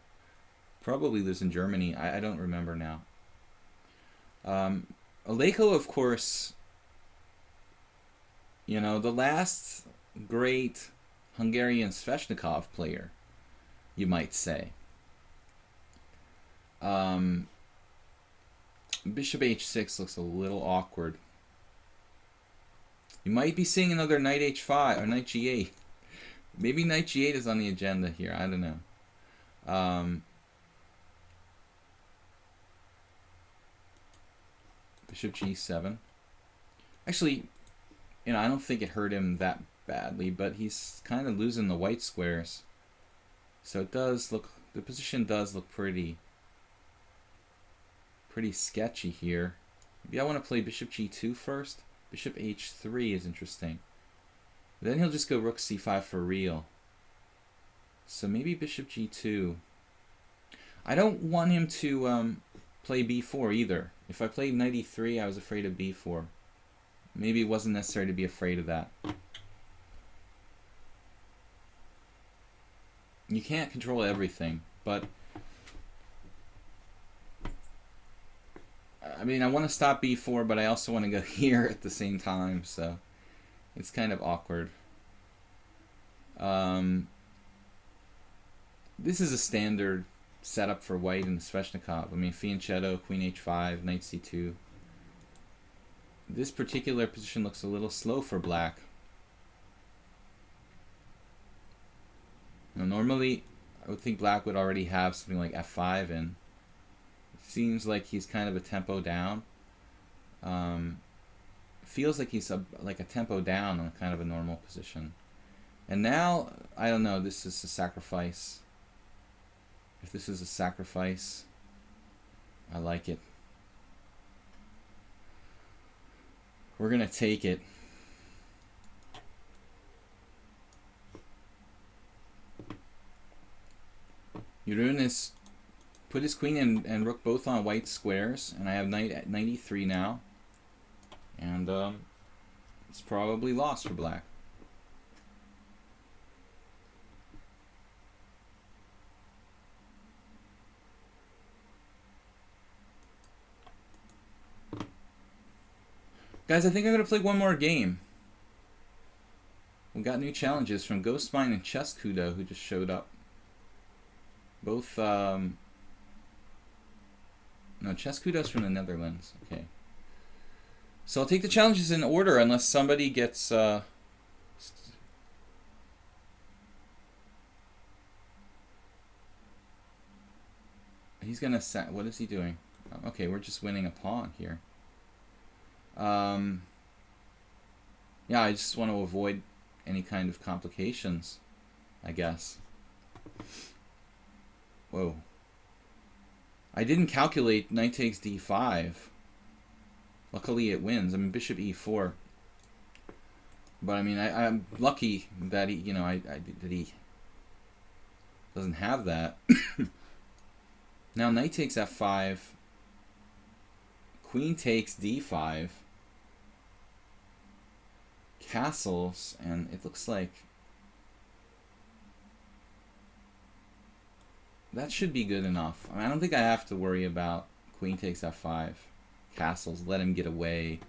S1: Probably lives in Germany. I don't remember now. Leko, of course, you know, the last great Hungarian Sveshnikov player, you might say. Bishop h6 looks a little awkward. You might be seeing another knight h5 or knight g8. Maybe knight g8 is on the agenda here. I don't know. Bishop g7. Actually, you know, I don't think it hurt him that badly, but he's kind of losing the white squares. So it does look, the position does look pretty sketchy here. Maybe I want to play bishop g2 first. Bishop h3 is interesting. Then he'll just go rook c5 for real. So maybe bishop g2. I don't want him to play b4 either. If I played knight e3, I was afraid of b4. Maybe it wasn't necessary to be afraid of that. You can't control everything, but I mean, I want to stop b4, but I also want to go here at the same time, so it's kind of awkward. This is a standard setup for white in the Sveshnikov. I mean, fianchetto, queen h5, knight c2. This particular position looks a little slow for black. Now, normally, I would think black would already have something like f5 in. Seems like he's kind of a tempo down. Feels like he's like a tempo down on kind of a normal position. And now, I don't know, this is a sacrifice. If this is a sacrifice, I like it. We're going to take it. Jeroen has put his queen and rook both on white squares, and I have knight at knight e3 now. And it's probably lost for black. Guys, I think I'm going to play one more game. We got new challenges from Ghostmine and Chess Kudo, who just showed up. Both, no, Chess Kudo's from the Netherlands. Okay. So I'll take the challenges in order unless somebody gets, he's going to set, what is he doing? Okay, we're just winning a pawn here. Yeah, I just want to avoid any kind of complications, I guess. Whoa. I didn't calculate knight takes d5. Luckily it wins. I mean, bishop e4. But I mean, I'm lucky that he, you know, that he doesn't have that. Now knight takes f5. Queen takes d5. Castles, and it looks like that should be good enough. I mean, I don't think I have to worry about queen takes f5, castles, let him get away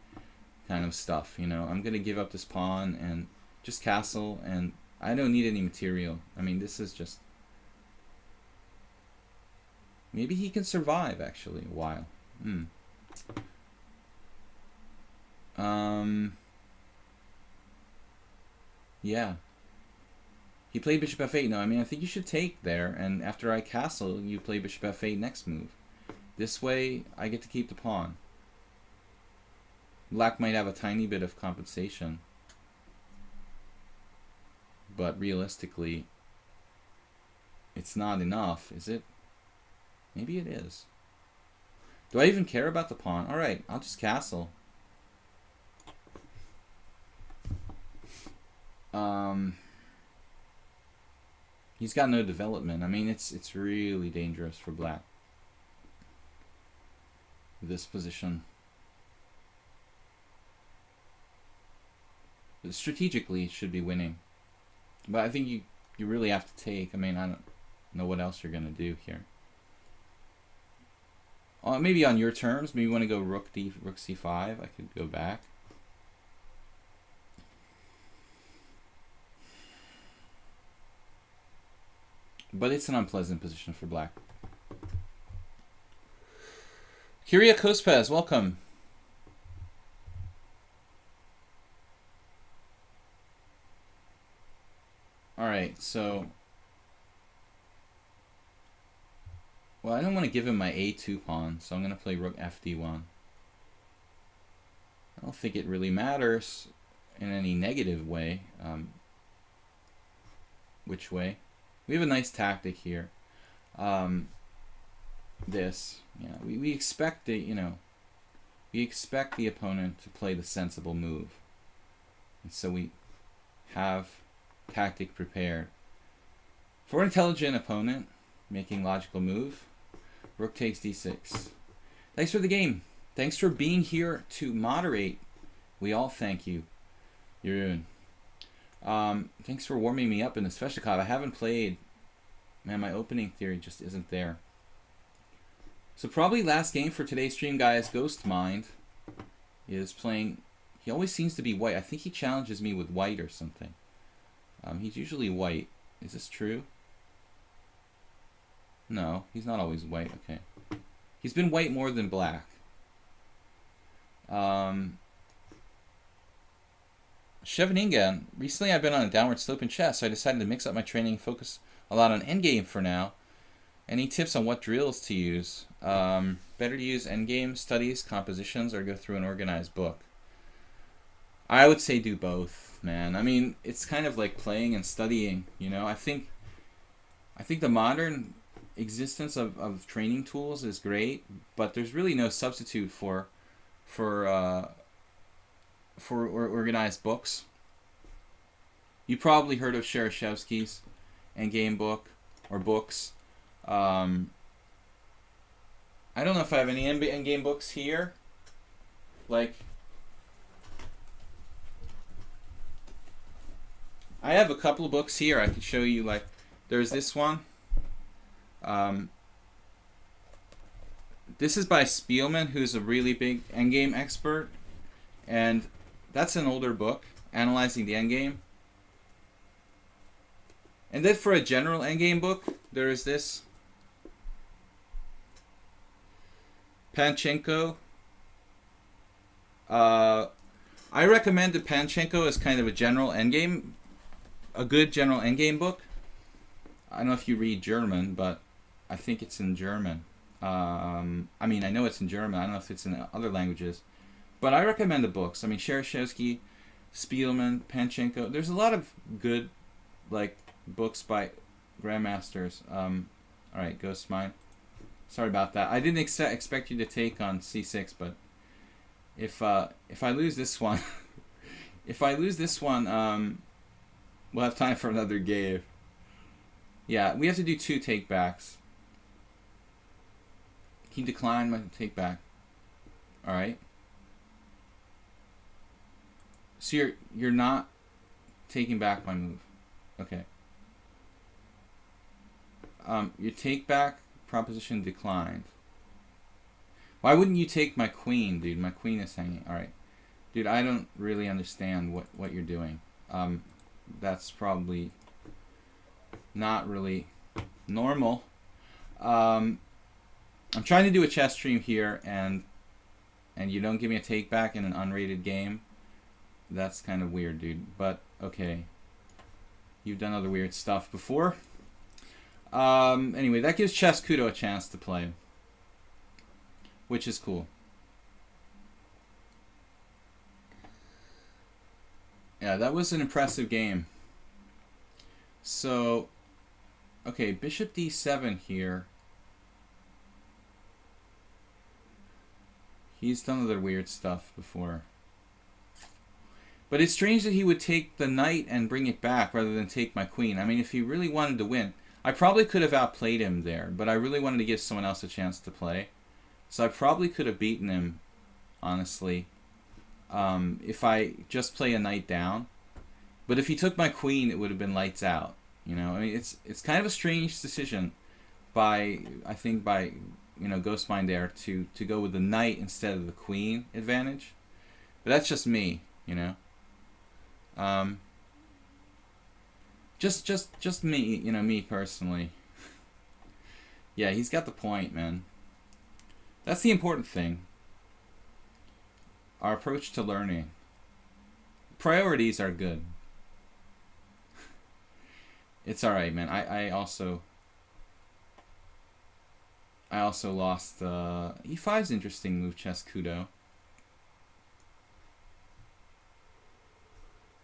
S1: kind of stuff, you know. I'm going to give up this pawn and just castle, and I don't need any material. I mean, this is just... Maybe he can survive, actually, a while. Yeah. He played bishop f8. No, I mean, I think you should take there, and after I castle, you play bishop f8 next move. This way, I get to keep the pawn. Black might have a tiny bit of compensation, but realistically, it's not enough, is it? Maybe it is. Do I even care about the pawn? Alright, I'll just castle. He's got no development. I mean, it's really dangerous for black. This position. But strategically, it should be winning. But I think you really have to take. I mean, I don't know what else you're going to do here. Maybe on your terms. Maybe you want to go rook c5. I could go back. But it's an unpleasant position for black. Kyria Kospez, welcome. Alright, so... Well, I don't want to give him my a2 pawn, so I'm going to play rook fd1. I don't think it really matters in any negative way. Which way? We have a nice tactic here. We expect the, we expect the opponent to play the sensible move. And so we have tactic prepared. For an intelligent opponent making logical move, rook takes d6. Thanks for the game. Thanks for being here to moderate. We all thank you. Jeroen. Thanks for warming me up in the Sveshnikov. I haven't played. Man, my opening theory just isn't there. So probably last game for today's stream, guys. Ghostmind is playing. He always seems to be white. I think he challenges me with white or something. He's usually white. Is this true? No, he's not always white. Okay. He's been white more than black. Cheveninga, recently I've been on a downward slope in chess, so I decided to mix up my training and focus a lot on endgame for now. Any tips on what drills to use? Better to use endgame studies, compositions, or go through an organized book? I would say do both, man. I mean, it's kind of like playing and studying, you know. I think the modern existence of training tools is great, but there's really no substitute for organized books. You probably heard of Shereshevsky's endgame book or books. I don't know if I have any endgame books here. Like, I have a couple of books here I could show you. Like, there's this one. This is by Spielman, who's a really big endgame expert. And that's an older book, analyzing the endgame. And then for a general endgame book, there is this. Panchenko. I recommend the Panchenko as kind of a general endgame, a good general endgame book. I don't know if you read German, but I think it's in German. I mean, I know it's in German. I don't know if it's in other languages. But I recommend the books. I mean, Shereshevsky, Spielman, Panchenko. There's a lot of good, like, books by grandmasters. All right, Ghostmind. Sorry about that. I didn't expect you to take on c6, but if I lose this one, we'll have time for another game. Yeah, we have to do 2 takebacks. He declined my takeback. All right. So you're not taking back my move. Okay. Your take back proposition declined. Why wouldn't you take my queen, dude? My queen is hanging. Alright. Dude, I don't really understand what you're doing. That's probably not really normal. I'm trying to do a chess stream here, and you don't give me a take back in an unrated game. That's kind of weird, dude. But, okay. You've done other weird stuff before. Anyway, that gives Chess Kudo a chance to play, which is cool. Yeah, that was an impressive game. So, okay, bishop d7 here. He's done other weird stuff before. But it's strange that he would take the knight and bring it back rather than take my queen. I mean, if he really wanted to win, I probably could have outplayed him there, but I really wanted to give someone else a chance to play. So I probably could have beaten him, honestly, if I just play a knight down. But if he took my queen, it would have been lights out. You know, I mean, it's kind of a strange decision by Ghostmind there to go with the knight instead of the queen advantage. But that's just me, you know. Just me, you know, me personally. Yeah, he's got the point, man. That's the important thing. Our approach to learning. Priorities are good. It's alright, man. I also lost E5's interesting move, Chess Kudo.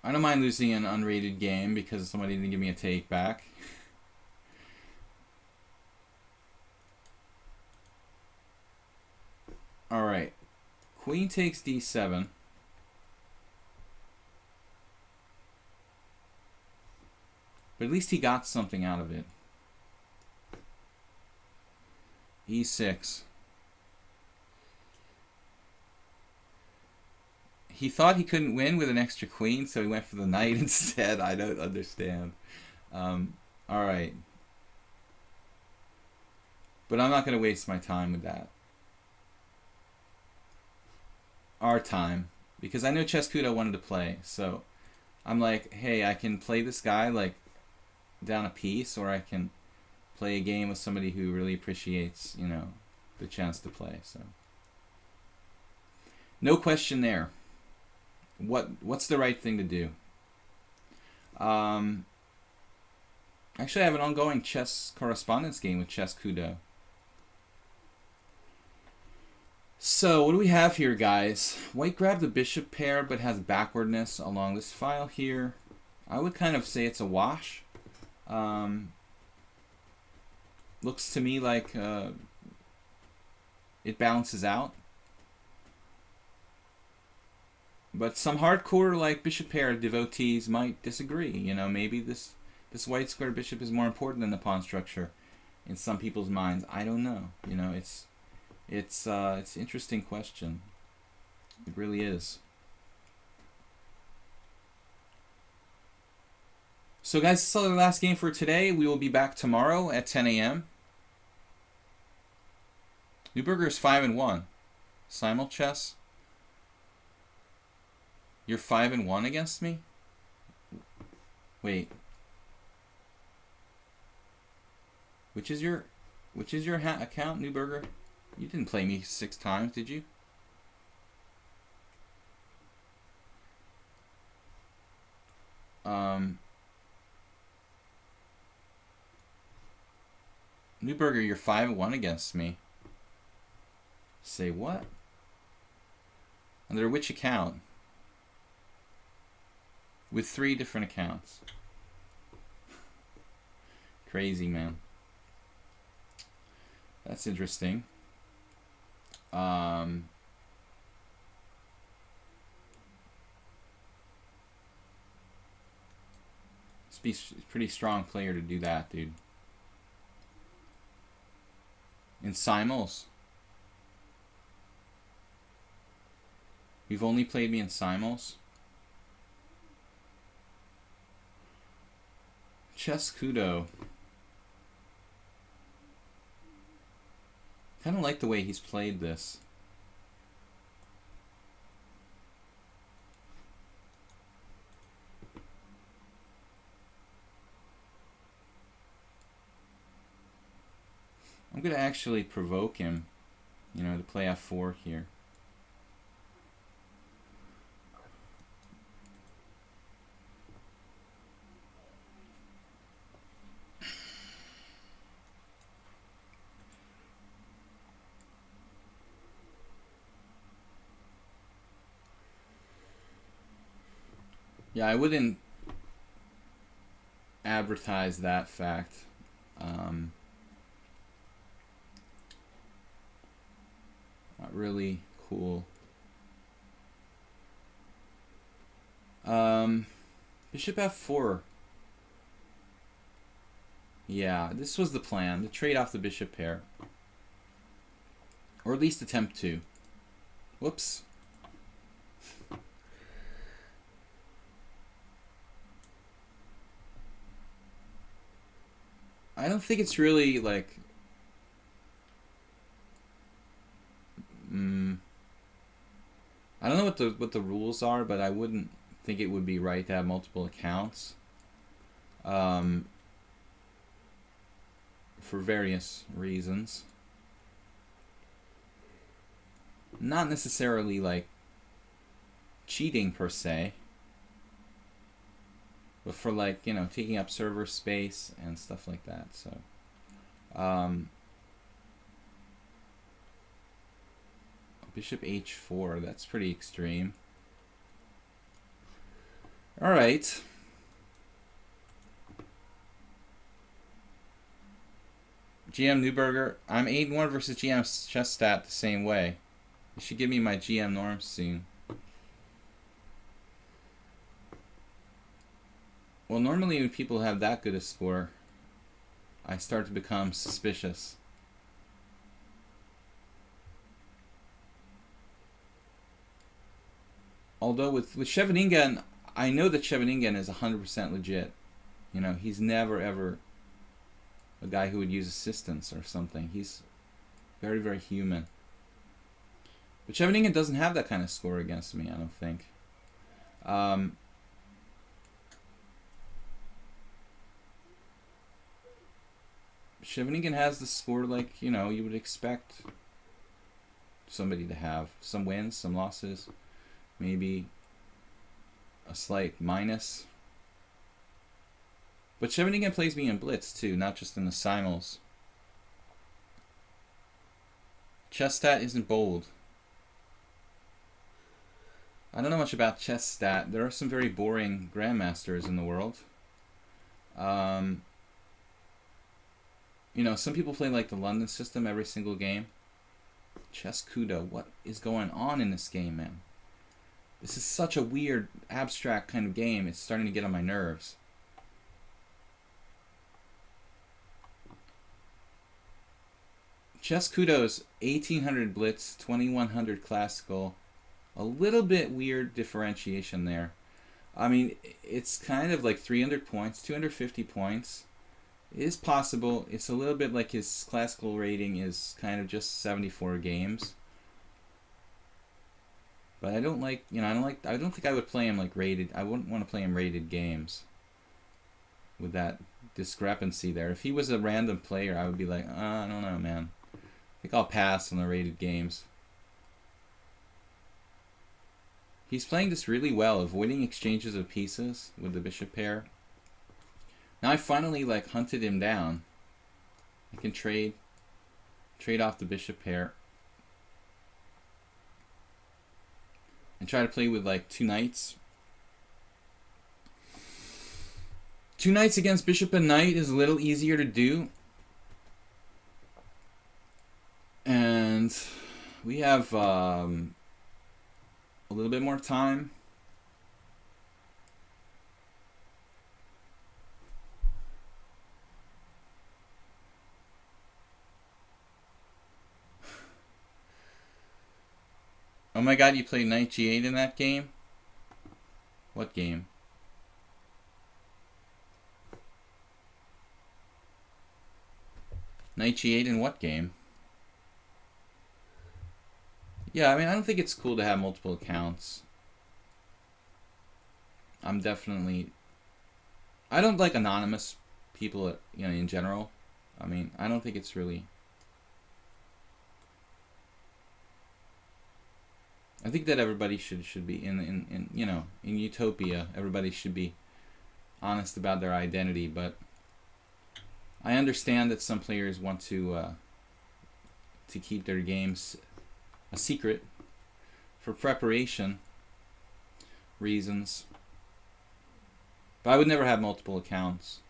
S1: I don't mind losing an unrated game because somebody didn't give me a take back. Alright. Queen takes d7. But at least he got something out of it. e6. He thought he couldn't win with an extra queen, so he went for the knight instead. I don't understand. Alright. But I'm not going to waste my time with that. Our time. Because I know Chess Kudo wanted to play, so I'm like, hey, I can play this guy like down a piece, or I can play a game with somebody who really appreciates, you know, the chance to play. So no question there. What's the right thing to do? Actually, I have an ongoing chess correspondence game with Chess Kudo. So what do we have here, guys? White grabbed the bishop pair but has backwardness along this file here. I would kind of say it's a wash. Looks to me like it balances out. But some hardcore like bishop pair devotees might disagree. You know, maybe this white square bishop is more important than the pawn structure in some people's minds. I don't know. You know, it's an interesting question. It really is. So guys, this is the last game for today. We will be back tomorrow at 10 a.m. Newberger's 5-1. Simul chess. You're 5-1 against me? Wait. Which is your account, Newberger? You didn't play me 6 times, did you? Newberger, you're 5-1 against me. Say what? Under which account? With 3 different accounts. Crazy, man. That's interesting. Must be a pretty strong player to do that, dude. In simuls. You've only played me in simuls? Chess Kudo. Kind of like the way he's played this. I'm going to actually provoke him, you know, to play f4 here. Yeah, I wouldn't advertise that fact. Not really cool. Bishop f4. Yeah, this was the plan, to trade off the bishop pair. Or at least attempt to. Whoops. I don't think it's really like... I don't know what the rules are, but I wouldn't think it would be right to have multiple accounts. For various reasons. Not necessarily like cheating per se, but for like, you know, taking up server space and stuff like that. So bishop h4, that's pretty extreme. All right. GM Newberger, I'm 8-1 versus GM chess stat the same way. You should give me my GM norms soon. Well, normally when people have that good a score, I start to become suspicious. Although with Scheveningen, I know that Scheveningen is 100% legit. You know, he's never ever a guy who would use assistance or something. He's very, very human. But Scheveningen doesn't have that kind of score against me, I don't think. Scheveningen has the score like, you know, you would expect somebody to have. Some wins, some losses, maybe a slight minus. But Scheveningen plays me in blitz too, not just in the simul's. Chess stat isn't bold. I don't know much about chess stat. There are some very boring grandmasters in the world. You know, some people play like the London system every single game. Chess Kudo, what is going on in this game, man? This is such a weird, abstract kind of game. It's starting to get on my nerves. Chess Kudo's 1800 blitz, 2100 classical. A little bit weird differentiation there. I mean, it's kind of like 300 points, 250 points. It is possible. It's a little bit like his classical rating is kind of just 74 games. But I don't like, you know, I don't think I would play him like rated. I wouldn't want to play him rated games with that discrepancy there. If he was a random player, I would be like, I don't know, man. I think I'll pass on the rated games. He's playing this really well, avoiding exchanges of pieces with the bishop pair. Now I finally like hunted him down. I can trade off the bishop pair. And try to play with like two knights. Two knights against bishop and knight is a little easier to do. And we have a little bit more time. Oh my god, you played knight g8 in that game? What game? Knight g8 in what game? Yeah, I mean, I don't think it's cool to have multiple accounts. I'm definitely... I don't like anonymous people, you know, in general. I mean, I don't think it's really... I think that everybody should be in you know, in utopia, everybody should be honest about their identity, but I understand that some players want to keep their games a secret for preparation reasons. But I would never have multiple accounts.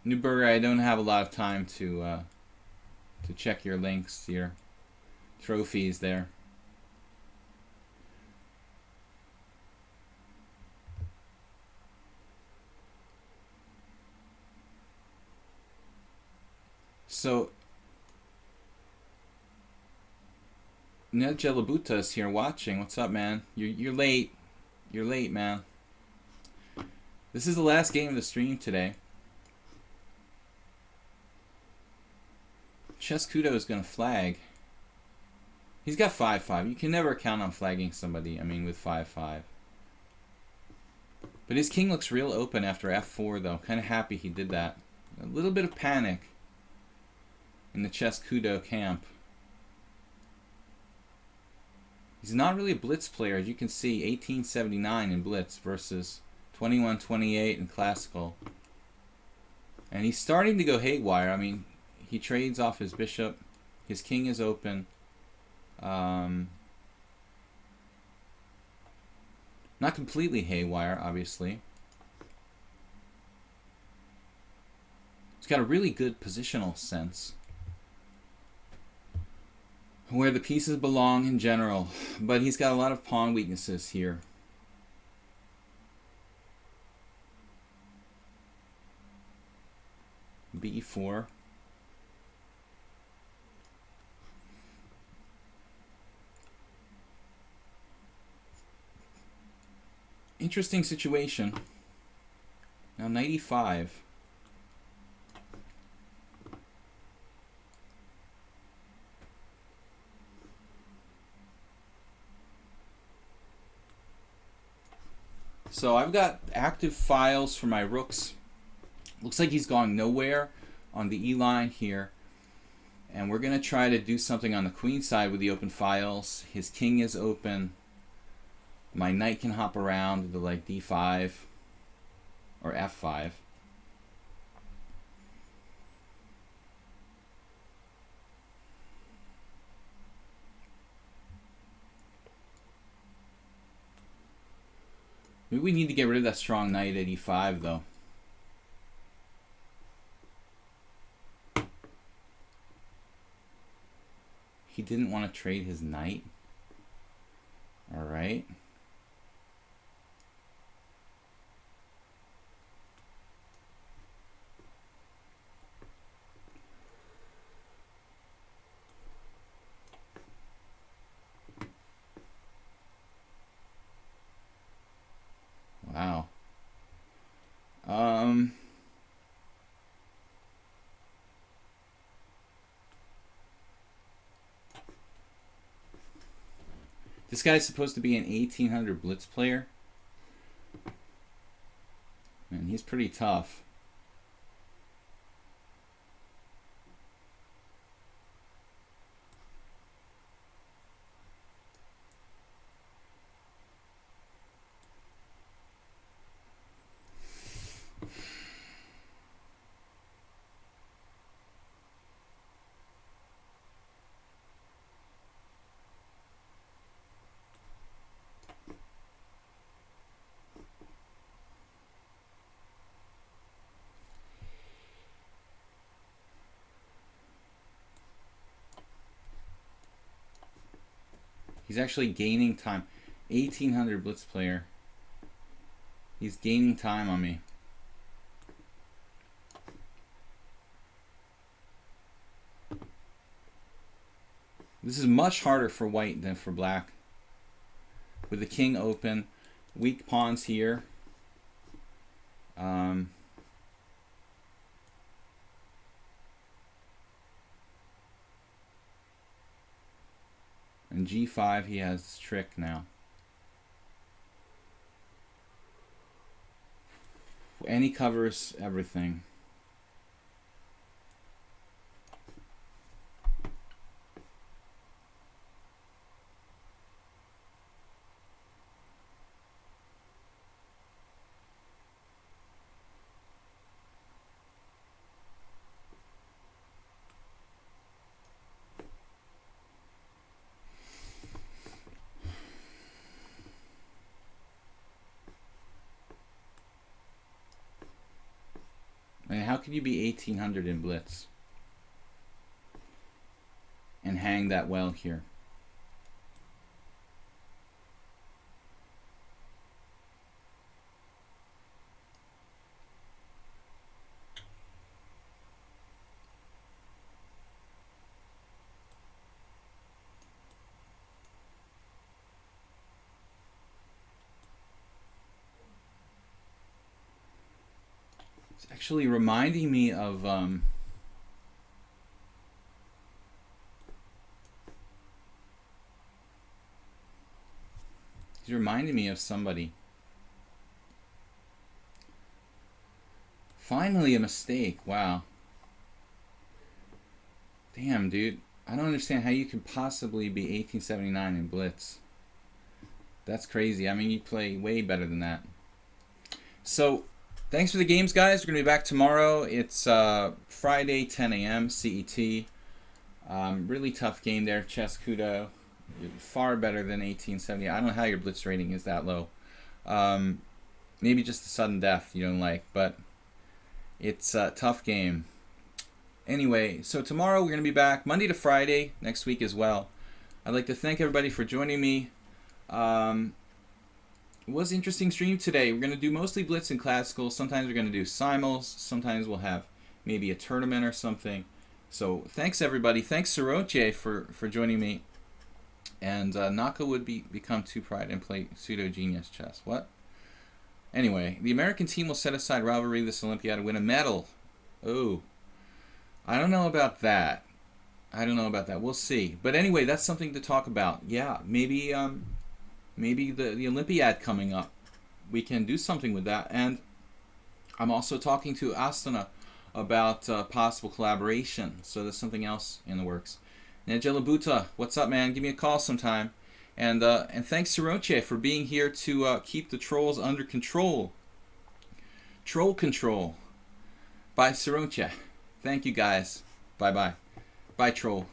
S1: Newberger, I don't have a lot of time to check your links, your trophies there. So, Ned Jelabuta is here watching. What's up, man? You're late. You're late, man. This is the last game of the stream today. Chess Kudo is going to flag. He's got 5-5. You can never count on flagging somebody, I mean, with 5-5. But his king looks real open after f4, though. Kind of happy he did that. A little bit of panic in the Chess Kudo camp. He's not really a blitz player, as you can see. 1879 in blitz versus 2128 in classical. And he's starting to go haywire. I mean, he trades off his bishop. His king is open. Not completely haywire, obviously. He's got a really good positional sense. Where the pieces belong in general. But he's got a lot of pawn weaknesses here. b4. Interesting situation. Now 95. So I've got active files for my rooks. Looks like he's going nowhere on the E line here. And we're going to try to do something on the queen side with the open files. His king is open. My knight can hop around to like d5 or f5. Maybe we need to get rid of that strong knight at e5 though. He didn't want to trade his knight. All right. Wow. This guy's supposed to be an 1800 blitz player. And he's pretty tough. He's actually gaining time. 1800 blitz player. He's gaining time on me. This is much harder for white than for black. With the king open, weak pawns here. And g5, he has this trick now. And he covers everything. I mean, how could you be 1800 in blitz and hang that well here? It's actually reminding me of he's reminding me of somebody. Finally a mistake. Wow. Damn, dude. I don't understand how you can possibly be 1879 in blitz. That's crazy. I mean, you play way better than that. So thanks for the games, guys. We're going to be back tomorrow. It's Friday, 10 a.m. CET. Really tough game there. Chess Kudo. Far better than 1870. I don't know how your blitz rating is that low. Maybe just a sudden death you don't like, but it's a tough game. Anyway, so tomorrow we're going to be back Monday to Friday, next week as well. I'd like to thank everybody for joining me. It was an interesting stream today. We're going to do mostly blitz and classical. Sometimes we're going to do simuls. Sometimes we'll have maybe a tournament or something. So thanks, everybody. Thanks, Siroche, for joining me. And Naka would become too pride and play pseudo-genius chess. What? Anyway, the American team will set aside rivalry this Olympiad and win a medal. Oh, I don't know about that. I don't know about that. We'll see. But anyway, that's something to talk about. Yeah, maybe the Olympiad coming up, we can do something with that. And I'm also talking to Astana about possible collaboration. So there's something else in the works. Nejelabuta, what's up, man? Give me a call sometime. And thanks, Siroche, for being here to keep the trolls under control. Troll control by Siroche. Thank you, guys. Bye-bye. Bye, troll.